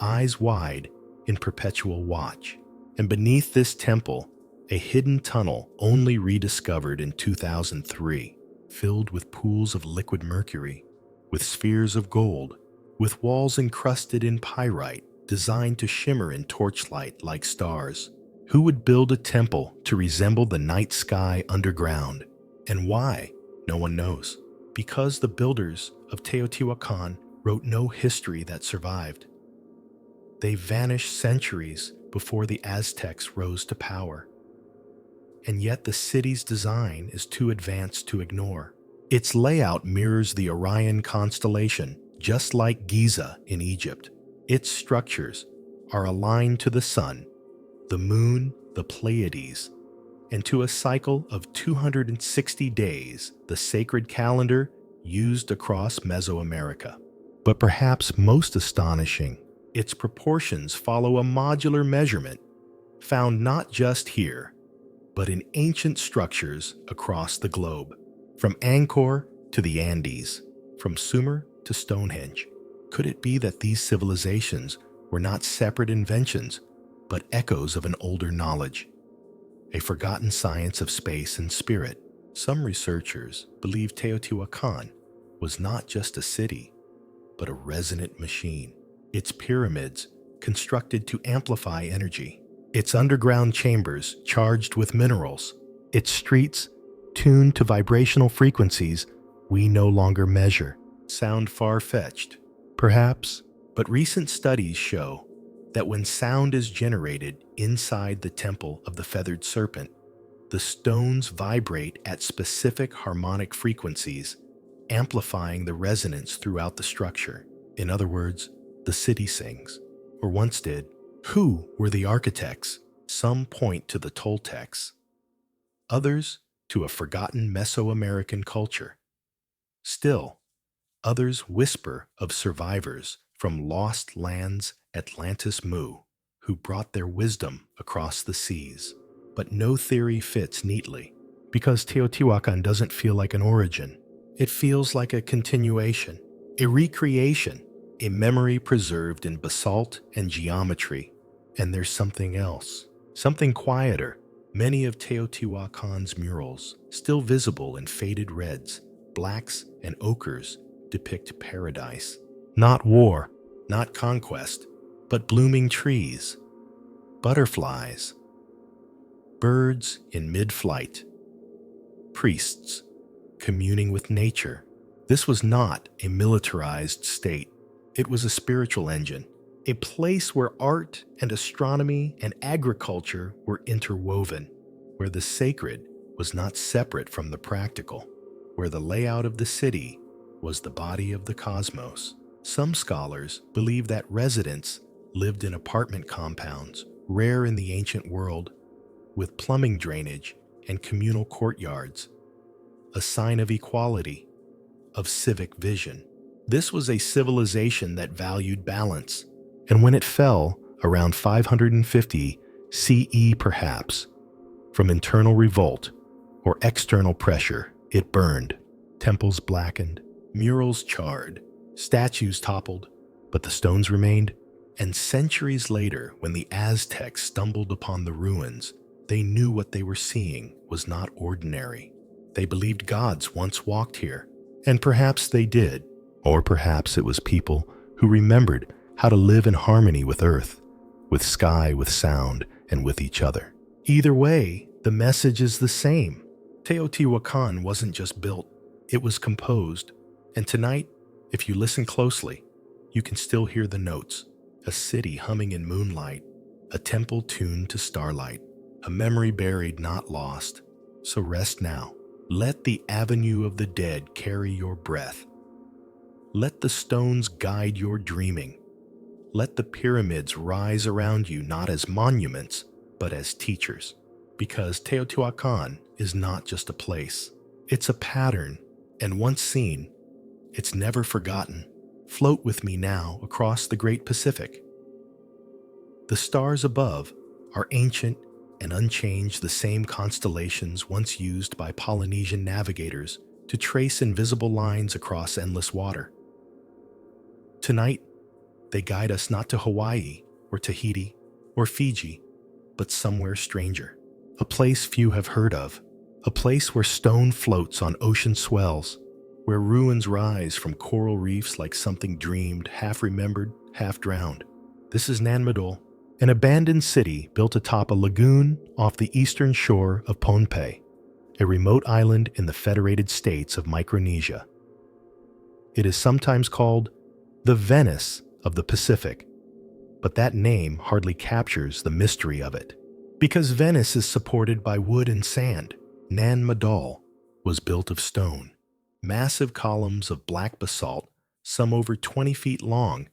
eyes wide in perpetual watch. And beneath this temple, a hidden tunnel only rediscovered in 2003, filled with pools of liquid mercury, with spheres of gold, with walls encrusted in pyrite designed to shimmer in torchlight like stars. Who would build a temple to resemble the night sky underground? And why? No one knows. Because the builders of Teotihuacan wrote no history that survived. They vanished centuries before the Aztecs rose to power. And yet the city's design is too advanced to ignore. Its layout mirrors the Orion constellation, just like Giza in Egypt. Its structures are aligned to the sun, the moon, the Pleiades, and to a cycle of 260 days, the sacred calendar used across Mesoamerica. But perhaps most astonishing, its proportions follow a modular measurement found not just here, but in ancient structures across the globe, from Angkor to the Andes, from Sumer to Stonehenge. Could it be that these civilizations were not separate inventions, but echoes of an older knowledge, a forgotten science of space and spirit? Some researchers believe Teotihuacan was not just a city, but a resonant machine. Its pyramids constructed to amplify energy, its underground chambers charged with minerals, its streets tuned to vibrational frequencies we no longer measure. Sound far-fetched, perhaps, but recent studies show that when sound is generated inside the Temple of the Feathered Serpent, the stones vibrate at specific harmonic frequencies, amplifying the resonance throughout the structure. In other words, the city sings, or once did. Who were the architects? Some point to the Toltecs, others to a forgotten Mesoamerican culture. Still, others whisper of survivors from lost lands Atlantis Mu, who brought their wisdom across the seas. But no theory fits neatly, because Teotihuacan doesn't feel like an origin. It feels like a continuation, a recreation, a memory preserved in basalt and geometry. And there's something else, something quieter. Many of Teotihuacan's murals, still visible in faded reds, blacks, and ochres, depict paradise. Not war, not conquest, but blooming trees, butterflies, birds in mid-flight, priests communing with nature. This was not a militarized state. It was a spiritual engine, a place where art and astronomy and agriculture were interwoven, where the sacred was not separate from the practical, where the layout of the city was the body of the cosmos. Some scholars believe that residents lived in apartment compounds, rare in the ancient world, with plumbing drainage and communal courtyards, a sign of equality, of civic vision. This was a civilization that valued balance, and when it fell, around 550 CE perhaps, from internal revolt or external pressure, it burned. Temples blackened, murals charred, statues toppled, but the stones remained. And centuries later, when the Aztecs stumbled upon the ruins, they knew what they were seeing was not ordinary. They believed gods once walked here, and perhaps they did, or perhaps it was people who remembered how to live in harmony with earth, with sky, with sound, and with each other. Either way, the message is the same. Teotihuacan wasn't just built, it was composed. And tonight, if you listen closely, you can still hear the notes. A city humming in moonlight, a temple tuned to starlight, a memory buried, not lost. So rest now. Let the avenue of the dead carry your breath. Let the stones guide your dreaming. Let the pyramids rise around you not as monuments, but as teachers. Because Teotihuacan is not just a place. It's a pattern, and once seen, it's never forgotten. Float with me now across the great Pacific. The stars above are ancient and unchanged, the same constellations once used by Polynesian navigators to trace invisible lines across endless water. Tonight, they guide us not to Hawaii or Tahiti or Fiji, but somewhere stranger, a place few have heard of, a place where stone floats on ocean swells, where ruins rise from coral reefs like something dreamed, half remembered, half drowned. This is Nanmadol, an abandoned city built atop a lagoon off the eastern shore of Pohnpei, a remote island in the Federated States of Micronesia. It is sometimes called the Venice of the Pacific, but that name hardly captures the mystery of it. Because Venice is supported by wood and sand, Nanmadol was built of stone. Massive columns of black basalt, some over 20 feet long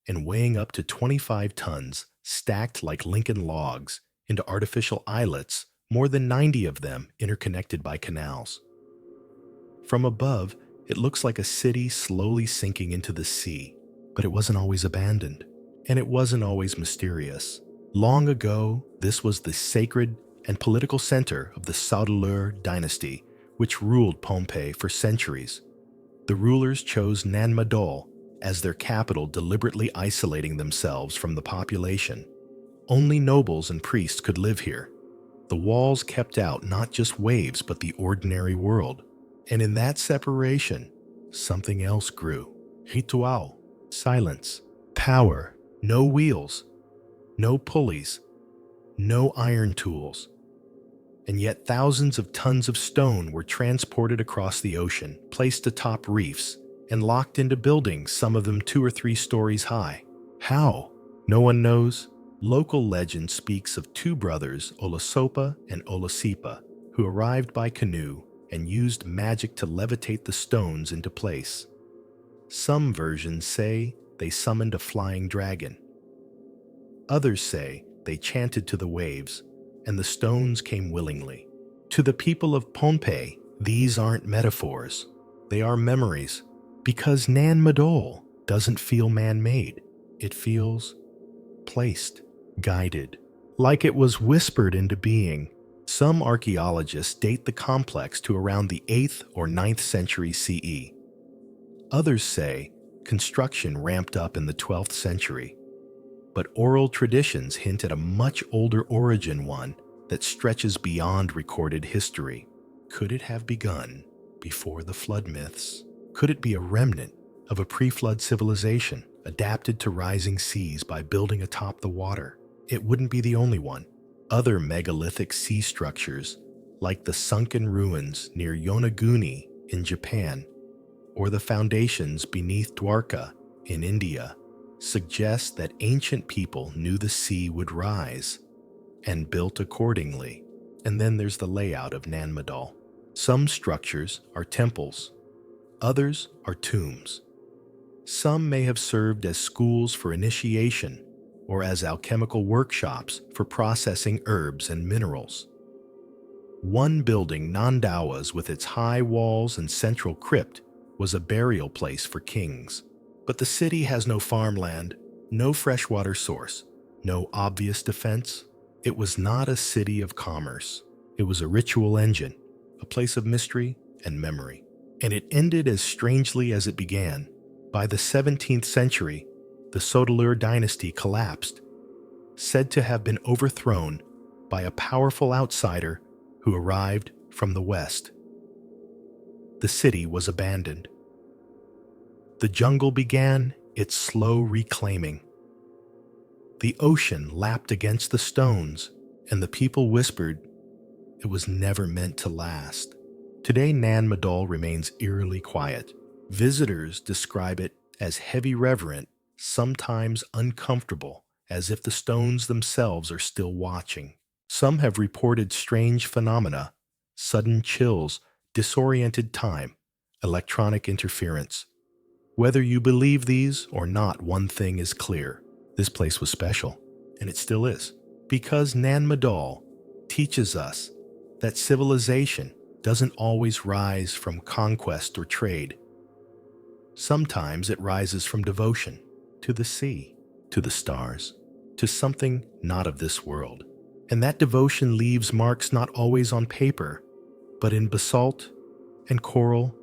and weighing up to 25 tons, stacked like Lincoln logs into artificial islets, more than 90 of them interconnected by canals. From above, it looks like a city slowly sinking into the sea, but it wasn't always abandoned, and it wasn't always mysterious. Long ago, this was the sacred and political center of the Saudeleur dynasty, which ruled Pohnpei for centuries. The rulers chose Nanmadol as their capital, deliberately isolating themselves from the population. Only nobles and priests could live here. The walls kept out not just waves, but the ordinary world. And in that separation, something else grew. Ritual, silence, power, no wheels, no pulleys, no iron tools. And yet thousands of tons of stone were transported across the ocean, placed atop reefs, and locked into buildings, some of them 2 or 3 stories high. How? No one knows. Local legend speaks of 2 brothers, Olasopa and Olasipa, who arrived by canoe and used magic to levitate the stones into place. Some versions say they summoned a flying dragon. Others say they chanted to the waves, and the stones came willingly. To the people of Pohnpei, these aren't metaphors. They are memories, because Nanmadol doesn't feel man-made. It feels placed, guided, like it was whispered into being. Some archaeologists date the complex to around the 8th or 9th century CE. Others say construction ramped up in the 12th century. But oral traditions hint at a much older origin, one that stretches beyond recorded history. Could it have begun before the flood myths? Could it be a remnant of a pre-flood civilization adapted to rising seas by building atop the water? It wouldn't be the only one. Other megalithic sea structures, like the sunken ruins near Yonaguni in Japan, or the foundations beneath Dwarka in India, suggest that ancient people knew the sea would rise and built accordingly. And then there's the layout of Nanmadol. Some structures are temples, others are tombs. Some may have served as schools for initiation or as alchemical workshops for processing herbs and minerals. One building, Nandawas, with its high walls and central crypt, was a burial place for kings. But the city has no farmland, no freshwater source, no obvious defense. It was not a city of commerce. It was a ritual engine, a place of mystery and memory. And it ended as strangely as it began. By the 17th century, The Sotalur dynasty collapsed, said to have been overthrown by a powerful outsider who arrived from the west. The city was abandoned. The jungle began its slow reclaiming. The ocean lapped against the stones, and the people whispered it was never meant to last. Today, Nan Madol remains eerily quiet. Visitors describe it as heavy reverent, sometimes uncomfortable, as if the stones themselves are still watching. Some have reported strange phenomena, sudden chills, disoriented time, electronic interference. Whether you believe these or not, one thing is clear. This place was special, and it still is, because Nan Madol teaches us that civilization doesn't always rise from conquest or trade. Sometimes it rises from devotion to the sea, to the stars, to something not of this world. And that devotion leaves marks not always on paper, but in basalt and coral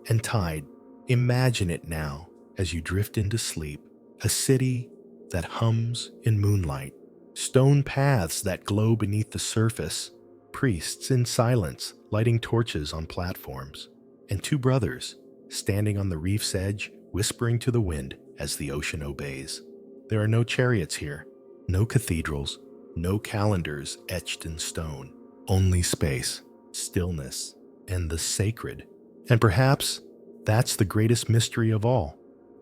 and tide. Imagine it now as you drift into sleep, a city that hums in moonlight, stone paths that glow beneath the surface, priests in silence lighting torches on platforms, and two brothers standing on the reef's edge whispering to the wind as the ocean obeys. There are no chariots here, no cathedrals, no calendars etched in stone, only space, stillness, and the sacred. And perhaps that's the greatest mystery of all,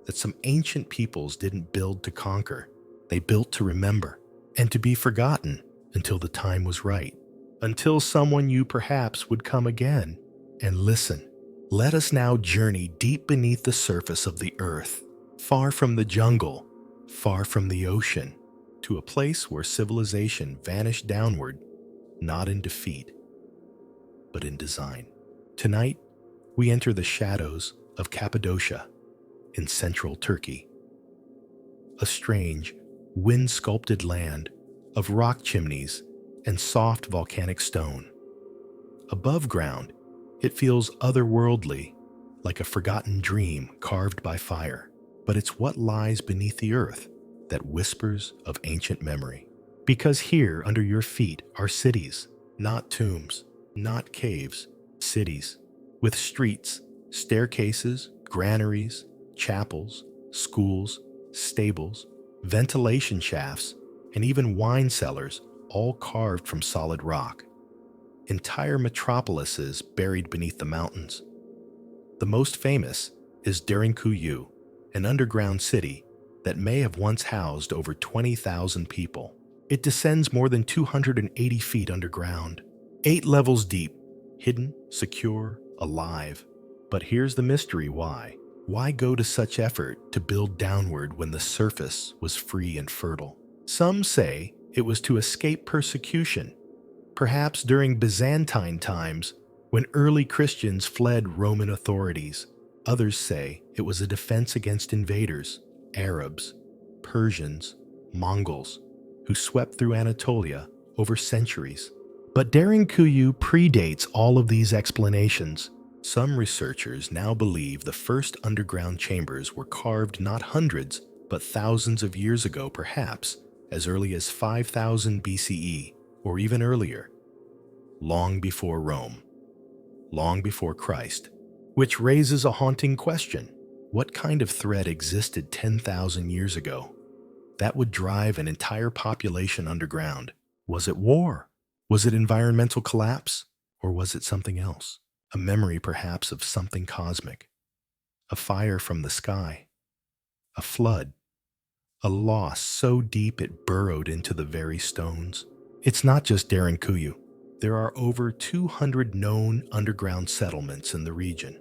that some ancient peoples didn't build to conquer. They built to remember and to be forgotten until the time was right, until someone you perhaps would come again and listen. Let us now journey deep beneath the surface of the earth, far from the jungle, far from the ocean, to a place where civilization vanished downward, not in defeat, but in design. Tonight, we enter the shadows of Cappadocia in central Turkey, a strange, wind-sculpted land of rock chimneys and soft volcanic stone. Above ground, it feels otherworldly, like a forgotten dream carved by fire. But it's what lies beneath the earth that whispers of ancient memory. Because here, under your feet, are cities, not tombs, not caves, cities, with streets, staircases, granaries, chapels, schools, stables, ventilation shafts, and even wine cellars, all carved from solid rock. Entire metropolises buried beneath the mountains. The most famous is Derinkuyu, an underground city that may have once housed over 20,000 people. It descends more than 280 feet underground, 8 levels deep, hidden, secure, alive. But here's the mystery: why? Why go to such effort to build downward when the surface was free and fertile? Some say it was to escape persecution, perhaps during Byzantine times when early Christians fled Roman authorities. Others say it was a defense against invaders, Arabs, Persians, Mongols, who swept through Anatolia over centuries. But Derinkuyu predates all of these explanations. Some researchers now believe the first underground chambers were carved not hundreds, but thousands of years ago, perhaps as early as 5000 BCE, or even earlier, long before Rome, long before Christ. Which raises a haunting question. What kind of threat existed 10,000 years ago that would drive an entire population underground? Was it war? Was it environmental collapse? Or was it something else? A memory perhaps of something cosmic? A fire from the sky? A flood? A loss so deep it burrowed into the very stones? It's not just Derinkuyu. There are over 200 known underground settlements in the region.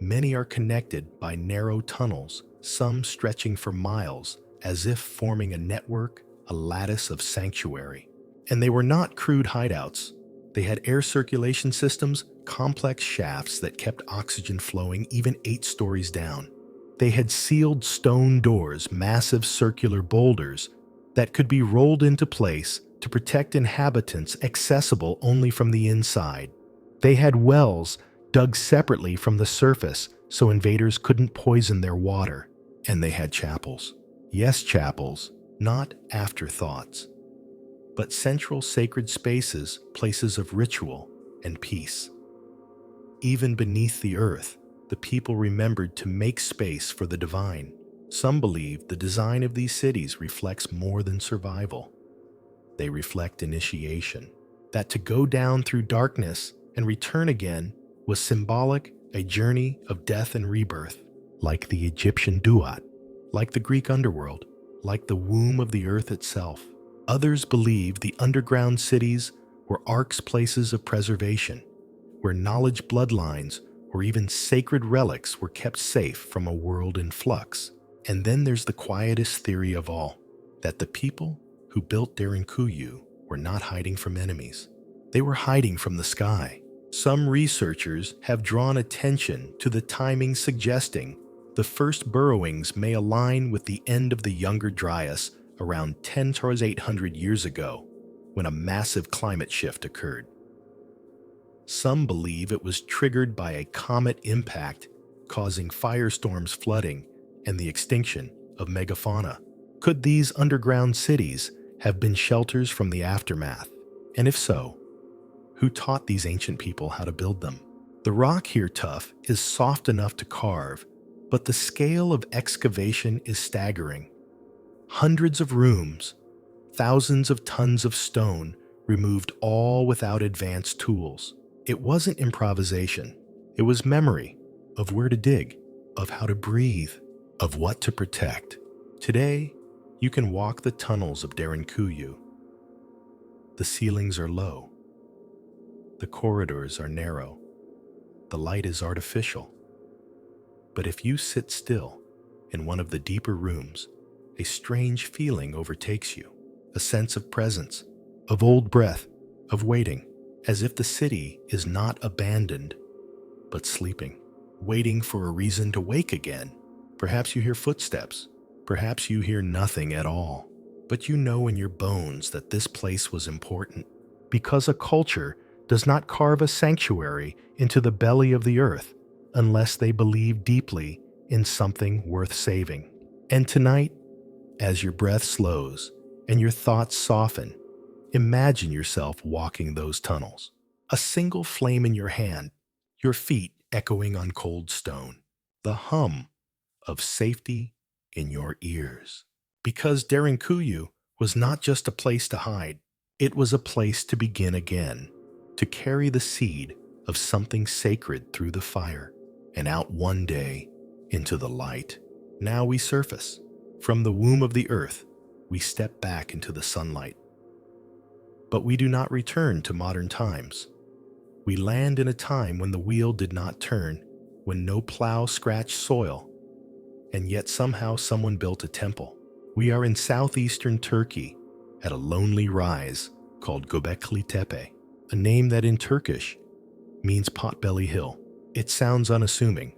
Many are connected by narrow tunnels, some stretching for miles, as if forming a network, a lattice of sanctuary. And they were not crude hideouts. They had air circulation systems, complex shafts that kept oxygen flowing even 8 stories down. They had sealed stone doors, massive circular boulders that could be rolled into place to protect inhabitants accessible only from the inside. They had wells dug separately from the surface so invaders couldn't poison their water. And they had chapels, Yes, chapels, not afterthoughts, but central sacred spaces, places of ritual and peace. Even beneath the earth, the people remembered to make space for the divine. Some believe the design of these cities reflects more than survival. They reflect initiation, that to go down through darkness and return again was symbolic, a journey of death and rebirth, like the Egyptian Duat, like the Greek underworld, like the womb of the earth itself. Others believe the underground cities were arks, places of preservation, where knowledge bloodlines or even sacred relics were kept safe from a world in flux. And then there's the quietest theory of all, that the people who built Derinkuyu were not hiding from enemies. They were hiding from the sky. Some researchers have drawn attention to the timing, suggesting the first burrowings may align with the end of the Younger Dryas around 10 to 800 years ago, when a massive climate shift occurred. Some believe it was triggered by a comet impact, causing firestorms, flooding, and the extinction of megafauna. Could these underground cities have been shelters from the aftermath? And if so, who taught these ancient people how to build them? The rock here, tough, is soft enough to carve, but the scale of excavation is staggering. Hundreds of rooms, thousands of tons of stone removed, all without advanced tools. It wasn't improvisation. It was memory of where to dig, of how to breathe, of what to protect. Today, you can walk the tunnels of Derinkuyu. The ceilings are low. The corridors are narrow. The light is artificial. But if you sit still in one of the deeper rooms, a strange feeling overtakes you, a sense of presence, of old breath, of waiting, as if the city is not abandoned, but sleeping, waiting for a reason to wake again. Perhaps you hear footsteps. Perhaps you hear nothing at all. But you know in your bones that this place was important, because a culture does not carve a sanctuary into the belly of the earth unless they believe deeply in something worth saving. And tonight, as your breath slows and your thoughts soften, imagine yourself walking those tunnels, a single flame in your hand, your feet echoing on cold stone, the hum of safety in your ears. Because Derinkuyu was not just a place to hide, it was a place to begin again, to carry the seed of something sacred through the fire and out one day into the light. Now we surface. From the womb of the earth, we step back into the sunlight. But we do not return to modern times. We land in a time when the wheel did not turn, when no plow scratched soil, and yet somehow someone built a temple. We are in southeastern Turkey at a lonely rise called Göbekli Tepe, a name that in Turkish means potbelly hill. It sounds unassuming,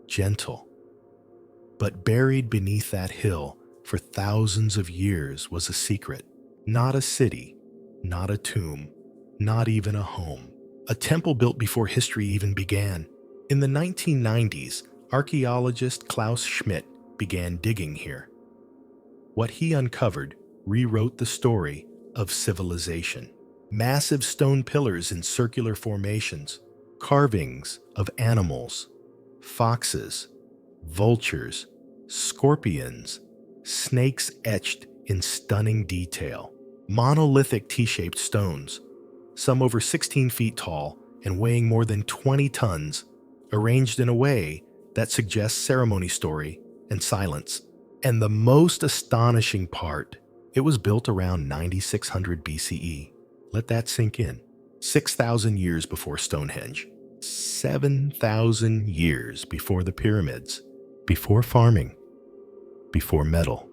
gentle. But buried beneath that hill for thousands of years was a secret. Not a city, not a tomb, not even a home. A temple built before history even began. In the 1990s, archaeologist Klaus Schmidt began digging here. What he uncovered rewrote the story of civilization. Massive stone pillars in circular formations, carvings of animals, foxes, vultures, scorpions, snakes etched in stunning detail. Monolithic T-shaped stones, some over 16 feet tall and weighing more than 20 tons, arranged in a way that suggests ceremony, story, and silence. And the most astonishing part, it was built around 9600 BCE. Let that sink in. 6,000 years before Stonehenge. 7,000 years before the pyramids. Before farming. Before metal.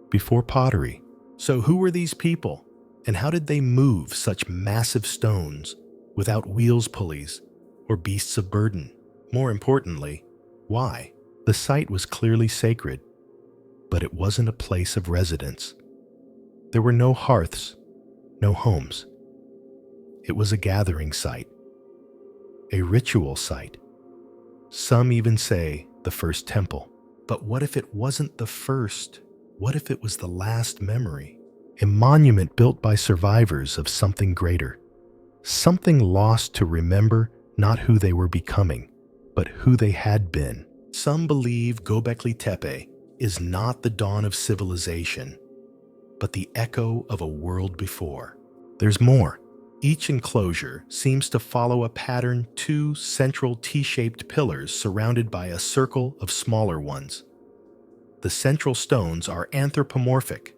Before pottery. So who were these people? And how did they move such massive stones without wheels, pulleys, or beasts of burden? More importantly, why? The site was clearly sacred, but it wasn't a place of residence. There were no hearths, no homes. It was a gathering site, a ritual site. Some even say the first temple. But what if it wasn't the first? What if it was the last memory? A monument built by survivors of something greater. Something lost to remember not who they were becoming, but who they had been. Some believe Göbekli Tepe is not the dawn of civilization, but the echo of a world before. There's more. Each enclosure seems to follow a pattern: two central T-shaped pillars surrounded by a circle of smaller ones. The central stones are anthropomorphic.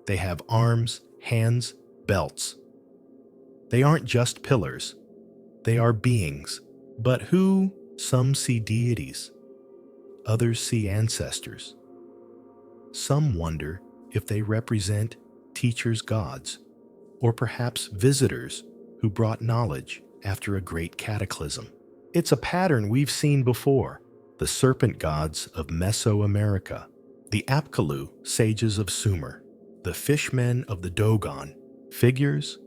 They have arms, hands, belts. They aren't just pillars. They are beings. But who? Some see deities. Others see ancestors. Some wonder if they represent teachers' gods, or perhaps visitors who brought knowledge after a great cataclysm. It's a pattern we've seen before: the serpent gods of Mesoamerica, the Apkallu sages of Sumer, the fishmen of the Dogon, figures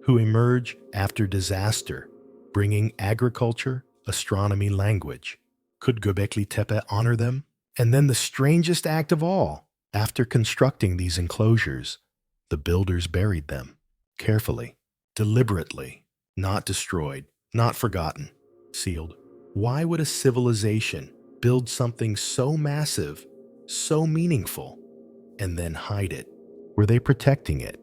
who emerge after disaster, bringing agriculture, astronomy, language. Could Göbekli Tepe honor them? And then the strangest act of all: after constructing these enclosures, the builders buried them. Carefully, deliberately, not destroyed, not forgotten, sealed. Why would a civilization build something so massive, so meaningful, and then hide it? Were they protecting it,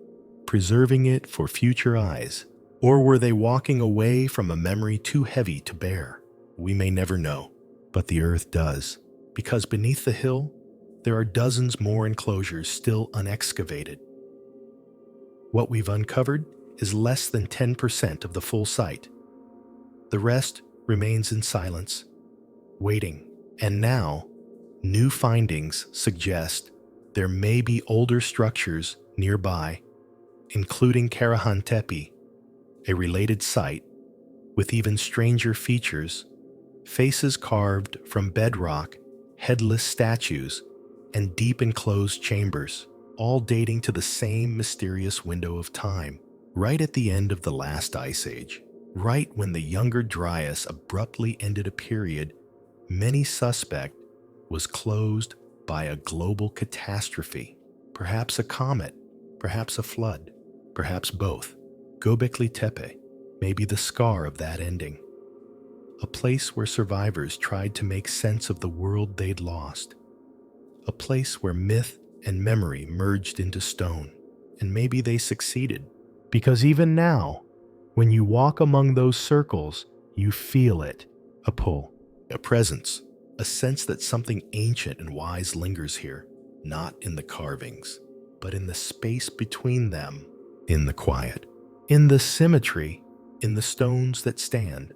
preserving it for future eyes? Or were they walking away from a memory too heavy to bear? We may never know, but the earth does, because beneath the hill, there are dozens more enclosures still unexcavated. What we've uncovered is less than 10% of the full site. The rest remains in silence, waiting. And now, new findings suggest there may be older structures nearby, including Karahan Tepe, a related site with even stranger features: faces carved from bedrock, headless statues, and deep enclosed chambers, all dating to the same mysterious window of time, right at the end of the last ice age, right when the Younger Dryas abruptly ended a period many suspect was closed by a global catastrophe. Perhaps a comet, perhaps a flood, perhaps both. Göbekli Tepe may be the scar of that ending, a place where survivors tried to make sense of the world they'd lost, a place where myth and memory merged into stone. And maybe they succeeded, because even now, when you walk among those circles, you feel it: a pull, a presence, a sense that something ancient and wise lingers here, not in the carvings, but in the space between them, in the quiet, in the symmetry, in the stones that stand,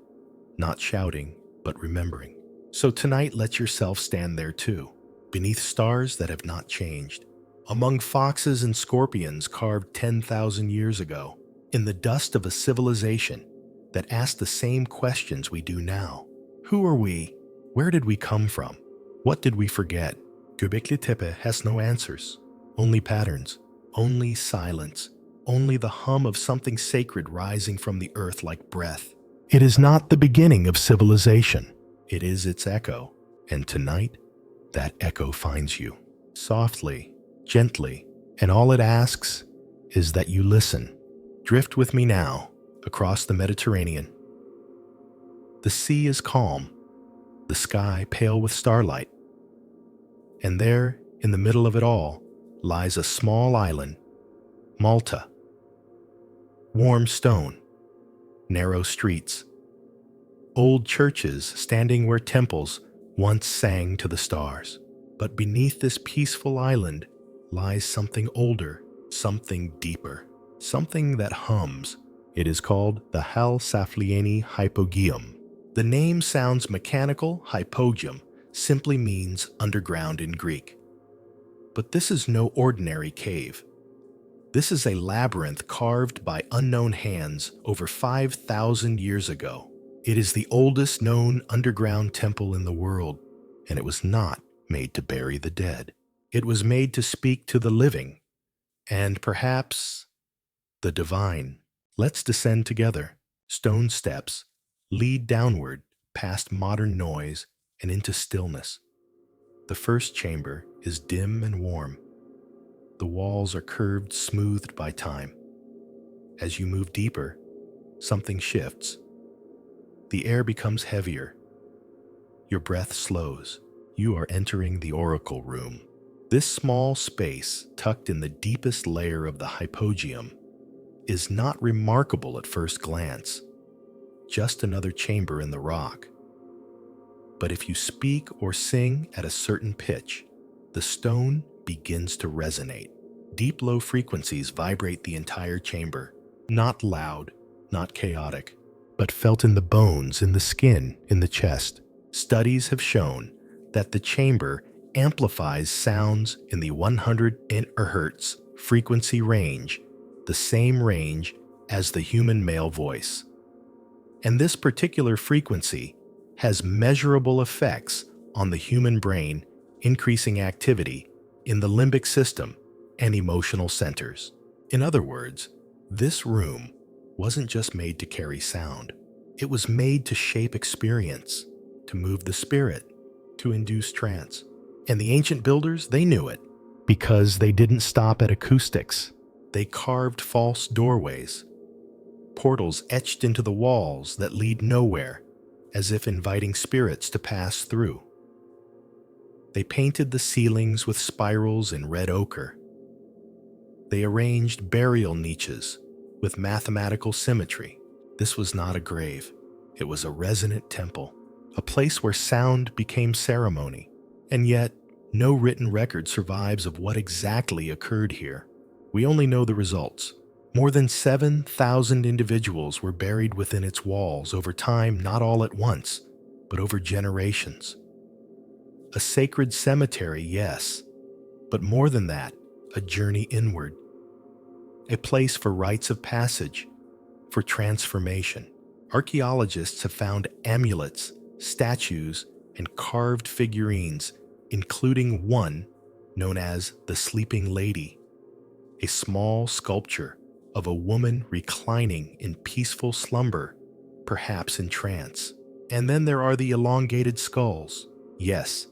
not shouting, but remembering. So tonight, let yourself stand there too, beneath stars that have not changed, among foxes and scorpions carved 10,000 years ago, in the dust of a civilization that asked the same questions we do now. Who are we? Where did we come from? What did we forget? Göbekli Tepe has no answers, only patterns, only silence, only the hum of something sacred rising from the earth like breath. It is not the beginning of civilization. It is its echo. And tonight, that echo finds you, softly, gently, and all it asks is that you listen. Drift with me now across the Mediterranean. The sea is calm, the sky pale with starlight, and there, in the middle of it all, lies a small island, Malta. Warm stone, narrow streets, old churches standing where temples once sang to the stars. But beneath this peaceful island lies something older, something deeper, something that hums. It is called the Hal Saflieni Hypogeum. The name sounds mechanical. Hypogeum simply means underground in Greek. But this is no ordinary cave. This is a labyrinth carved by unknown hands over 5,000 years ago. It is the oldest known underground temple in the world, and it was not made to bury the dead. It was made to speak to the living, and perhaps the divine. Let's descend together. Stone steps lead downward past modern noise and into stillness. The first chamber is dim and warm. The walls are curved, smoothed by time. As you move deeper, something shifts. The air becomes heavier. Your breath slows. You are entering the oracle room. This small space, tucked in the deepest layer of the hypogeum, is not remarkable at first glance, just another chamber in the rock. But if you speak or sing at a certain pitch, the stone begins to resonate. Deep low frequencies vibrate the entire chamber, not loud, not chaotic, but felt in the bones, in the skin, in the chest. Studies have shown that the chamber amplifies sounds in the 100 Hz frequency range, the same range as the human male voice. And this particular frequency has measurable effects on the human brain, increasing activity in the limbic system and emotional centers. In other words, this room wasn't just made to carry sound. It was made to shape experience, to move the spirit, to induce trance. And the ancient builders, they knew it, because they didn't stop at acoustics. They carved false doorways, portals etched into the walls that lead nowhere, as if inviting spirits to pass through. They painted the ceilings with spirals in red ochre. They arranged burial niches with mathematical symmetry. This was not a grave. It was a resonant temple, a place where sound became ceremony. And yet, no written record survives of what exactly occurred here. We only know the results. More than 7,000 individuals were buried within its walls over time, not all at once, but over generations. A sacred cemetery, yes, but more than that, a journey inward. A place for rites of passage, for transformation. Archaeologists have found amulets, statues, and carved figurines, including one known as the Sleeping Lady, a small sculpture of a woman reclining in peaceful slumber, perhaps in trance. And then there are the elongated skulls. Yes,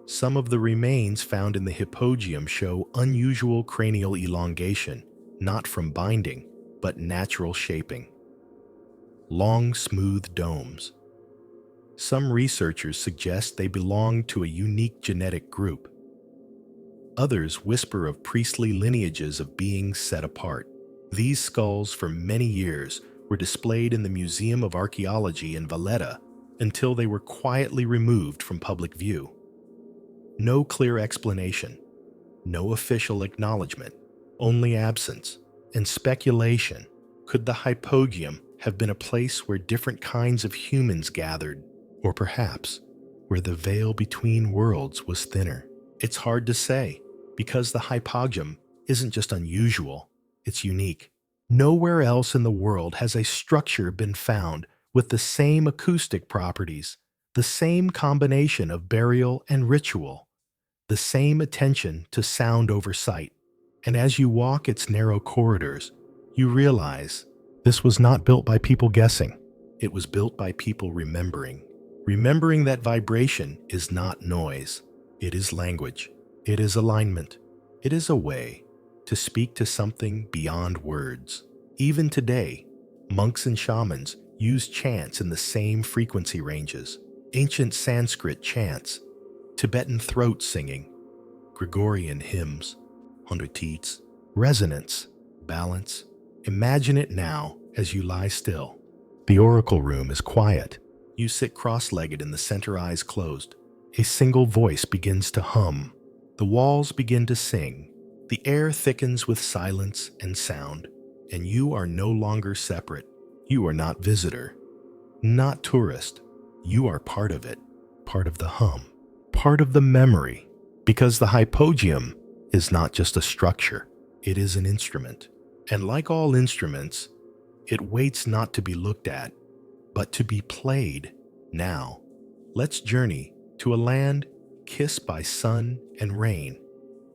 some of the remains found in the hypogeum show unusual cranial elongation, not from binding, but natural shaping. Long, smooth domes. Some researchers suggest they belong to a unique genetic group. Others whisper of priestly lineages of beings set apart. These skulls, for many years, were displayed in the Museum of Archaeology in Valletta until they were quietly removed from public view. No clear explanation, no official acknowledgement, only absence and speculation. Could the hypogeum have been a place where different kinds of humans gathered, or perhaps where the veil between worlds was thinner? It's hard to say, because the hypogeum isn't just unusual, it's unique. Nowhere else in the world has a structure been found with the same acoustic properties, the same combination of burial and ritual, the same attention to sound over sight. And as you walk its narrow corridors, you realize this was not built by people guessing. It was built by people remembering. Remembering that vibration is not noise. It is language. It is alignment. It is a way to speak to something beyond words. Even today, monks and shamans use chants in the same frequency ranges. Ancient Sanskrit chants, Tibetan throat singing, Gregorian hymns, Hunderteats, resonance, balance. Imagine it now as you lie still. The oracle room is quiet. You sit cross-legged in the center, eyes closed. A single voice begins to hum. The walls begin to sing. The air thickens with silence and sound, and you are no longer separate. You are not visitor, not tourist. You are part of it, part of the hum, part of the memory, because the hypogeum is not just a structure, it is an instrument. And like all instruments, it waits not to be looked at, but to be played now. Let's journey to a land kissed by sun and rain,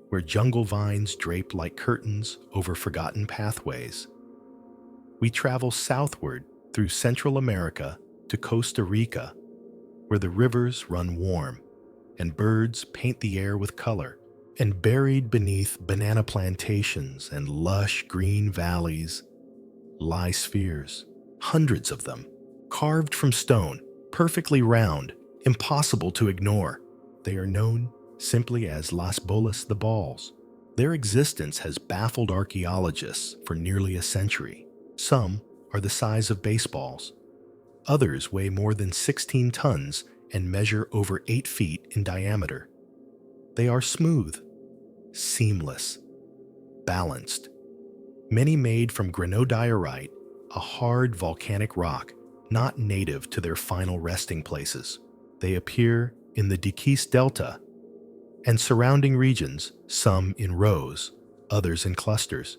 where jungle vines drape like curtains over forgotten pathways. We travel southward through Central America to Costa Rica, where the rivers run warm and birds paint the air with color. And buried beneath banana plantations and lush green valleys lie spheres, hundreds of them, carved from stone, perfectly round, impossible to ignore. They are known simply as Las Bolas, the balls. Their existence has baffled archaeologists for nearly a century. Some are the size of baseballs. Others weigh more than 16 tons and measure over 8 feet in diameter. They are smooth, seamless, balanced. Many made from granodiorite, a hard volcanic rock not native to their final resting places. They appear in the Dikis Delta and surrounding regions, some in rows, others in clusters.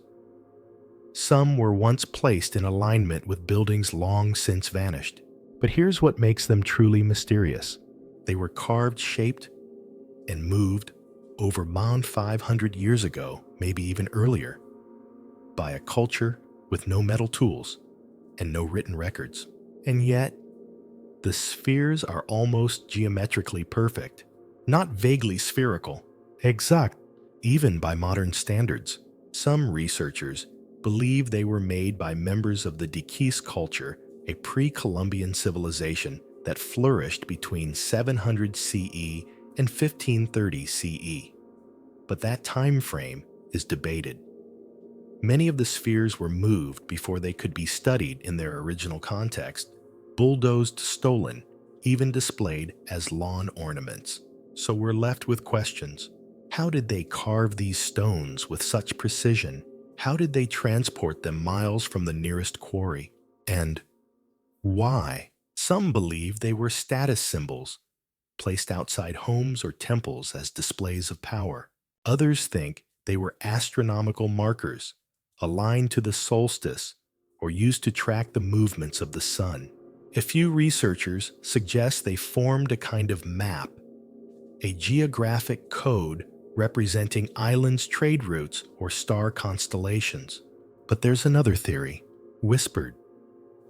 Some were once placed in alignment with buildings long since vanished. But here's what makes them truly mysterious. They were carved, shaped, and moved over around 500 years ago, maybe even earlier, by a culture with no metal tools and no written records. And yet, the spheres are almost geometrically perfect, not vaguely spherical, exact, even by modern standards. Some researchers believe they were made by members of the Dikis culture, a pre-Columbian civilization that flourished between 700 CE and 1530 CE. But that time frame is debated. Many of the spheres were moved before they could be studied in their original context, bulldozed, stolen, even displayed as lawn ornaments. So we're left with questions. How did they carve these stones with such precision? How did they transport them miles from the nearest quarry? And why? Some believe they were status symbols, placed outside homes or temples as displays of power. Others think they were astronomical markers, aligned to the solstice, or used to track the movements of the sun. A few researchers suggest they formed a kind of map, a geographic code representing islands' trade routes or star constellations. But there's another theory, whispered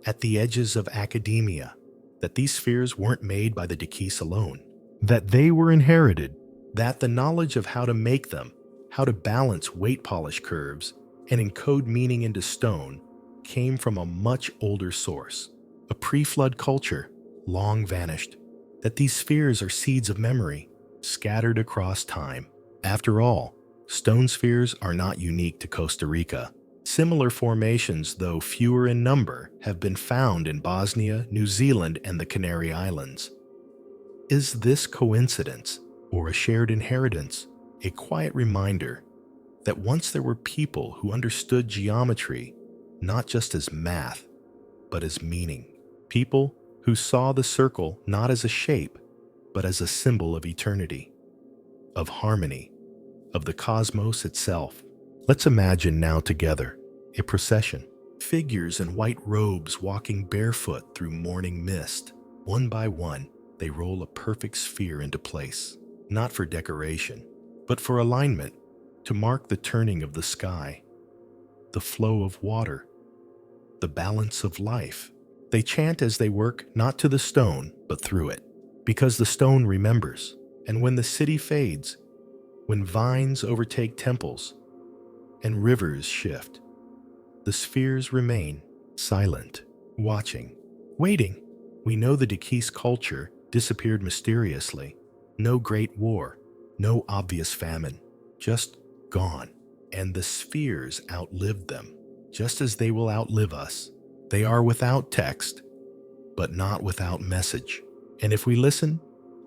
at the edges of academia, that these spheres weren't made by the Dikis alone, that they were inherited, that the knowledge of how to make them, how to balance weight polish curves, and encode meaning into stone came from a much older source, a pre-flood culture, long vanished, that these spheres are seeds of memory, scattered across time. After all, stone spheres are not unique to Costa Rica. Similar formations, though fewer in number, have been found in Bosnia, New Zealand, and the Canary Islands. Is this coincidence or a shared inheritance? A quiet reminder that once there were people who understood geometry not just as math, but as meaning. People who saw the circle not as a shape, but as a symbol of eternity, of harmony, of the cosmos itself. Let's imagine now together a procession, figures in white robes walking barefoot through morning mist. One by one, they roll a perfect sphere into place, not for decoration, but for alignment, to mark the turning of the sky, the flow of water, the balance of life. They chant as they work, not to the stone, but through it, because the stone remembers. And when the city fades, when vines overtake temples, and rivers shift, the spheres remain silent, watching, waiting. We know the Dikis culture disappeared mysteriously. No great war, no obvious famine, just gone. And the spheres outlived them, just as they will outlive us. They are without text, but not without message. And if we listen,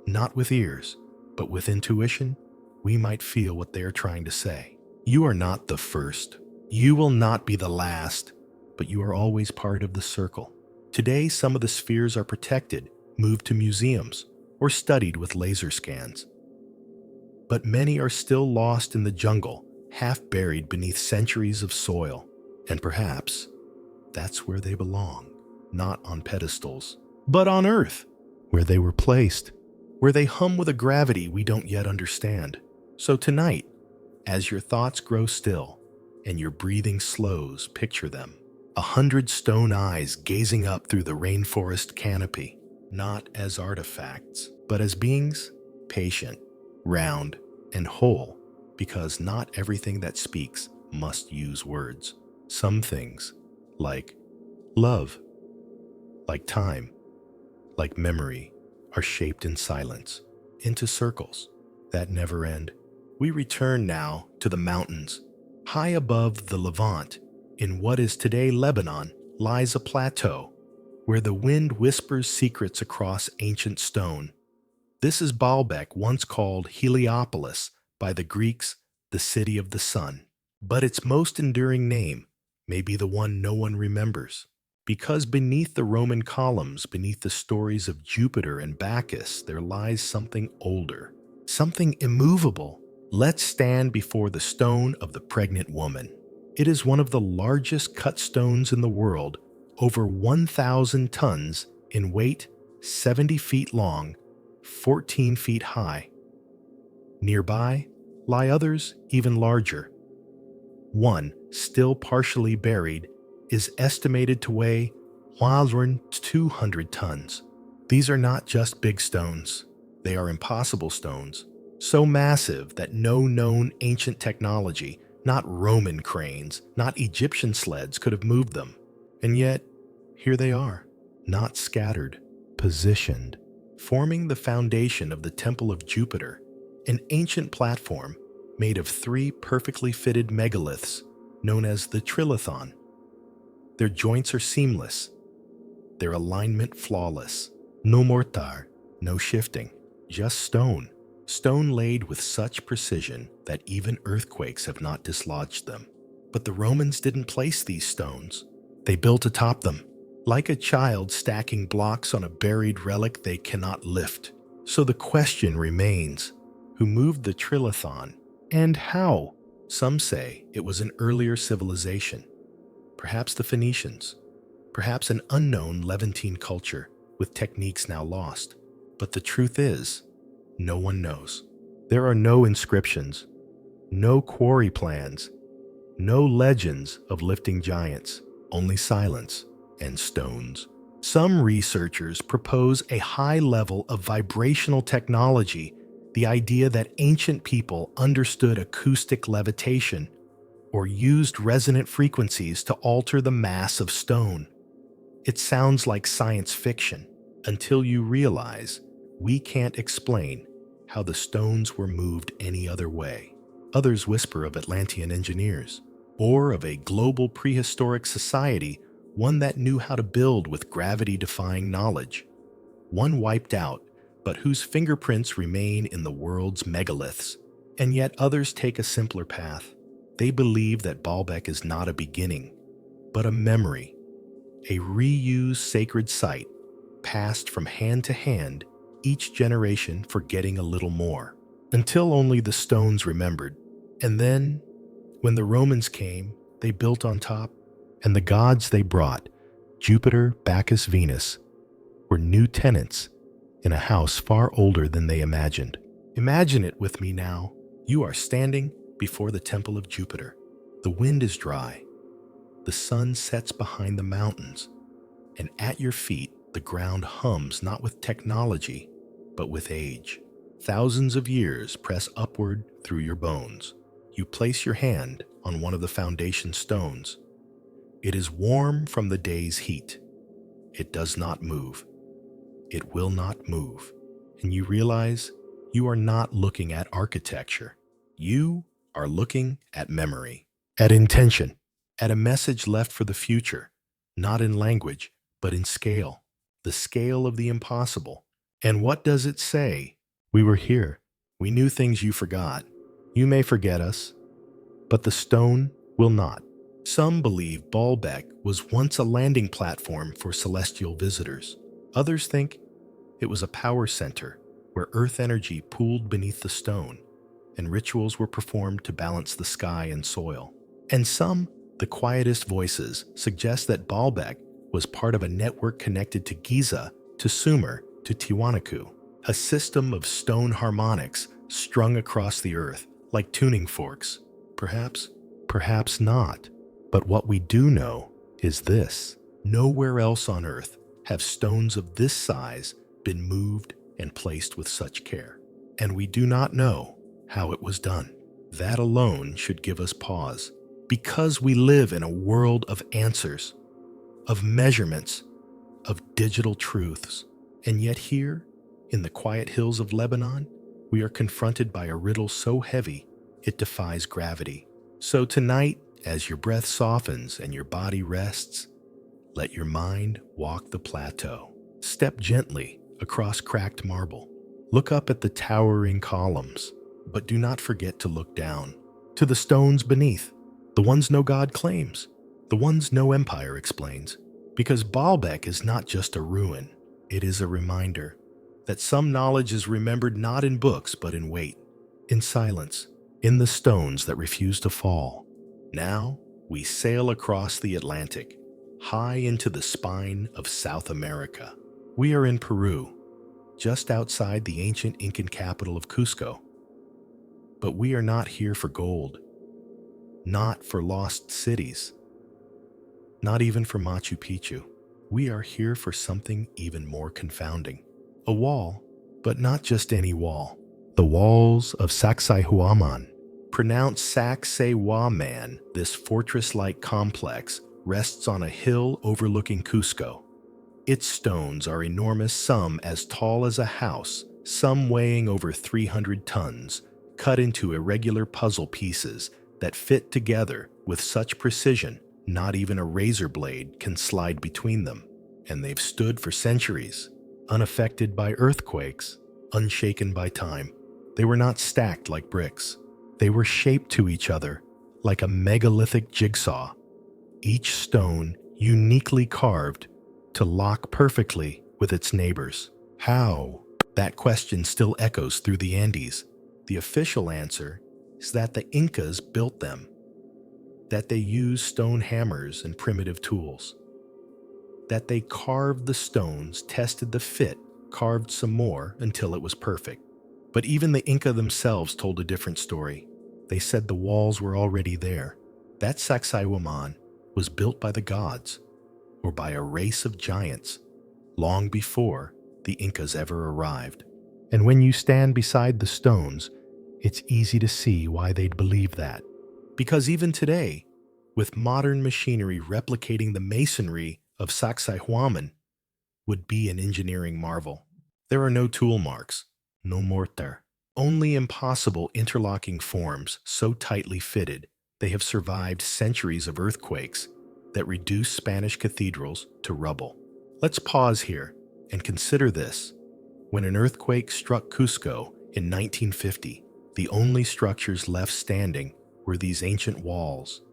not with ears, but with intuition, we might feel what they are trying to say. You are not the first. You will not be the last, but you are always part of the circle. Today, some of the spheres are protected, moved to museums, or studied with laser scans. But many are still lost in the jungle, half buried beneath centuries of soil. And perhaps that's where they belong, not on pedestals, but on Earth, where they were placed, where they hum with a gravity we don't yet understand. So tonight, as your thoughts grow still and your breathing slows, picture them, 100 stone eyes gazing up through the rainforest canopy, not as artifacts, but as beings patient, round, and whole, because not everything that speaks must use words. Some things, like love, like time, like memory, are shaped in silence, into circles that never end. We return now to the mountains. High above the Levant, in what is today Lebanon, lies a plateau where the wind whispers secrets across ancient stone. This is Baalbek, once called Heliopolis by the Greeks, the city of the sun. But its most enduring name may be the one no one remembers, because beneath the Roman columns, beneath the stories of Jupiter and Bacchus, there lies something older, something immovable. Let's stand before the stone of the pregnant woman. It is one of the largest cut stones in the world, over 1,000 tons in weight, 70 feet long, 14 feet high. Nearby lie others even larger. One, still partially buried, is estimated to weigh 200 tons. These are not just big stones. They are impossible stones, so massive that no known ancient technology, not Roman cranes, not Egyptian sleds, could have moved them. And yet, here they are, not scattered, positioned, forming the foundation of the Temple of Jupiter, an ancient platform made of 3 perfectly fitted megaliths known as the trilithon. Their joints are seamless, their alignment flawless. No mortar, no shifting, just stone. Stone laid with such precision that even earthquakes have not dislodged them. But the Romans didn't place these stones. They built atop them, like a child stacking blocks on a buried relic they cannot lift. So the question remains, who moved the trilithon and how? Some say it was an earlier civilization, perhaps the Phoenicians, perhaps an unknown Levantine culture with techniques now lost. But the truth is, no one knows. There are no inscriptions, no quarry plans, no legends of lifting giants, only silence and stones. Some researchers propose a high level of vibrational technology, the idea that ancient people understood acoustic levitation or used resonant frequencies to alter the mass of stone. It sounds like science fiction until you realize we can't explain how the stones were moved any other way. Others whisper of Atlantean engineers, or of a global prehistoric society, one that knew how to build with gravity-defying knowledge. One wiped out, but whose fingerprints remain in the world's megaliths. And yet others take a simpler path. They believe that Baalbek is not a beginning, but a memory, a reused sacred site, passed from hand to hand, each generation forgetting a little more, until only the stones remembered. And then, when the Romans came, they built on top, and the gods they brought, Jupiter, Bacchus, Venus, were new tenants in a house far older than they imagined. Imagine it with me now. You are standing before the Temple of Jupiter. The wind is dry. The sun sets behind the mountains, and at your feet, the ground hums not with technology, but with age. Thousands of years press upward through your bones. You place your hand on one of the foundation stones. It is warm from the day's heat. It does not move. It will not move. And you realize you are not looking at architecture. You are looking at memory, at intention, at a message left for the future, not in language, but in scale, the scale of the impossible. And what does it say? We were here. We knew things you forgot. You may forget us, but the stone will not. Some believe Baalbek was once a landing platform for celestial visitors. Others think it was a power center where earth energy pooled beneath the stone and rituals were performed to balance the sky and soil. And some, the quietest voices, suggest that Baalbek was part of a network connected to Giza, to Sumer, to Tiwanaku, a system of stone harmonics strung across the earth like tuning forks. Perhaps, perhaps not. But what we do know is this: nowhere else on earth have stones of this size been moved and placed with such care. and we do not know how it was done. That alone should give us pause, because we live in a world of answers, of measurements, of digital truths. And yet here, in the quiet hills of Lebanon, we are confronted by a riddle so heavy it defies gravity. So tonight, as your breath softens and your body rests, let your mind walk the plateau. Step gently across cracked marble. Look up at the towering columns, but do not forget to look down to the stones beneath, the ones no God claims, the ones no empire explains. Because Baalbek is not just a ruin, it is a reminder that some knowledge is remembered not in books but in weight, in silence, in the stones that refuse to fall. Now we sail across the Atlantic, high into the spine of South America. We are in Peru, just outside the ancient Incan capital of Cusco. But we are not here for gold, not for lost cities, not even for Machu Picchu. We are here for something even more confounding. A wall, but not just any wall. The walls of Sacsayhuaman. Pronounced Sacsayhuaman, this fortress-like complex rests on a hill overlooking Cusco. Its stones are enormous, some as tall as a house, some weighing over 300 tons, cut into irregular puzzle pieces that fit together with such precision not even a razor blade can slide between them. And they've stood for centuries, unaffected by earthquakes, unshaken by time. They were not stacked like bricks. They were shaped to each other like a megalithic jigsaw, each stone uniquely carved to lock perfectly with its neighbors. How? That question still echoes through the Andes. The official answer is that the Incas built them, that they used stone hammers and primitive tools, that they carved the stones, tested the fit, carved some more until it was perfect. But even the Inca themselves told a different story. They said the walls were already there. That Sacsayhuaman was built by the gods, or by a race of giants, long before the Incas ever arrived. And when you stand beside the stones, it's easy to see why they'd believe that. Because even today, with modern machinery replicating the masonry of Sacsayhuaman would be an engineering marvel. There are no tool marks, no mortar, only impossible interlocking forms so tightly fitted they have survived centuries of earthquakes that reduced Spanish cathedrals to rubble. Let's pause here and consider this. When an earthquake struck Cusco in 1950, the only structures left standing were these ancient walls.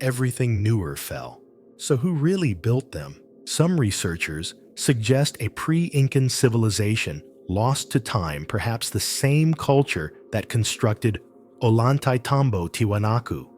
Everything newer fell. So who really built them? Some researchers suggest a pre-Incan civilization lost to time, perhaps the same culture that constructed Ollantaytambo Tiwanaku,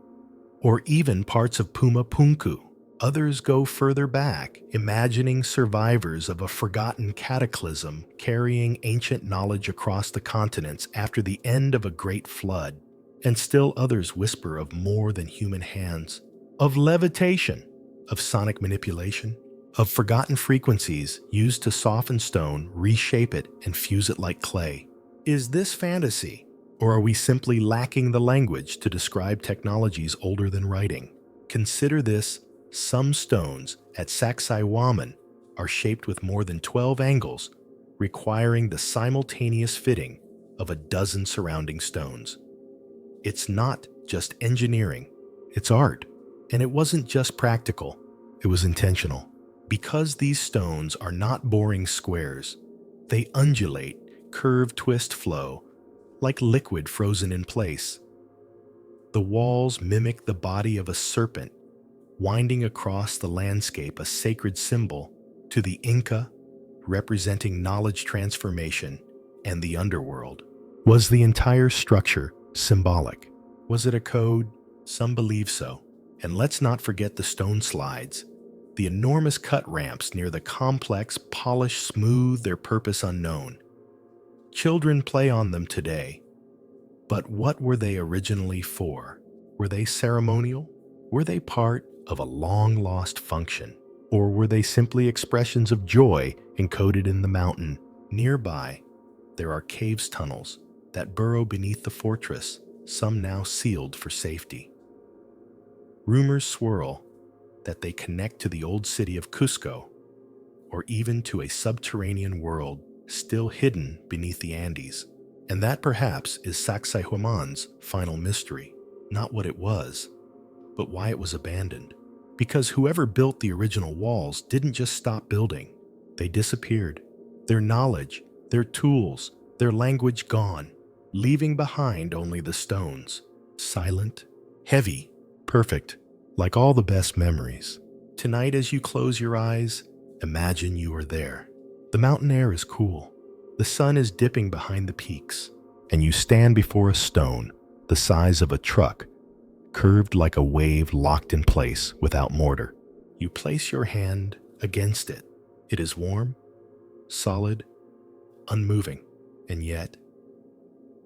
or even parts of Pumapunku. Others go further back, imagining survivors of a forgotten cataclysm carrying ancient knowledge across the continents after the end of a great flood. And still others whisper of more than human hands, of levitation, of sonic manipulation, of forgotten frequencies used to soften stone, reshape it, and fuse it like clay. Is this fantasy, or are we simply lacking the language to describe technologies older than writing? Consider this: some stones at Sacsayhuaman are shaped with more than 12 angles, requiring the simultaneous fitting of a dozen surrounding stones. It's not just engineering, it's art. And it wasn't just practical, it was intentional. Because these stones are not boring squares, they undulate, curve, twist, flow, like liquid frozen in place. The walls mimic the body of a serpent, winding across the landscape, a sacred symbol to the Inca, representing knowledge transformation and the underworld. Was the entire structure symbolic? Was it a code? Some believe so. And let's not forget the stone slides, the enormous cut ramps near the complex, polished, smooth, their purpose unknown. Children play on them today. But what were they originally for? Were they ceremonial? Were they part of a long-lost function? Or were they simply expressions of joy encoded in the mountain? Nearby, there are caves tunnels, that burrow beneath the fortress, some now sealed for safety. Rumors swirl that they connect to the old city of Cusco, or even to a subterranean world still hidden beneath the Andes. And that perhaps is Sacsayhuaman's final mystery, not what it was, but why it was abandoned. Because whoever built the original walls didn't just stop building, they disappeared. Their knowledge, their tools, their language gone, leaving behind only the stones. Silent, heavy, perfect, like all the best memories. Tonight as you close your eyes, imagine you are there. The mountain air is cool. The sun is dipping behind the peaks, and you stand before a stone the size of a truck, curved like a wave locked in place without mortar. You place your hand against it. It is warm, solid, unmoving, and yet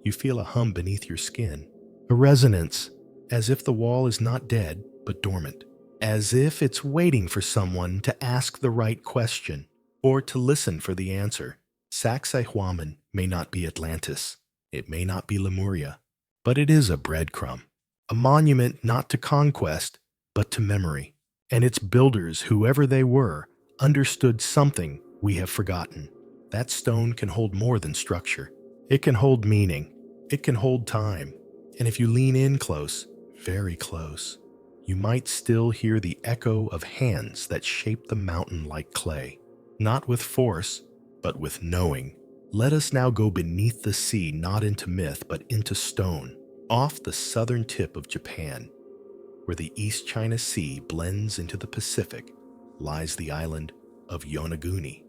you feel a hum beneath your skin, a resonance, as if the wall is not dead but dormant, as if it's waiting for someone to ask the right question or to listen for the answer. Sacsayhuaman may not be Atlantis, it may not be Lemuria, but it is a breadcrumb, a monument not to conquest, but to memory. And its builders, whoever they were, understood something we have forgotten. That stone can hold more than structure. It can hold meaning. It can hold time. And if you lean in close, very close, you might still hear the echo of hands that shaped the mountain like clay. Not with force, but with knowing. Let us now go beneath the sea, not into myth, but into stone, off the southern tip of Japan, where the East China Sea blends into the Pacific, lies the island of Yonaguni.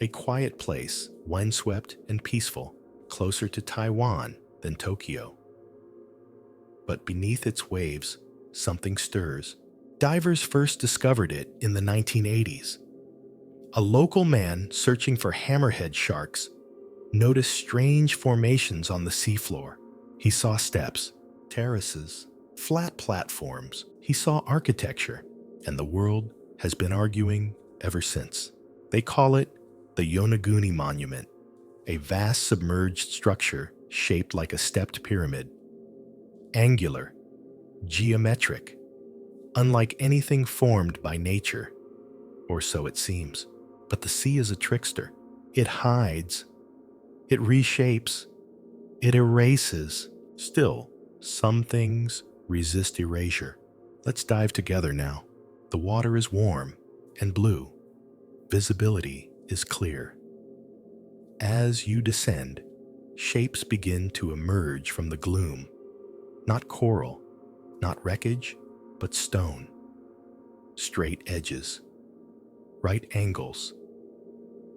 A quiet place, windswept and peaceful, closer to Taiwan than Tokyo. But beneath its waves, something stirs. Divers first discovered it in the 1980s. A local man searching for hammerhead sharks noticed strange formations on the seafloor. He saw steps, terraces, flat platforms. He saw architecture, and the world has been arguing ever since. They call it the Yonaguni Monument, a vast submerged structure shaped like a stepped pyramid. Angular, geometric, unlike anything formed by nature, or so it seems. But the sea is a trickster. It hides, it reshapes, it erases. Still, some things resist erasure. Let's dive together now. The water is warm and blue. Visibility is clear. As you descend, shapes begin to emerge from the gloom. Not coral, not wreckage, but stone. Straight edges, right angles,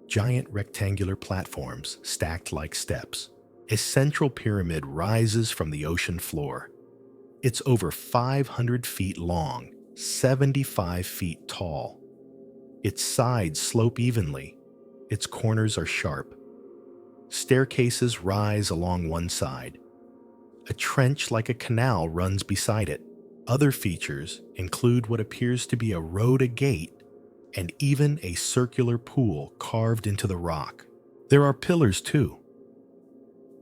giant rectangular platforms stacked like steps. A central pyramid rises from the ocean floor. It's over 500 feet long, 75 feet tall. Its sides slope evenly. Its corners are sharp. Staircases rise along one side. A trench like a canal runs beside it. Other features include what appears to be a rhoda gate and even a circular pool carved into the rock. There are pillars too,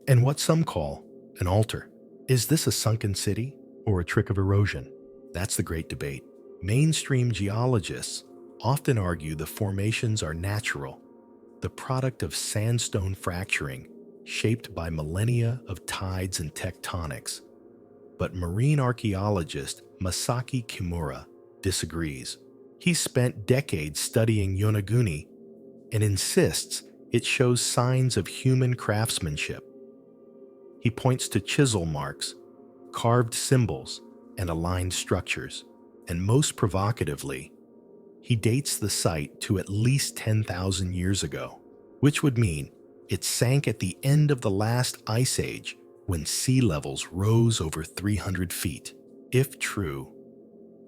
and what some call an altar. Is this a sunken city or a trick of erosion? That's the great debate. Mainstream geologists often argue the formations are natural, the product of sandstone fracturing shaped by millennia of tides and tectonics. But marine archaeologist Masaki Kimura disagrees. He spent decades studying Yonaguni and insists it shows signs of human craftsmanship. He points to chisel marks, carved symbols, and aligned structures. And most provocatively, he dates the site to at least 10,000 years ago, which would mean it sank at the end of the last ice age when sea levels rose over 300 feet. If true,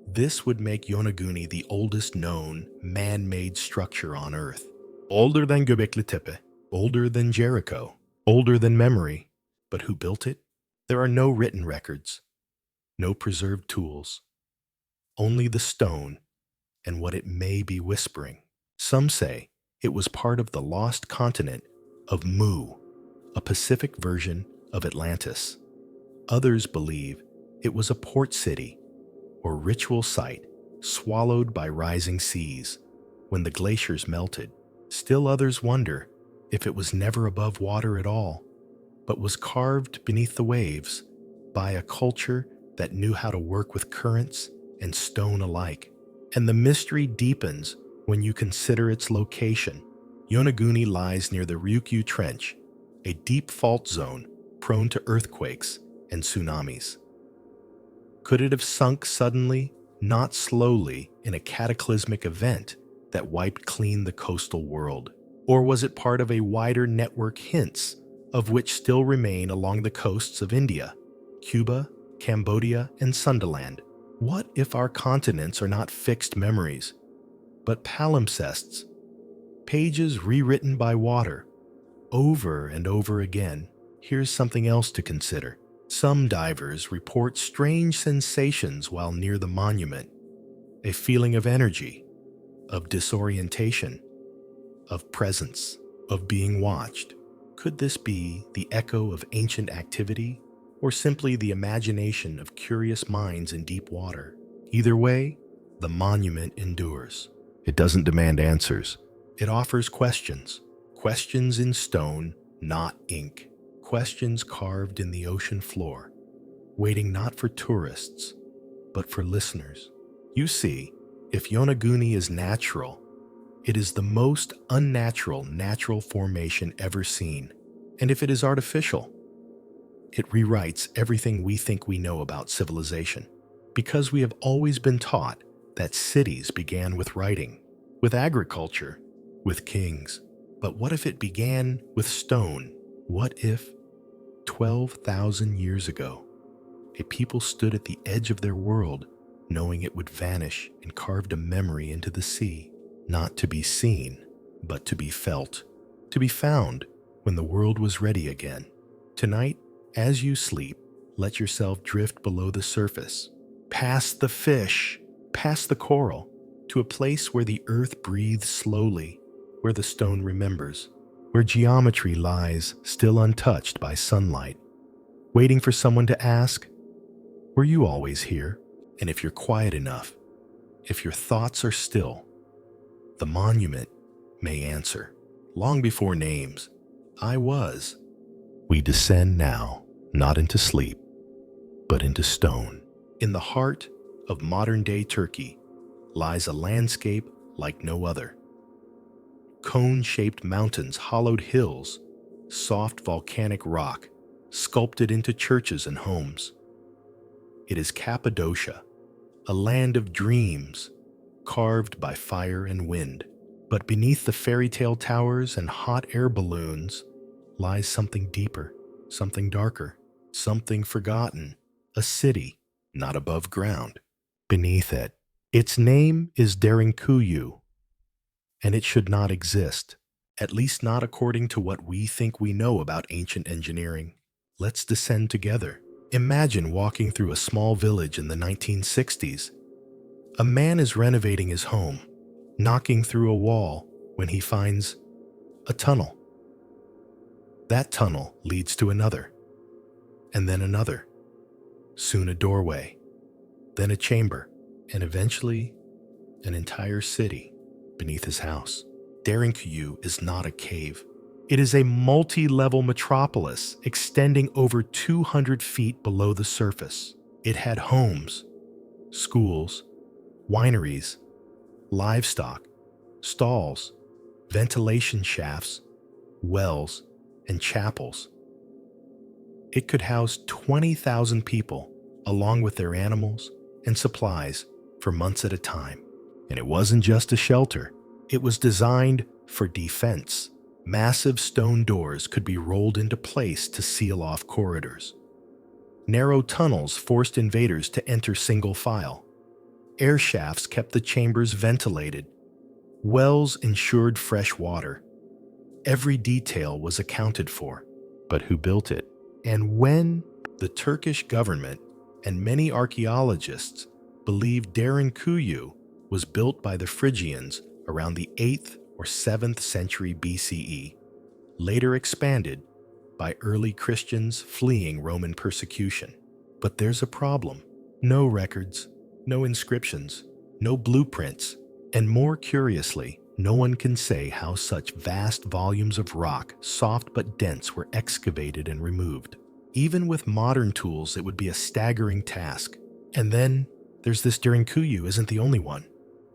this would make Yonaguni the oldest known man-made structure on Earth. Older than Göbekli Tepe, older than Jericho, older than memory. But who built it? There are no written records, no preserved tools, only the stone and what it may be whispering. Some say it was part of the lost continent of Mu, a Pacific version of Atlantis. Others believe it was a port city or ritual site swallowed by rising seas when the glaciers melted. Still others wonder if it was never above water at all, but was carved beneath the waves by a culture that knew how to work with currents and stone alike. And the mystery deepens when you consider its location. Yonaguni lies near the Ryukyu Trench, a deep fault zone prone to earthquakes and tsunamis. Could it have sunk suddenly, not slowly, in a cataclysmic event that wiped clean the coastal world? Or was it part of a wider network, hints of which still remain along the coasts of India, Cuba, Cambodia, and Sundaland? What if our continents are not fixed memories, but palimpsests, pages rewritten by water, over and over again? Here's something else to consider. Some divers report strange sensations while near the monument, a feeling of energy, of disorientation, of presence, of being watched. Could this be the echo of ancient activity, or simply the imagination of curious minds in deep water? Either way, the monument endures. It doesn't demand answers. It offers questions. Questions in stone, not ink. Questions carved in the ocean floor, waiting not for tourists, but for listeners. You see, if Yonaguni is natural, it is the most unnatural natural formation ever seen. And if it is artificial, it rewrites everything we think we know about civilization. Because we have always been taught that cities began with writing, with agriculture, with kings. But what if it began with stone? What if 12,000 years ago, a people stood at the edge of their world, knowing it would vanish, and carved a memory into the sea, not to be seen, but to be felt, to be found when the world was ready again? Tonight, as you sleep, let yourself drift below the surface, past the fish, past the coral, to a place where the earth breathes slowly, where the stone remembers, where geometry lies still untouched by sunlight, waiting for someone to ask, "Were you always here?" And if you're quiet enough, if your thoughts are still, the monument may answer. Long before names, I was. We descend now, not into sleep, but into stone. In the heart of modern-day Turkey lies a landscape like no other. Cone-shaped mountains, hollowed hills, soft volcanic rock, sculpted into churches and homes. It is Cappadocia, a land of dreams, carved by fire and wind. But beneath the fairy tale towers and hot air balloons lies something deeper, something darker, something forgotten, a city not above ground, beneath it. Its name is Derinkuyu, and it should not exist, at least not according to what we think we know about ancient engineering. Let's descend together. Imagine walking through a small village in the 1960s. A man is renovating his home, knocking through a wall when he finds a tunnel. That tunnel leads to another, and then another. Soon a doorway, then a chamber, and eventually an entire city beneath his house. Derinkuyu is not a cave. It is a multi-level metropolis extending over 200 feet below the surface. It had homes, schools, wineries, livestock, stalls, ventilation shafts, wells, and chapels. It could house 20,000 people, along with their animals and supplies, for months at a time. And it wasn't just a shelter. It was designed for defense. Massive stone doors could be rolled into place to seal off corridors. Narrow tunnels forced invaders to enter single file. Air shafts kept the chambers ventilated. Wells ensured fresh water. Every detail was accounted for. But who built it? And when the Turkish government and many archaeologists believe Derinkuyu was built by the Phrygians around the 8th or 7th century BCE, later expanded, by early Christians fleeing Roman persecution. But there's a problem. No records, no inscriptions, no blueprints, and more curiously, no one can say how such vast volumes of rock, soft but dense, were excavated and removed. Even with modern tools, it would be a staggering task. And then there's this Derinkuyu isn't the only one.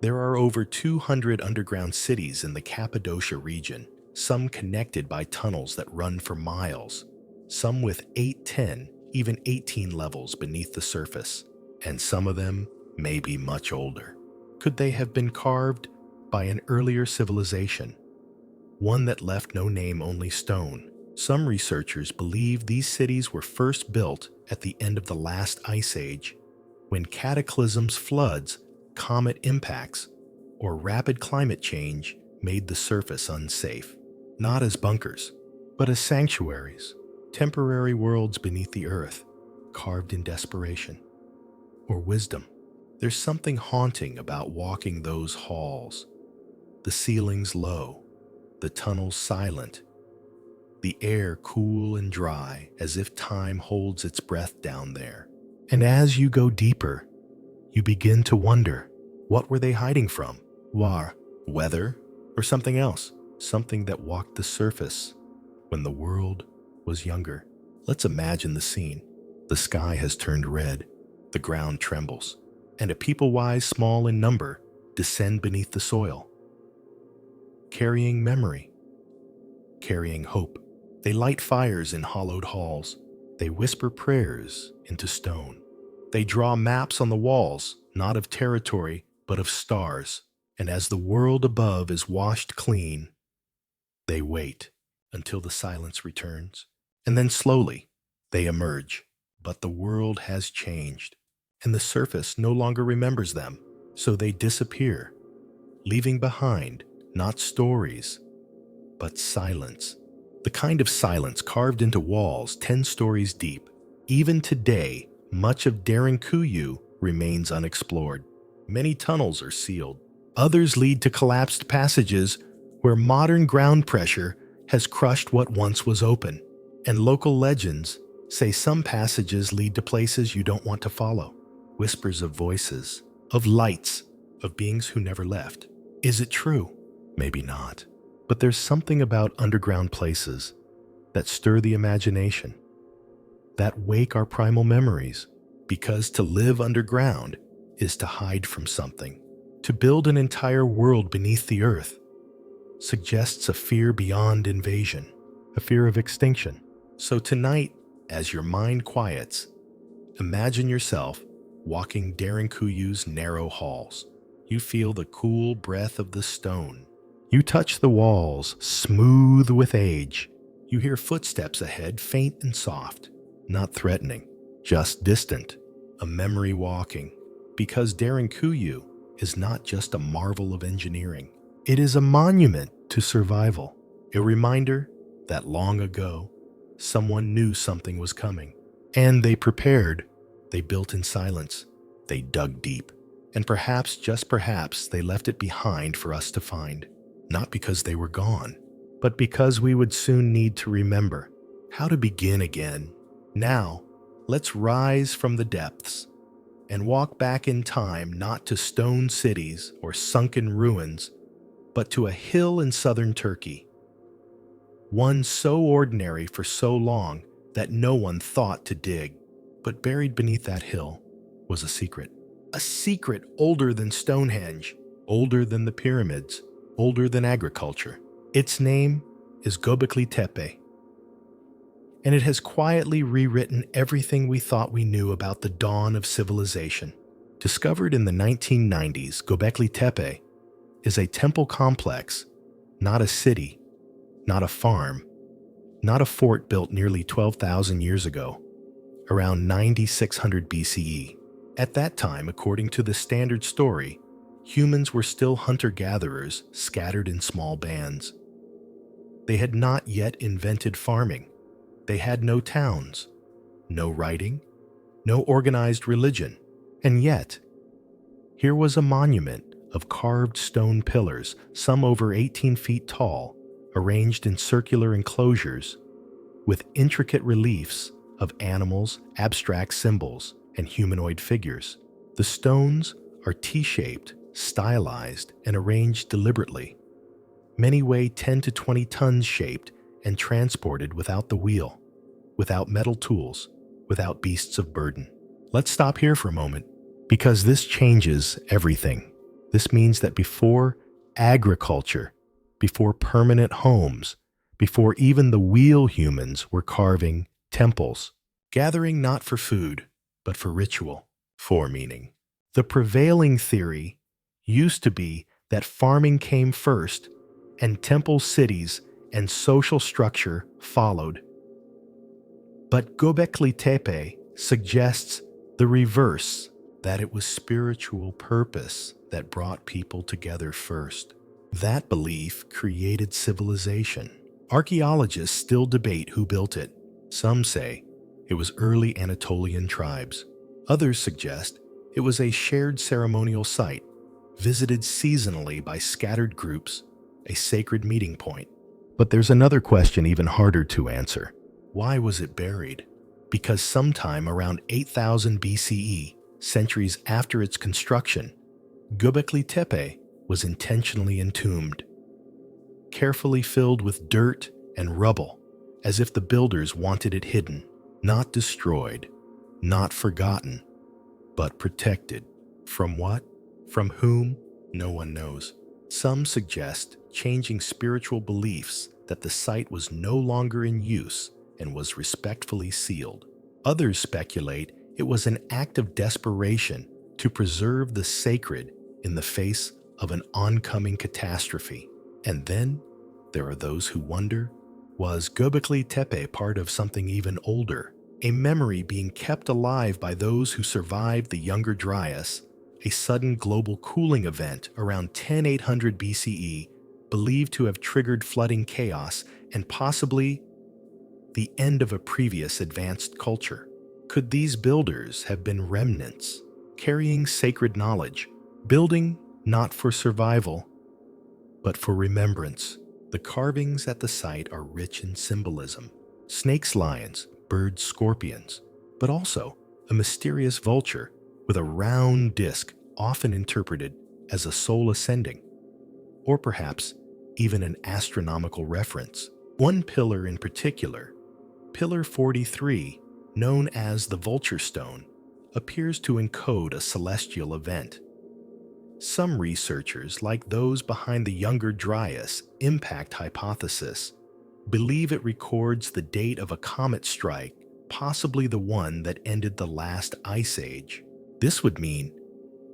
There are over 200 underground cities in the Cappadocia region, some connected by tunnels that run for miles, some with 8, 10, even 18 levels beneath the surface, and some of them may be much older. Could they have been carved by an earlier civilization, one that left no name, only stone? Some researchers believe these cities were first built at the end of the last ice age, when cataclysms, floods, comet impacts, or rapid climate change made the surface unsafe. Not as bunkers, but as sanctuaries, temporary worlds beneath the earth, carved in desperation or wisdom. There's something haunting about walking those halls. The ceilings low, the tunnels silent, the air cool and dry, as if time holds its breath down there. And as you go deeper, you begin to wonder, what were they hiding from? War, weather, or something else? Something that walked the surface when the world was younger. Let's imagine the scene. The sky has turned red, the ground trembles, and a people wise small in number descend beneath the soil, carrying memory, carrying hope. They light fires in hollowed halls. They whisper prayers into stone. They draw maps on the walls, not of territory, but of stars. And as the world above is washed clean, they wait until the silence returns. And then slowly, they emerge. But the world has changed, and the surface no longer remembers them. So they disappear, leaving behind not stories, but silence. The kind of silence carved into walls 10 stories deep. Even today, much of Derinkuyu remains unexplored. Many tunnels are sealed. Others lead to collapsed passages where modern ground pressure has crushed what once was open. And local legends say some passages lead to places you don't want to follow. Whispers of voices, of lights, of beings who never left. Is it true? Maybe not. But there's something about underground places that stir the imagination, that wake our primal memories, because to live underground is to hide from something. To build an entire world beneath the earth suggests a fear beyond invasion, a fear of extinction. So tonight, as your mind quiets, imagine yourself walking Derinkuyu's narrow halls. You feel the cool breath of the stone. You touch the walls, smooth with age. You hear footsteps ahead, faint and soft, not threatening, just distant, a memory walking. Because Derinkuyu is not just a marvel of engineering. It is a monument to survival, a reminder that long ago, someone knew something was coming. And they prepared. They built in silence. They dug deep. And perhaps, just perhaps, they left it behind for us to find. Not because they were gone, but because we would soon need to remember how to begin again. Now, let's rise from the depths and walk back in time, not to stone cities or sunken ruins, but to a hill in southern Turkey. One so ordinary for so long that no one thought to dig. But buried beneath that hill was a secret. A secret older than Stonehenge, older than the pyramids, older than agriculture. Its name is Göbekli Tepe, and it has quietly rewritten everything we thought we knew about the dawn of civilization. Discovered in the 1990s, Göbekli Tepe is a temple complex, not a city, not a farm, not a fort built nearly 12,000 years ago, around 9600 BCE. At that time, according to the standard story, humans were still hunter-gatherers scattered in small bands. They had not yet invented farming. They had no towns, no writing, no organized religion. And yet, here was a monument of carved stone pillars, some over 18 feet tall, arranged in circular enclosures, with intricate reliefs of animals, abstract symbols, and humanoid figures. The stones are T-shaped, stylized, and arranged deliberately. Many weigh 10 to 20 tons, shaped and transported without the wheel, without metal tools, without beasts of burden. Let's stop here for a moment, because this changes everything. This means that before agriculture, before permanent homes, before even the wheel humans were carving temples, gathering not for food, but for ritual, for meaning. The prevailing theory used to be that farming came first and temple cities and social structure followed. But Göbekli Tepe suggests the reverse, that it was spiritual purpose that brought people together first. That belief created civilization. Archaeologists still debate who built it. Some say it was early Anatolian tribes. Others suggest it was a shared ceremonial site, visited seasonally by scattered groups, a sacred meeting point. But there's another question even harder to answer. Why was it buried? Because sometime around 8000 BCE, centuries after its construction, Göbekli Tepe was intentionally entombed, carefully filled with dirt and rubble, as if the builders wanted it hidden, not destroyed, not forgotten, but protected. From what? From whom? No one knows. Some suggest changing spiritual beliefs that the site was no longer in use and was respectfully sealed. Others speculate it was an act of desperation to preserve the sacred in the face of an oncoming catastrophe. And then there are those who wonder, was Göbekli Tepe part of something even older? A memory being kept alive by those who survived the Younger Dryas, a sudden global cooling event around 10800 BCE, believed to have triggered flooding chaos and possibly the end of a previous advanced culture. Could these builders have been remnants, carrying sacred knowledge, building not for survival, but for remembrance? The carvings at the site are rich in symbolism. Snakes, lions, birds, scorpions, but also a mysterious vulture with a round disc, often interpreted as a soul ascending, or perhaps even an astronomical reference. One pillar in particular, Pillar 43, known as the Vulture Stone, appears to encode a celestial event. Some researchers, like those behind the Younger Dryas impact hypothesis, believe it records the date of a comet strike, possibly the one that ended the last ice age. This would mean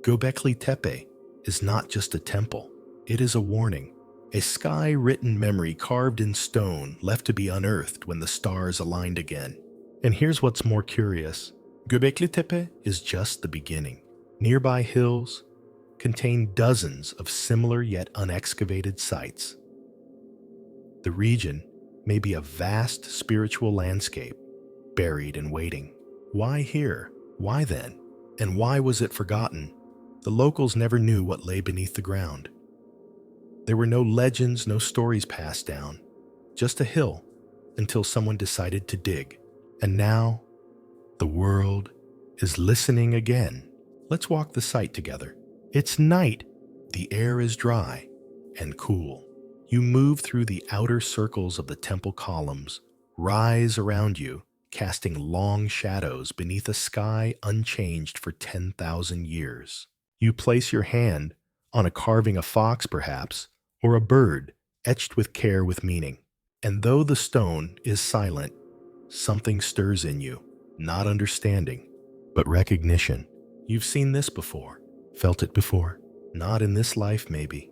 Göbekli Tepe is not just a temple, it is a warning, a sky-written memory carved in stone left to be unearthed when the stars aligned again. And here's what's more curious. Göbekli Tepe is just the beginning. Nearby hills contain dozens of similar yet unexcavated sites. The region may be a vast spiritual landscape, buried and waiting. Why here? Why then? And why was it forgotten? The locals never knew what lay beneath the ground. There were no legends, no stories passed down, just a hill until someone decided to dig. And now, the world is listening again. Let's walk the site together. It's night. The air is dry and cool. You move through the outer circles of the temple columns, rise around you, casting long shadows beneath a sky unchanged for 10,000 years. You place your hand on a carving, a fox perhaps, or a bird etched with care, with meaning. And though the stone is silent, something stirs in you, not understanding, but recognition. You've seen this before, felt it before, not in this life maybe,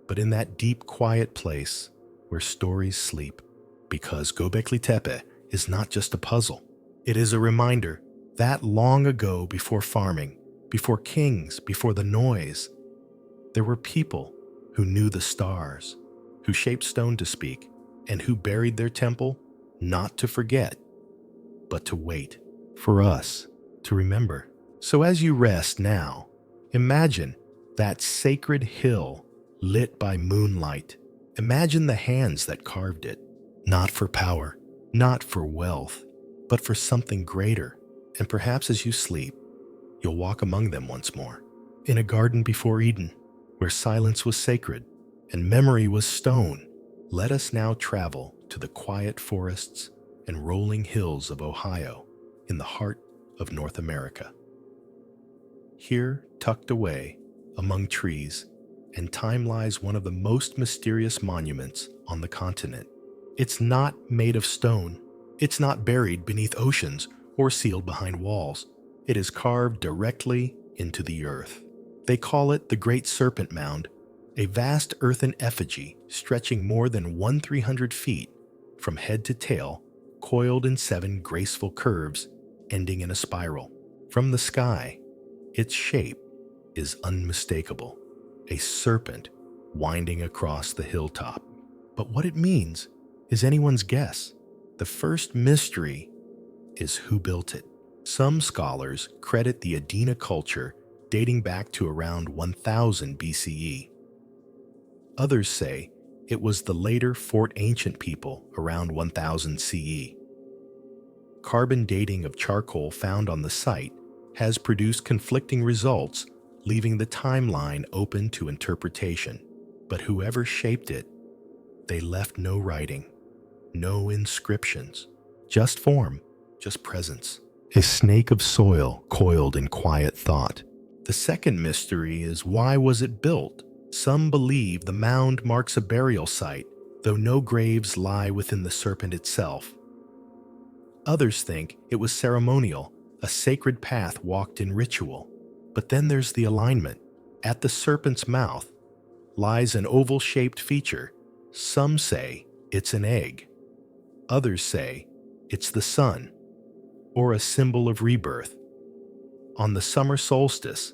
but in that deep, quiet place where stories sleep. Because Göbekli Tepe is not just a puzzle. It is a reminder that long ago, before farming, before kings, before the noise, there were people who knew the stars, who shaped stone to speak, and who buried their temple not to forget, but to wait for us to remember. So as you rest now, imagine that sacred hill lit by moonlight. Imagine the hands that carved it, not for power, not for wealth, but for something greater. And perhaps as you sleep, you'll walk among them once more, in a garden before Eden, where silence was sacred and memory was stone. Let us now travel to the quiet forests and rolling hills of Ohio, in the heart of North America. Here, tucked away among trees and time, lies one of the most mysterious monuments on the continent. It's not made of stone. It's not buried beneath oceans or sealed behind walls. It is carved directly into the earth. They call it the Great Serpent Mound, a vast earthen effigy stretching more than 1,300 feet from head to tail, coiled in 7 graceful curves ending in a spiral. From the sky, its shape is unmistakable, a serpent winding across the hilltop. But what it means is anyone's guess. The first mystery is who built it. Some scholars credit the Adena culture dating back to around 1000 BCE. Others say it was the later Fort Ancient people around 1000 CE. Carbon dating of charcoal found on the site has produced conflicting results, leaving the timeline open to interpretation. But whoever shaped it, they left no writing, no inscriptions, just form, just presence. A snake of soil coiled in quiet thought. The second mystery is, why was it built? Some believe the mound marks a burial site, though no graves lie within the serpent itself. Others think it was ceremonial, a sacred path walked in ritual. But then there's the alignment. At the serpent's mouth lies an oval-shaped feature. Some say it's an egg. Others say it's the sun, or a symbol of rebirth. On the summer solstice,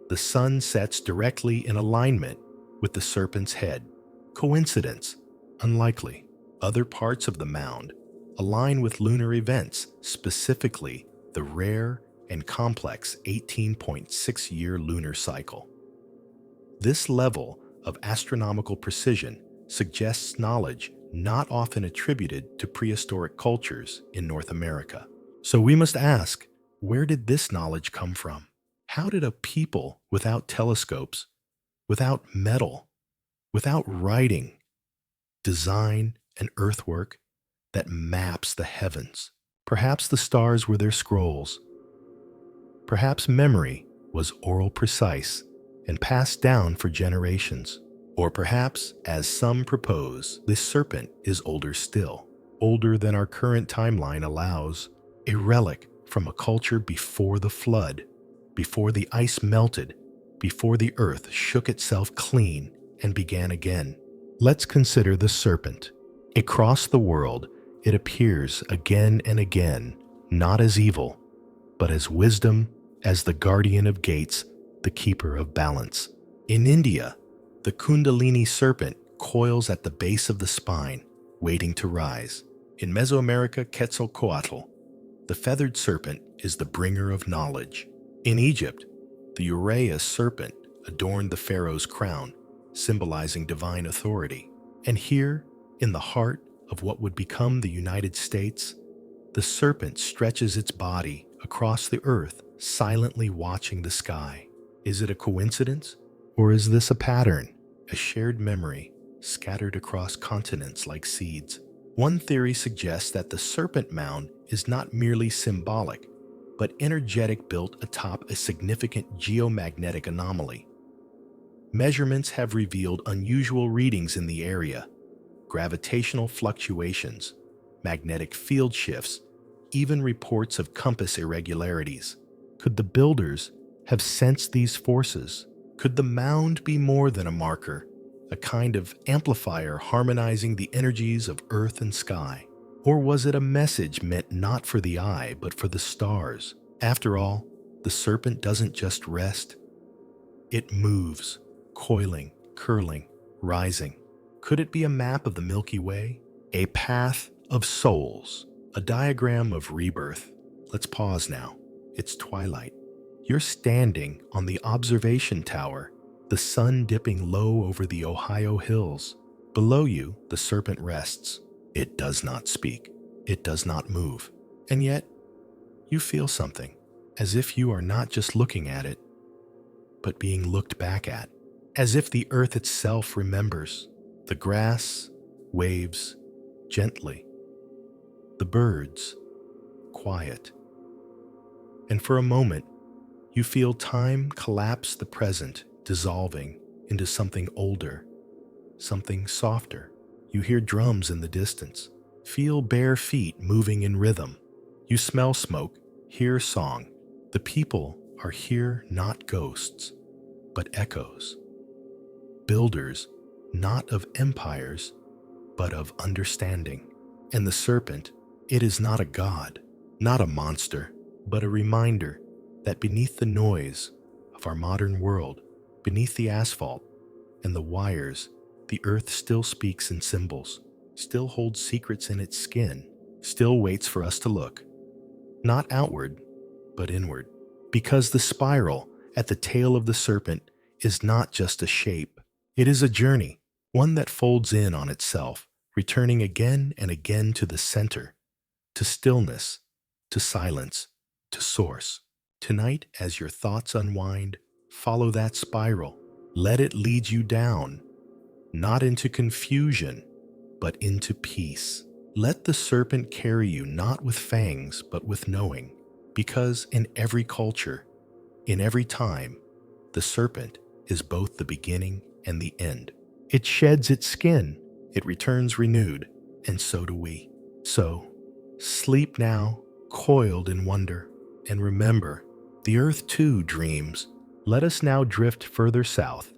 the sun sets directly in alignment with the serpent's head. Coincidence? Unlikely. Other parts of the mound align with lunar events, specifically the rare and complex 18.6-year lunar cycle. This level of astronomical precision suggests knowledge not often attributed to prehistoric cultures in North America. So we must ask, where did this knowledge come from? How did a people without telescopes, without metal, without writing, design an earthwork that maps the heavens? Perhaps the stars were their scrolls. Perhaps memory was oral precise and passed down for generations. Or perhaps, as some propose, this serpent is older still, older than our current timeline allows, a relic from a culture before the flood, before the ice melted, before the earth shook itself clean and began again. Let's consider the serpent. Across the world, it appears again and again, not as evil, but as wisdom, as the guardian of gates, the keeper of balance. In India, the Kundalini serpent coils at the base of the spine, waiting to rise. In Mesoamerica, Quetzalcoatl, the feathered serpent, is the bringer of knowledge. In Egypt, the Uraeus serpent adorned the pharaoh's crown, symbolizing divine authority. And here, in the heart of what would become the United States, the serpent stretches its body across the earth, silently watching the sky. Is it a coincidence? Or is this a pattern, a shared memory scattered across continents like seeds? One theory suggests that the serpent mound is not merely symbolic, but energetic, built atop a significant geomagnetic anomaly. Measurements have revealed unusual readings in the area: gravitational fluctuations, magnetic field shifts, even reports of compass irregularities. Could the builders have sensed these forces? Could the mound be more than a marker, a kind of amplifier harmonizing the energies of earth and sky? Or was it a message meant not for the eye, but for the stars? After all, the serpent doesn't just rest. It moves, coiling, curling, rising. Could it be a map of the Milky Way? A path of souls, a diagram of rebirth? Let's pause now. It's twilight. You're standing on the observation tower, the sun dipping low over the Ohio hills. Below you, the serpent rests. It does not speak. It does not move. And yet, you feel something, as if you are not just looking at it, but being looked back at, as if the earth itself remembers. The grass waves gently, the birds quiet, and for a moment, you feel time collapse the present, dissolving into something older, something softer. You hear drums in the distance, feel bare feet moving in rhythm. You smell smoke, hear song. The people are here not ghosts, but echoes. Builders not of empires, but of understanding. And the serpent, it is not a god, not a monster, but a reminder that beneath the noise of our modern world, beneath the asphalt and the wires, the earth still speaks in symbols, still holds secrets in its skin, still waits for us to look. Not outward, but inward. Because the spiral at the tail of the serpent is not just a shape. It is a journey, one that folds in on itself, returning again and again to the center, to stillness, to silence, to source. Tonight, as your thoughts unwind, follow that spiral. Let it lead you down, not into confusion, but into peace. Let the serpent carry you not with fangs, but with knowing, because in every culture, in every time, the serpent is both the beginning and the end. It sheds its skin, it returns renewed, and so do we. So, sleep now, coiled in wonder, and remember, the earth too dreams. Let us now drift further south,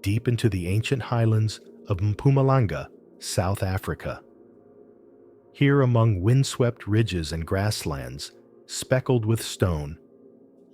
deep into the ancient highlands of Mpumalanga, South Africa. Here among windswept ridges and grasslands, speckled with stone,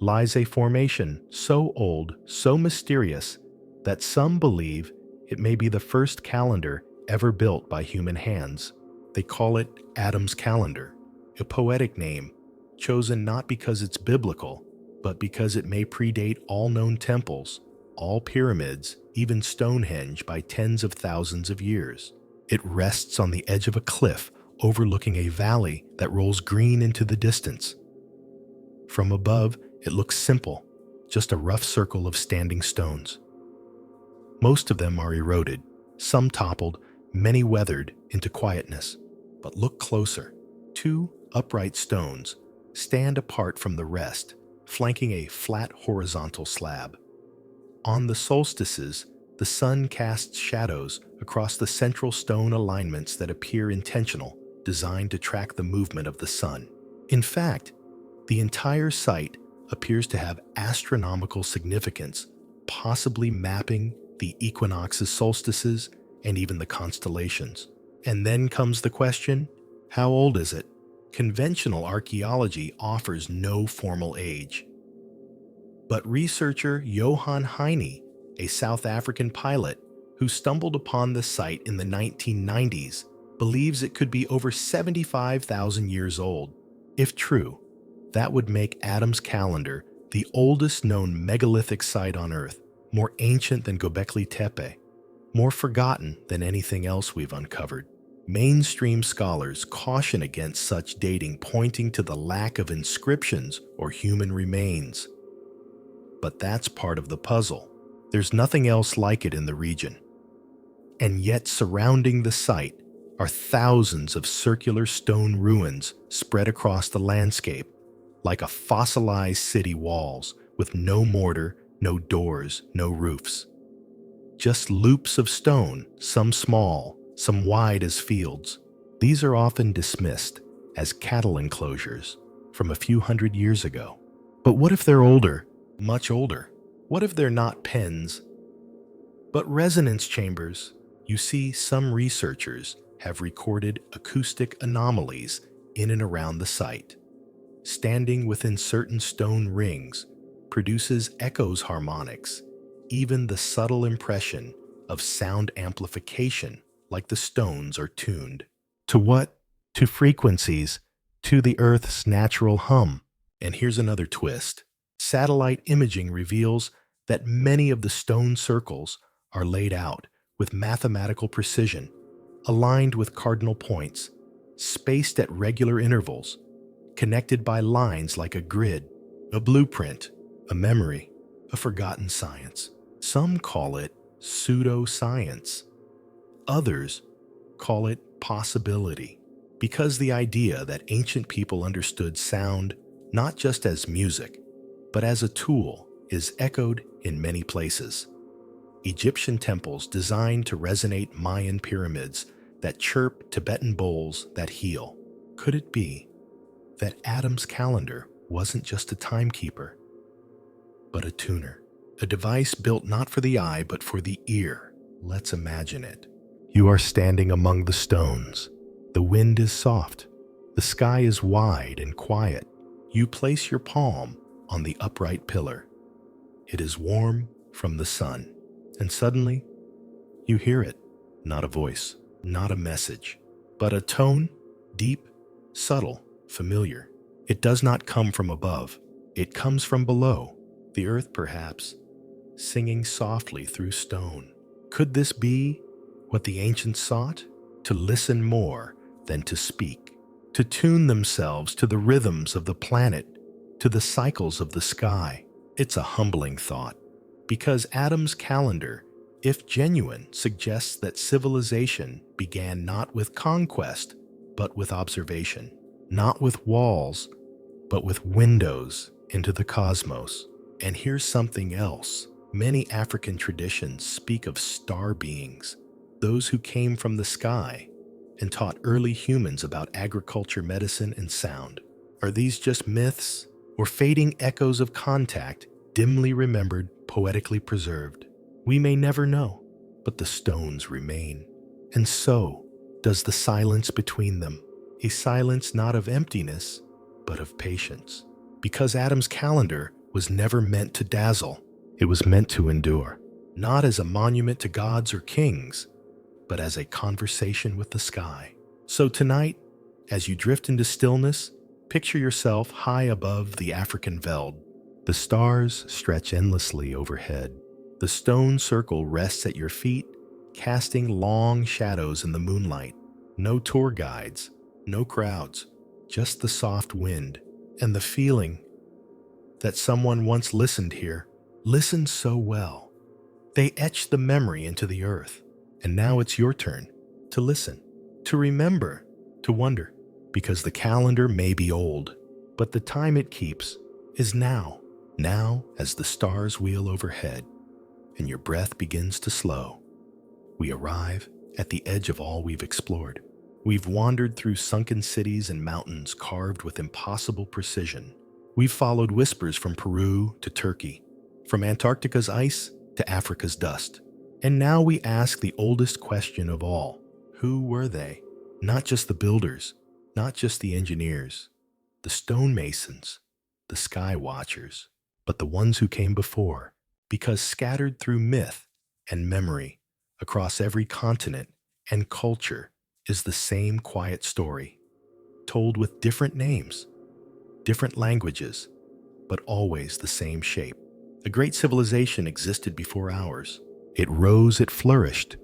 lies a formation so old, so mysterious, that some believe it may be the first calendar ever built by human hands. They call it Adam's calendar, a poetic name chosen not because it's biblical, but because it may predate all known temples, all pyramids, even Stonehenge by tens of thousands of years. It rests on the edge of a cliff overlooking a valley that rolls green into the distance. From above, it looks simple, just a rough circle of standing stones. Most of them are eroded, some toppled, many weathered into quietness. But look closer. Two upright stones stand apart from the rest, flanking a flat horizontal slab. On the solstices, the sun casts shadows across the central stone alignments that appear intentional, designed to track the movement of the sun. In fact, the entire site appears to have astronomical significance, possibly mapping the equinoxes, solstices, and even the constellations. And then comes the question, how old is it? Conventional archaeology offers no formal age. But researcher Johan Heine, a South African pilot who stumbled upon the site in the 1990s, believes it could be over 75,000 years old. If true, that would make Adam's calendar the oldest known megalithic site on Earth, more ancient than Göbekli Tepe, more forgotten than anything else we've uncovered. Mainstream scholars caution against such dating, pointing to the lack of inscriptions or human remains. But that's part of the puzzle. There's nothing else like it in the region. And yet surrounding the site are thousands of circular stone ruins spread across the landscape, like a fossilized city walls with no mortar, no doors, no roofs. Just loops of stone, some small, some wide as fields. These are often dismissed as cattle enclosures from a few hundred years ago. But what if they're older, much older? What if they're not pens, but resonance chambers? You see, some researchers have recorded acoustic anomalies in and around the site. Standing within certain stone rings produces echoes, harmonics, even the subtle impression of sound amplification, like the stones are tuned. To what? To frequencies, to the Earth's natural hum. And here's another twist. Satellite imaging reveals that many of the stone circles are laid out with mathematical precision, aligned with cardinal points, spaced at regular intervals, connected by lines like a grid, a blueprint, a memory, a forgotten science. Some call it pseudoscience. Others call it possibility, because the idea that ancient people understood sound not just as music, but as a tool is echoed in many places. Egyptian temples designed to resonate, Mayan pyramids that chirp, Tibetan bowls that heal. Could it be that Adam's calendar wasn't just a timekeeper, but a tuner? A device built not for the eye, but for the ear. Let's imagine it. You are standing among the stones. The wind is soft. The sky is wide and quiet. You place your palm on the upright pillar. It is warm from the sun. And suddenly, you hear it. Not a voice, not a message, but a tone, deep, subtle, familiar. It does not come from above. It comes from below, the earth perhaps, singing softly through stone. Could this be what the ancients sought? To listen more than to speak, to tune themselves to the rhythms of the planet, to the cycles of the sky. It's a humbling thought, because Adam's calendar, if genuine, suggests that civilization began not with conquest, but with observation, not with walls, but with windows into the cosmos. And here's something else. Many African traditions speak of star beings, those who came from the sky and taught early humans about agriculture, medicine, and sound. Are these just myths or fading echoes of contact, dimly remembered, poetically preserved? We may never know, but the stones remain. And so does the silence between them, a silence not of emptiness, but of patience. Because Adam's calendar was never meant to dazzle, it was meant to endure, not as a monument to gods or kings, but as a conversation with the sky. So tonight, as you drift into stillness, picture yourself high above the African veld. The stars stretch endlessly overhead. The stone circle rests at your feet, casting long shadows in the moonlight. No tour guides, no crowds, just the soft wind and the feeling that someone once listened here, listened so well. They etched the memory into the earth. And now it's your turn to listen, to remember, to wonder, because the calendar may be old, but the time it keeps is now. Now, as the stars wheel overhead and your breath begins to slow, we arrive at the edge of all we've explored. We've wandered through sunken cities and mountains carved with impossible precision. We've followed whispers from Peru to Turkey, from Antarctica's ice to Africa's dust. And now we ask the oldest question of all. Who were they? Not just the builders, not just the engineers, the stonemasons, the sky watchers, but the ones who came before. Because scattered through myth and memory across every continent and culture is the same quiet story, told with different names, different languages, but always the same shape. A great civilization existed before ours. It rose, it flourished,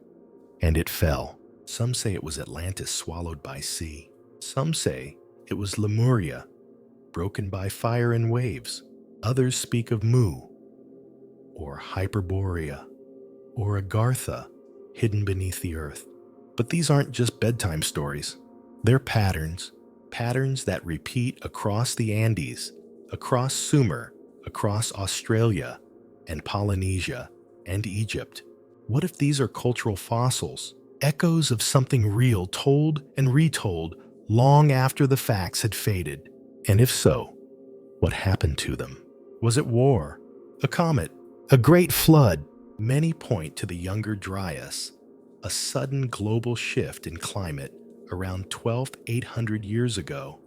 and it fell. Some say it was Atlantis swallowed by sea. Some say it was Lemuria, broken by fire and waves. Others speak of Mu, or Hyperborea, or Agartha, hidden beneath the earth. But these aren't just bedtime stories. They're patterns that repeat across the Andes, across Sumer, across Australia and Polynesia and Egypt. What if these are cultural fossils, echoes of something real told and retold long after the facts had faded? And if so, what happened to them? Was it war, a comet, a great flood? Many point to the Younger Dryas, a sudden global shift in climate around 12,800 years ago.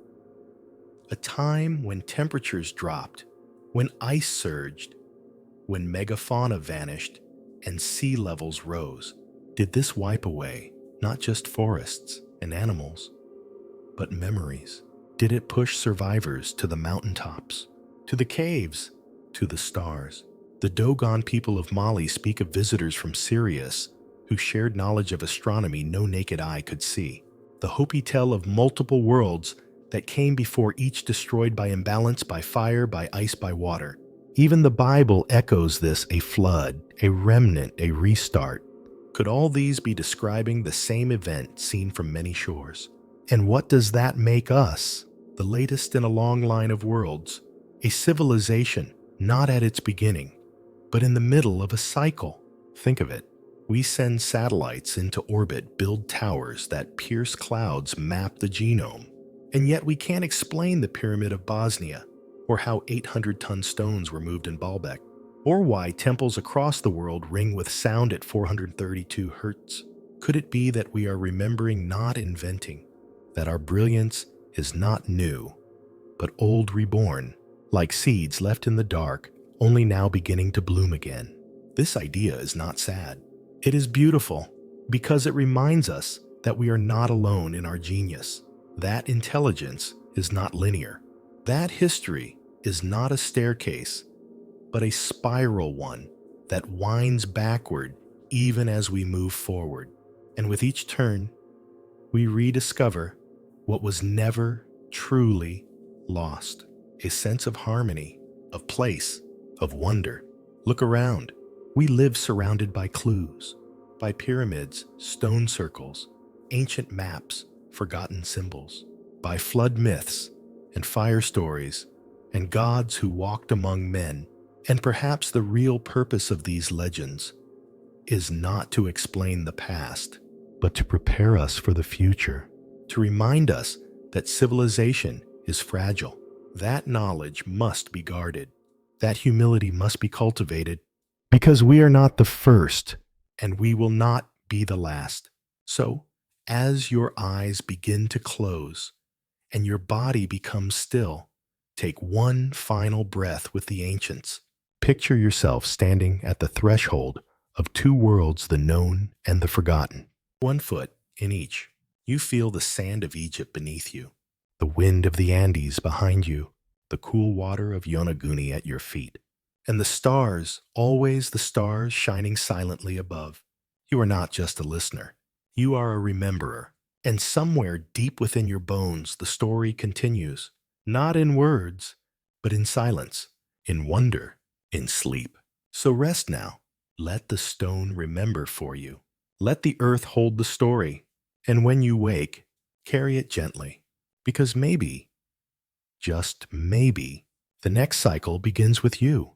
A time when temperatures dropped, when ice surged, when megafauna vanished and sea levels rose. Did this wipe away not just forests and animals, but memories? Did it push survivors to the mountaintops, to the caves, to the stars? The Dogon people of Mali speak of visitors from Sirius who shared knowledge of astronomy no naked eye could see. the Hopi tell of multiple worlds that came before, each destroyed by imbalance, by fire, by ice, by water. Even the Bible echoes this: a flood, a remnant, a restart. Could all these be describing the same event seen from many shores? And what does that make us? The latest in a long line of worlds, a civilization not at its beginning, but in the middle of a cycle. Think of it. We send satellites into orbit, build towers that pierce clouds, map the genome, and yet we can't explain the Pyramid of Bosnia, or how 800-ton stones were moved in Baalbek, or why temples across the world ring with sound at 432 hertz. Could it be that we are remembering, not inventing, that our brilliance is not new, but old, reborn, like seeds left in the dark, only now beginning to bloom again? This idea is not sad. It is beautiful, because it reminds us that we are not alone in our genius. That intelligence is not linear. That history is not a staircase, but a spiral one that winds backward even as we move forward. And with each turn, we rediscover what was never truly lost: a sense of harmony, of place, of wonder. Look around. We live surrounded by clues, by pyramids, stone circles, ancient maps, forgotten symbols, by flood myths and fire stories and gods who walked among men. And perhaps the real purpose of these legends is not to explain the past, but to prepare us for the future, to remind us that civilization is fragile. That knowledge must be guarded. That humility must be cultivated, because we are not the first, and we will not be the last. So, as your eyes begin to close and your body becomes still, take one final breath with the ancients. Picture yourself standing at the threshold of two worlds, the known and the forgotten. 1 foot in each. You feel the sand of Egypt beneath you, the wind of the Andes behind you, the cool water of Yonaguni at your feet, and the stars, always the stars, shining silently above. You are not just a listener. You are a rememberer. And somewhere deep within your bones, the story continues, not in words, but in silence, in wonder, in sleep. So rest now. Let the stone remember for you. Let the earth hold the story. And when you wake, carry it gently. Because maybe, just maybe, the next cycle begins with you.